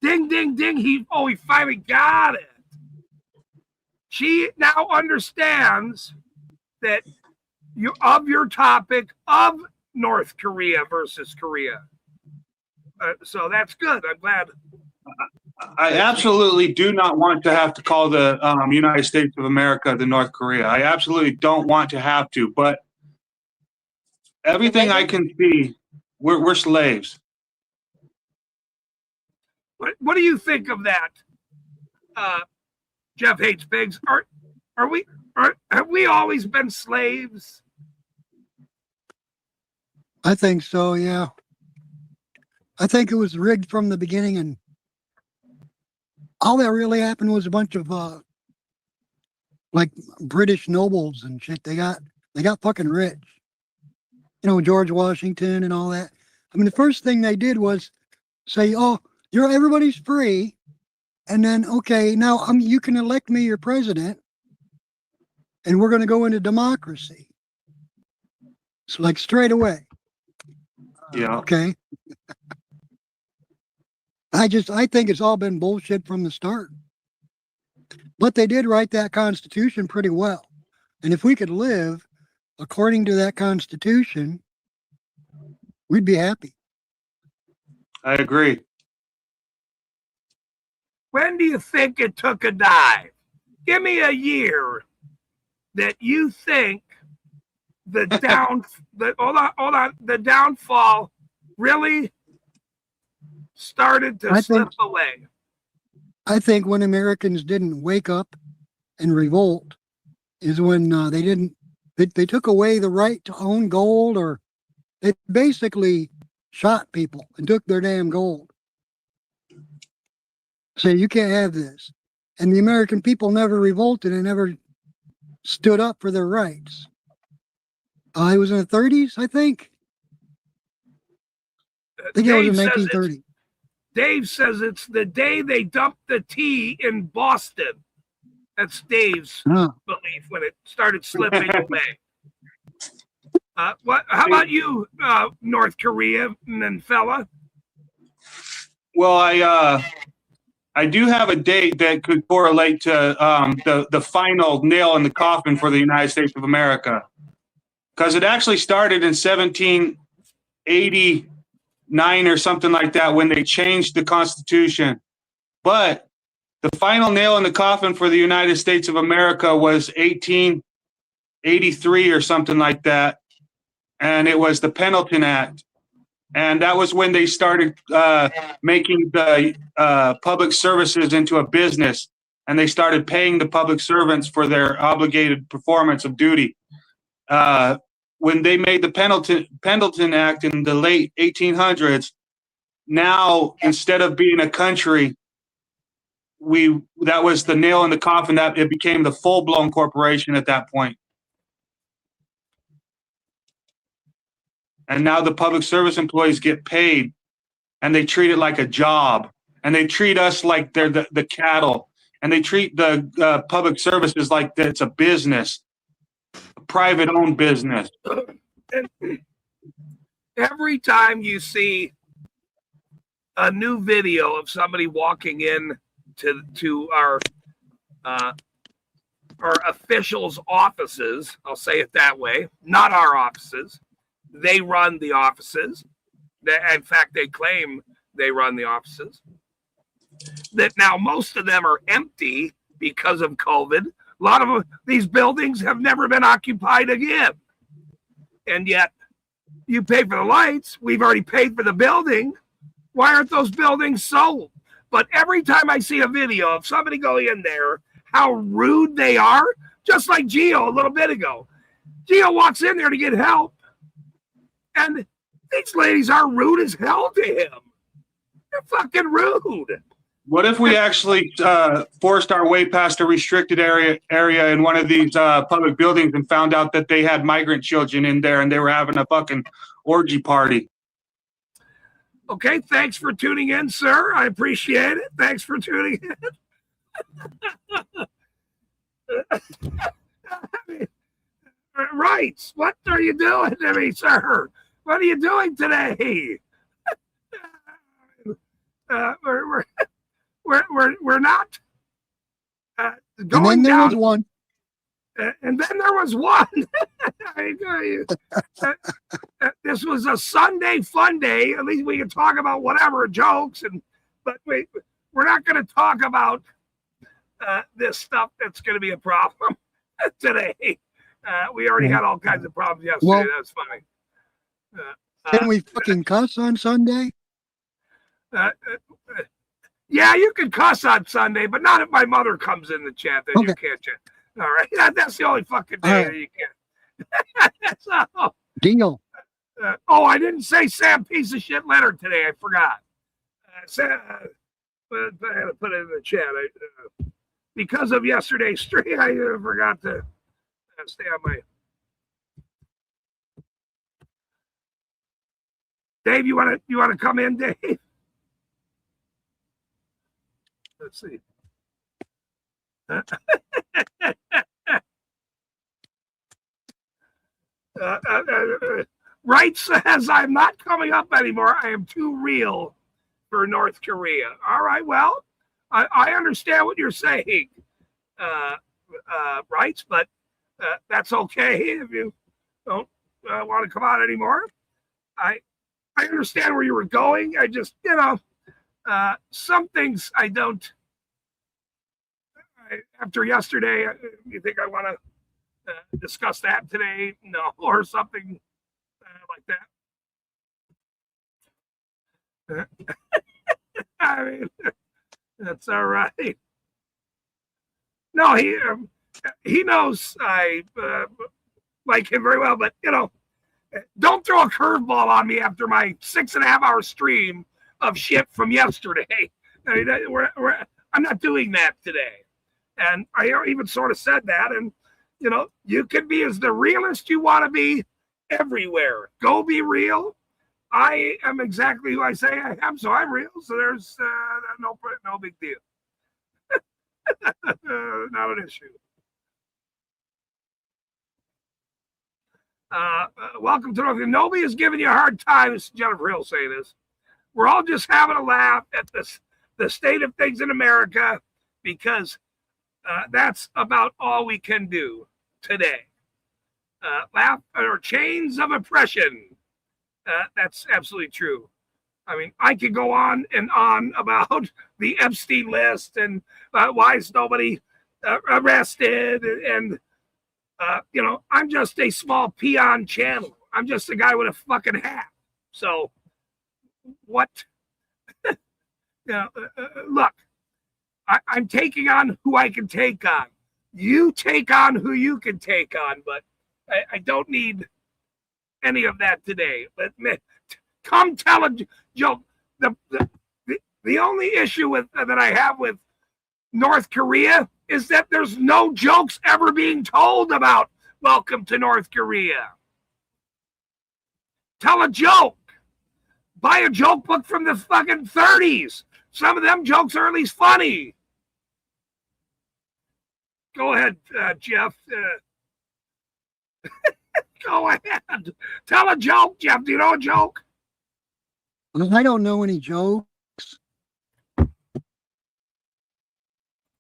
Ding, ding, ding, he finally got it. She now understands that your topic of North Korea versus Korea. So that's good. I'm glad. I absolutely do not want to have to call the United States of America the North Korea. I absolutely don't want to have to, but everything I can see, we're slaves. What do you think of that? Jeff Hates Pigs. Have we always been slaves? I think so, yeah. I think it was rigged from the beginning, and all that really happened was a bunch of like British nobles and shit. They got fucking rich. You know, George Washington and all that. I mean, the first thing they did was say, "Oh, everybody's free," and then, okay, now you can elect me your president, and we're going to go into democracy. It's like straight away. Yeah. Okay. I think it's all been bullshit from the start. But they did write that Constitution pretty well. And if we could live according to that Constitution, we'd be happy. I agree. When do you think it took a dive? Give me a year that you think the downfall really started to I slip think- away. I think when Americans didn't wake up and revolt is when they took away the right to own gold, or they basically shot people and took their damn gold. Say, you can't have this. And the American people never revolted and never stood up for their rights. It was in the 30s, I think. I think it was in 1930. Dave says it's the day they dumped the tea in Boston. That's Dave's belief when it started slipping away. How about you, North Korea and fella? Well, I do have a date that could correlate to the final nail in the coffin for the United States of America, because it actually started in 1789 or something like that when they changed the Constitution. But the final nail in the coffin for the United States of America was 1883 or something like that, and it was the Pendleton Act. And that was when they started making the public services into a business, and they started paying the public servants for their obligated performance of duty. When they made the Pendleton Act in the late 1800s, now instead of being a country, that was the nail in the coffin. That it became the full-blown corporation at that point. And now the public service employees get paid, and they treat it like a job, and they treat us like they're the cattle, and they treat the public services like it's a business, a private-owned business. And every time you see a new video of somebody walking in to our officials' offices, I'll say it that way, not our offices. They run the offices. In fact, they claim they run the offices. That now most of them are empty because of COVID. A lot of these buildings have never been occupied again. And yet you pay for the lights. We've already paid for the building. Why aren't those buildings sold? But every time I see a video of somebody going in there, how rude they are, just like Gio a little bit ago. Gio walks in there to get help. And these ladies are rude as hell to him. They're fucking rude. What if we actually forced our way past a restricted area in one of these public buildings and found out that they had migrant children in there and they were having a fucking orgy party? Okay, thanks for tuning in, sir. I appreciate it. Thanks for tuning in. Right. What are you doing to me, sir? What are you doing today? We're not going and then there down. was one. And then there was one. This was a Sunday fun day. At least we can talk about whatever jokes, but we're not going to talk about this stuff that's going to be a problem today. We already had all kinds of problems yesterday. Well, That's funny. Can we fucking cuss on Sunday? Yeah, you can cuss on Sunday, but not if my mother comes in the chat. Then you can't chat. All right, that's the only fucking day that you can't. So, Deal. I didn't say Sam piece of shit letter today. I forgot. But I had to put it in the chat. Because of yesterday's stream, I forgot to stay on my. Dave, you want to come in, Dave? Let's see. Wright says, I'm not coming up anymore. I am too real for North Korea. All right, well, I understand what you're saying, Wright, but that's okay if you don't want to come out anymore. I understand where you were going. I just, some things I don't. After yesterday, you think I want to discuss that today? No, or something like that. I mean, that's all right. No, he knows I like him very well, but you know, don't throw a curveball on me after my 6.5 hour stream of shit from yesterday. I mean, I'm not doing that today. And I even sort of said that. And, you know, you can be as the realist you want to be everywhere. Go be real. I am exactly who I say I am, so I'm real. So there's no big deal. Not an issue. Welcome to North. Nobody is giving you a hard time. This is Jennifer Hill saying this. We're all just having a laugh at the state of things in America because that's about all we can do today. Laugh or chains of oppression. That's absolutely true. I mean, I could go on and on about the Epstein list and why is nobody arrested and you know, I'm just a small peon channel. I'm just a guy with a fucking hat. So, what? You know, look, I'm taking on who I can take on. You take on who you can take on, but I don't need any of that today. But come tell a joke. The only issue that I have with North Korea is that there's no jokes ever being told about welcome to North Korea. Tell a joke. Buy a joke book from the fucking 30s. Some of them jokes are at least funny. Go ahead, Jeff. Go ahead. Tell a joke, Jeff. Do you know a joke? I don't know any jokes.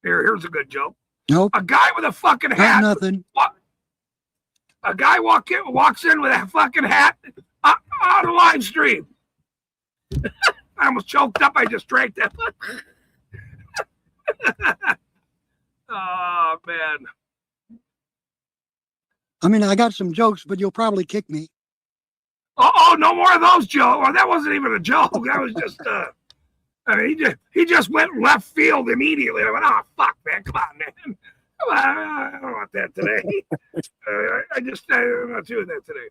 Here's a good joke. Nope. A guy with a fucking hat. Not nothing. A guy walks in with a fucking hat on a live stream. I almost choked up. I just drank that. Oh, man. I mean, I got some jokes, but you'll probably kick me. Oh, no more of those jokes. Well, that wasn't even a joke. That was just, I mean, he just went left field immediately. I went, oh, fuck, man. Come on, man. Come on. I don't want that today. I'm not doing that today.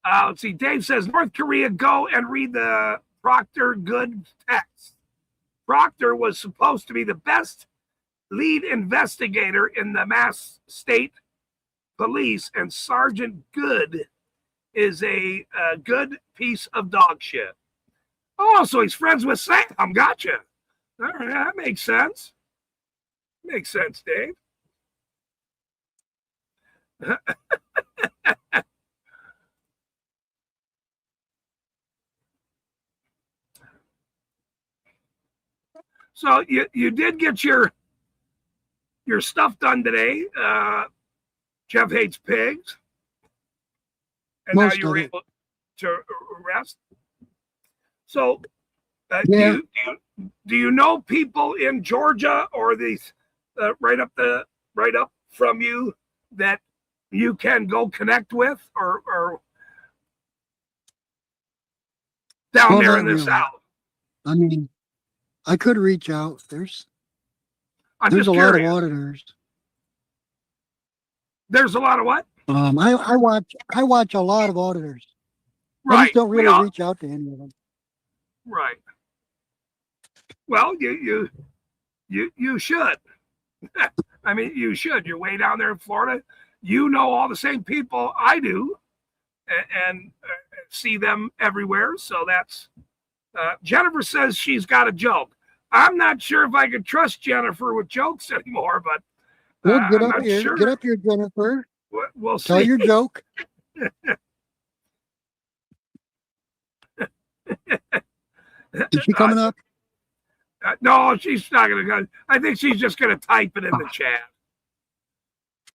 Let's see. Dave says, North Korea, go and read the Proctor Good text. Proctor was supposed to be the best lead investigator in the Mass State Police, and Sergeant Good is a good piece of dog shit. Oh, so he's friends with Sam. Gotcha. All right, that makes sense. Makes sense, Dave. So you did get your stuff done today. Jeff hates pigs. And Most now you were of it. able to rest. So Yeah. do you know people in Georgia or these right up from you that you can go connect with or down Well, there not in the really. South? I mean, I could reach out. There's I'm a just lot curious. of auditors. There's a lot of what? I watch a lot of auditors. I Right. just don't We really all- reach out to any of them. Right. Well, you should. I mean, you should. You're way down there in Florida. You know all the same people I do, and see them everywhere. So that's. Jennifer says she's got a joke. I'm not sure if I can trust Jennifer with jokes anymore, but Well, get I'm up not here. sure. Get up here, Jennifer. We'll Tell see. your joke. Is she coming up? No, she's not going to go. I think she's just going to type it in the chat.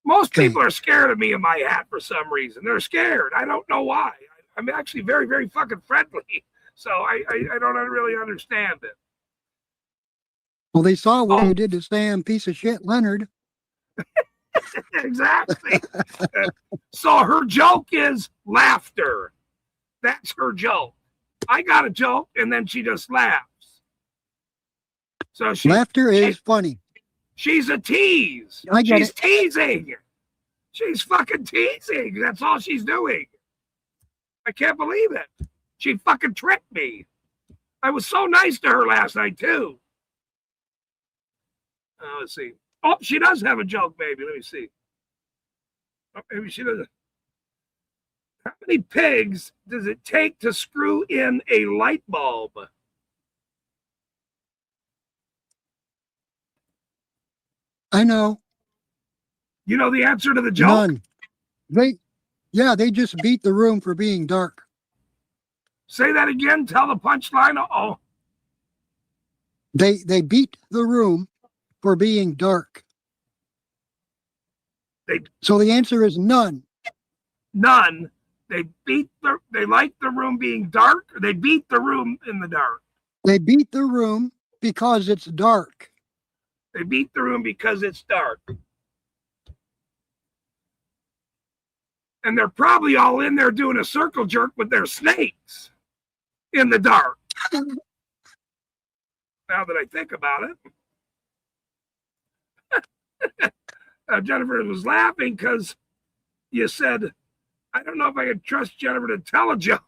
Most Okay. people are scared of me and my hat for some reason. They're scared. I don't know why. I'm actually very, very fucking friendly. So I don't really understand it. Well, they saw what you did to Sam, piece of shit, Leonard. Exactly. So her joke is laughter. That's her joke. I got a joke, and then she just laughs. So Laughter is funny. she's a tease. I get She's it. teasing. She's fucking teasing. That's all she's doing. I can't believe it. She fucking tricked me. I was so nice to her last night, too. Let's see. Oh, she does have a joke, maybe. Let me see. Oh, maybe she doesn't. How many pigs does it take to screw in a light bulb? I know. You know the answer to the joke? None. They just beat the room for being dark. Say that again. Tell the punchline. Oh, They beat the room for being dark. So the answer is none. none. They like the room being dark. Or they beat the room in the dark. They beat the room because it's dark. They beat the room because it's dark. And they're probably all in there doing a circle jerk with their snakes in the dark. Now that I think about it. Jennifer was laughing because you said, I don't know if I could trust Jennifer to tell a joke.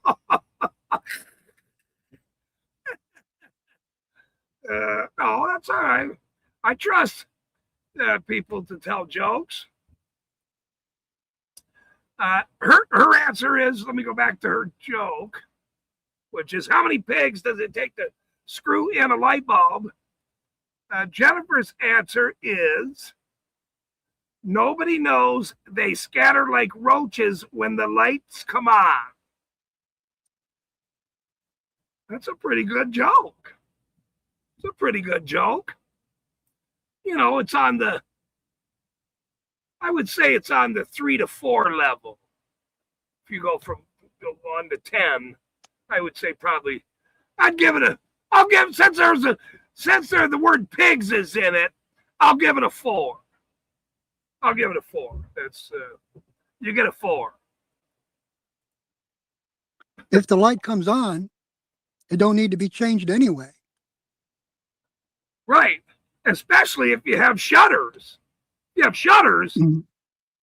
No, that's all right. I trust people to tell jokes. Her answer is, let me go back to her joke, which is, how many pigs does it take to screw in a light bulb? Jennifer's answer is, nobody knows. They scatter like roaches when the lights come on. That's a pretty good joke. It's a pretty good joke. You know, it's on the, I would say it's on the 3 to 4 level. If you go from 1 to 10, I would say probably, I'll give, since the word pigs is in it, I'll give it a 4. I'll give it a 4. That's, you get a 4. If the light comes on, it don't need to be changed anyway. Right. Especially if you have shutters. If you have shutters,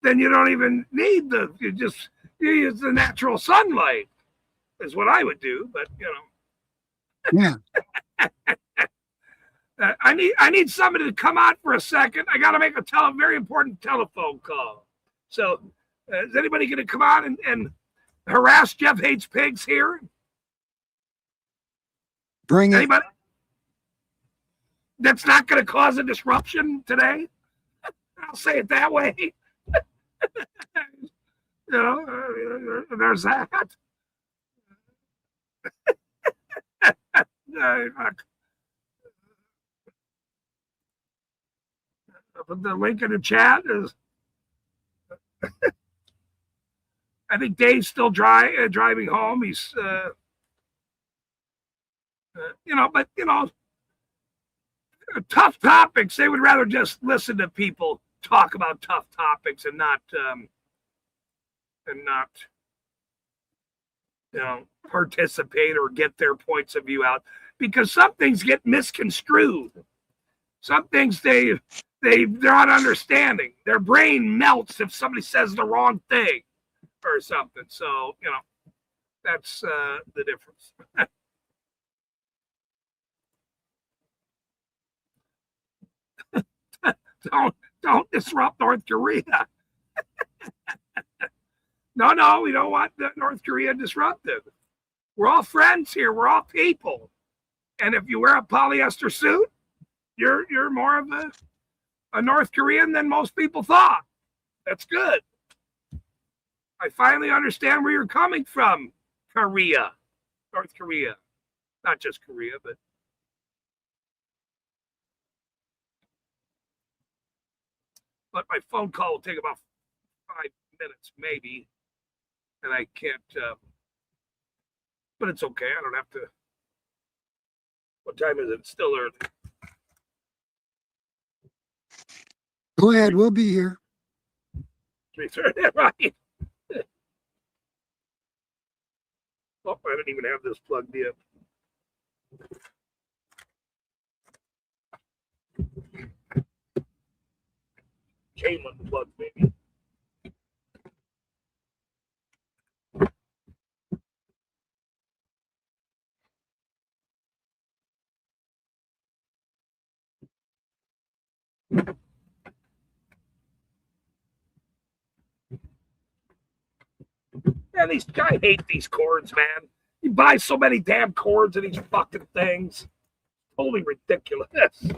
then you don't even need you use the natural sunlight is what I would do, but you know. Yeah. I need somebody to come out for a second. I got to make a very important telephone call. So is anybody going to come out and harass Jeff Hates Pigs here? Bring it. Anybody? That's not going to cause a disruption today? I'll say it that way. You know, there's that. The link in the chat is. I think Dave's still driving home. He's, but tough topics. They would rather just listen to people talk about tough topics and not participate or get their points of view out, because some things get misconstrued. Some things they're not understanding. Their brain melts if somebody says the wrong thing or something. So that's the difference. Don't disrupt North Korea. No, we don't want North Korea disrupted. We're all friends here. We're all people. And if you wear a polyester suit, you're more of a North Korean than most people thought. That's good. I finally understand where you're coming from, Korea, North Korea. Not just Korea, but. But my phone call will take about 5 minutes, maybe. And I can't, but it's okay. I don't have to. What time is it? It's still early. Go ahead. We'll be here. Right. Oh, I don't even have this plugged in. Came unplugged, maybe. Man, I hate these cords, man. You buy so many damn cords of these fucking things. Totally ridiculous. I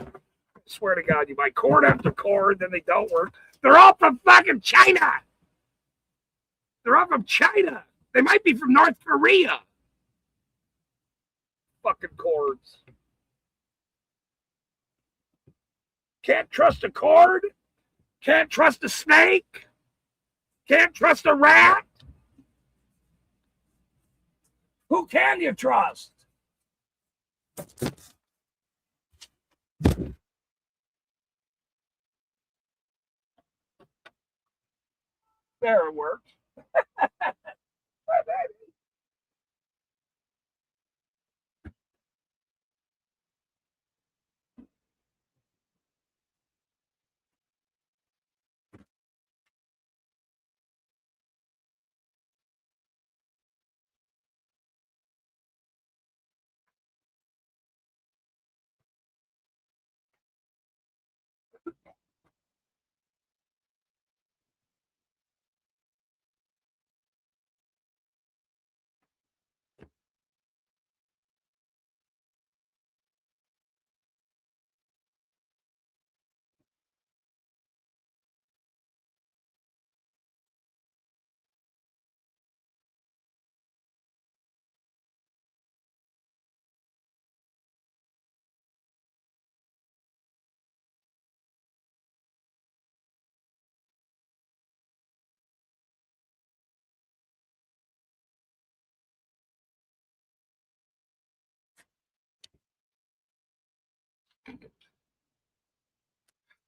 swear to God, you buy cord after cord, then they don't work. They're all from fucking China. They're all from China. They might be from North Korea. Fucking cords. Can't trust a cord. Can't trust a snake. Can't trust a rat. Who can you trust? There it worked.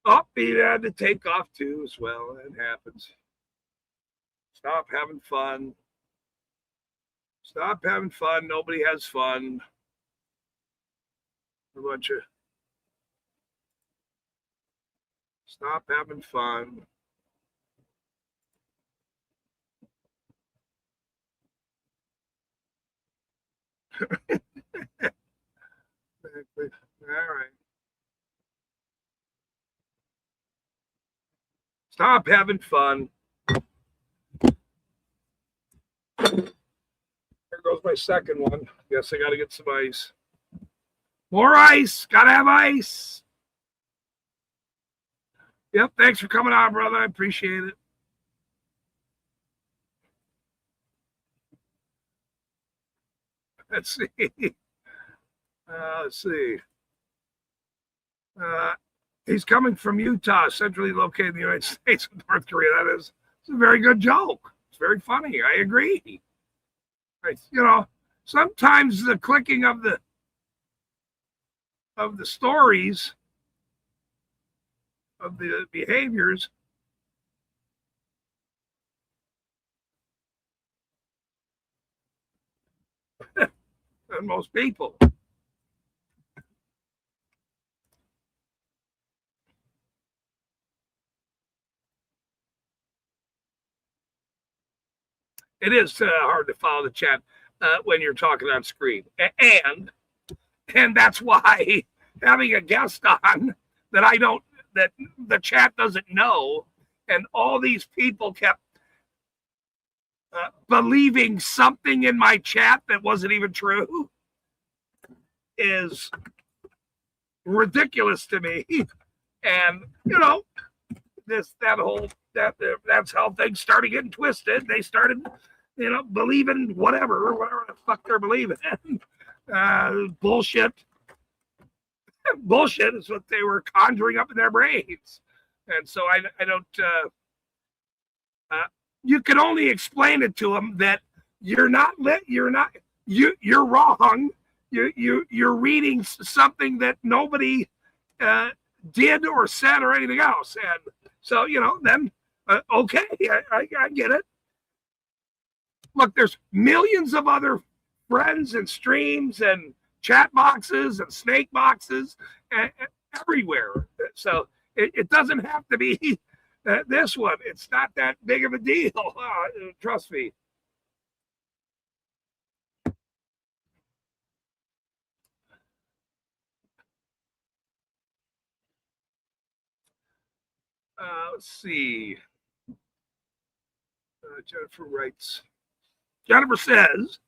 Oh, he had to take off too as well. It happens. Stop having fun. Stop having fun. Nobody has fun. A bunch of stop having fun. All right. Stop having fun. There goes my second one. Guess I got to get some ice. More ice. Gotta have ice. Yep. Thanks for coming on, brother. I appreciate it. Let's see. Let's see. He's coming from Utah, centrally located in the United States of North Korea. It's a very good joke. It's very funny. I agree. Sometimes the clicking of the stories of the behaviors than most people. It is hard to follow the chat when you're talking on screen. And that's why having a guest on that the chat doesn't know, and all these people kept believing something in my chat that wasn't even true is ridiculous to me. And, that's how things started getting twisted. They started, believing whatever the fuck they're believing. Bullshit. Bullshit is what they were conjuring up in their brains. And so I don't, you can only explain it to them that you're wrong. You're reading something that nobody did or said or anything else. And So, then, okay, I get it. Look, there's millions of other friends and streams and chat boxes and snake boxes everywhere. So it doesn't have to be this one. It's not that big of a deal. Trust me. Let's see. Jennifer writes. Jennifer says,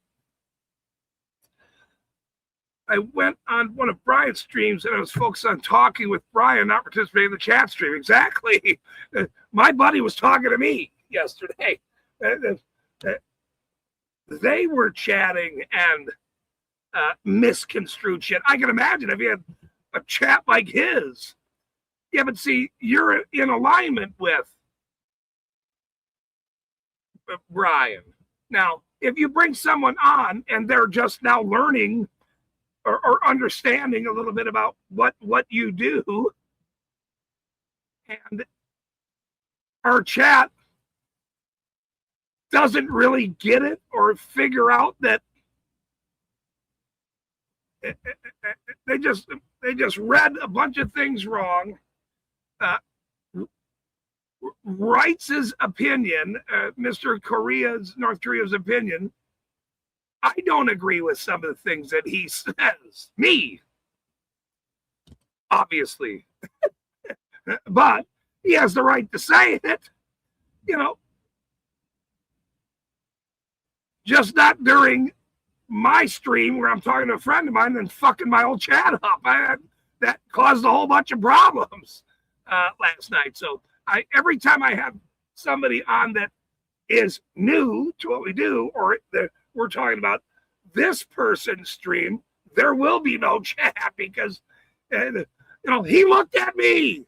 I went on one of Brian's streams and I was focused on talking with Brian, not participating in the chat stream. Exactly. My buddy was talking to me yesterday. They were chatting and misconstrued shit. I can imagine if you had a chat like his. Yeah, but see, you're in alignment with Brian. Now, if you bring someone on and they're just now learning or understanding a little bit about what you do, and our chat doesn't really get it or figure out that they just read a bunch of things wrong. Writes his opinion, Mr. North Korea's opinion. I don't agree with some of the things that he says. Me, obviously. But he has the right to say it. Just not during my stream where I'm talking to a friend of mine and fucking my old chat up. That caused a whole bunch of problems last night. So every time I have somebody on that is new to what we do, or we're talking about this person's stream, there will be no chat because, he looked at me.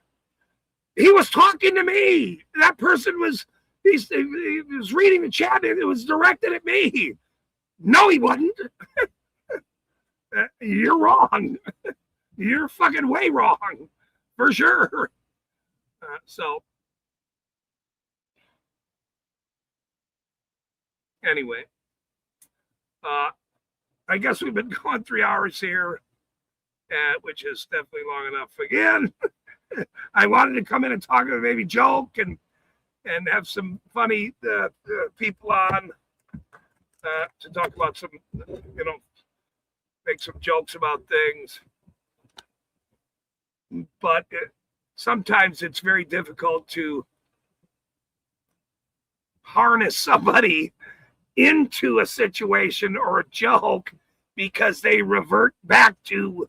He was talking to me. That person he was reading the chat and it was directed at me. No, he wasn't. You're wrong. You're fucking way wrong, for sure. So, anyway, I guess we've been going 3 hours here, which is definitely long enough again. I wanted to come in and talk and maybe joke and have some funny people on to talk about some, make some jokes about things. But sometimes it's very difficult to harness somebody into a situation or a joke because they revert back to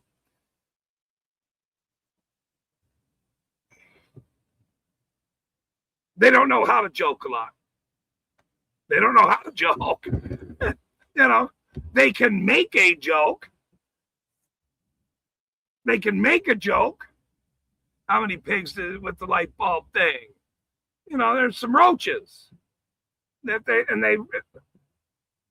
they don't know how to joke a lot. They don't know how to joke. They can make a joke. They can make a joke. How many pigs with the light bulb thing? There's some roaches that they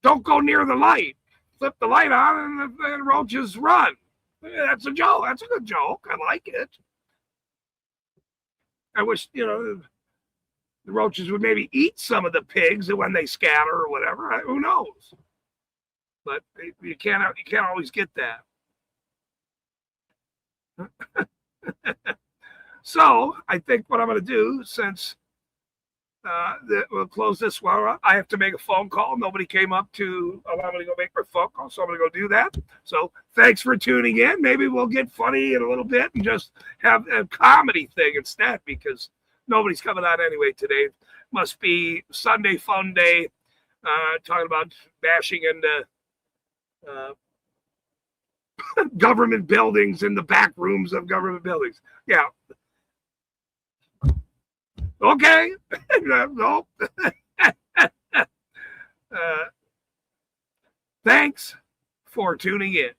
don't go near the light. Flip the light on and the roaches run. That's a joke. That's a good joke. I like it. I wish, the roaches would maybe eat some of the pigs when they scatter or whatever. Who knows? But you can't always get that. So I think what I'm going to do, since we'll close this one, I have to make a phone call. Nobody came up to allow me to go make my phone call, so I'm going to go do that. So thanks for tuning in. Maybe we'll get funny in a little bit and just have a comedy thing instead, because nobody's coming out anyway today. Must be Sunday fun day, talking about bashing into government buildings in the back rooms of government buildings. Yeah. Okay. No. Thanks for tuning in.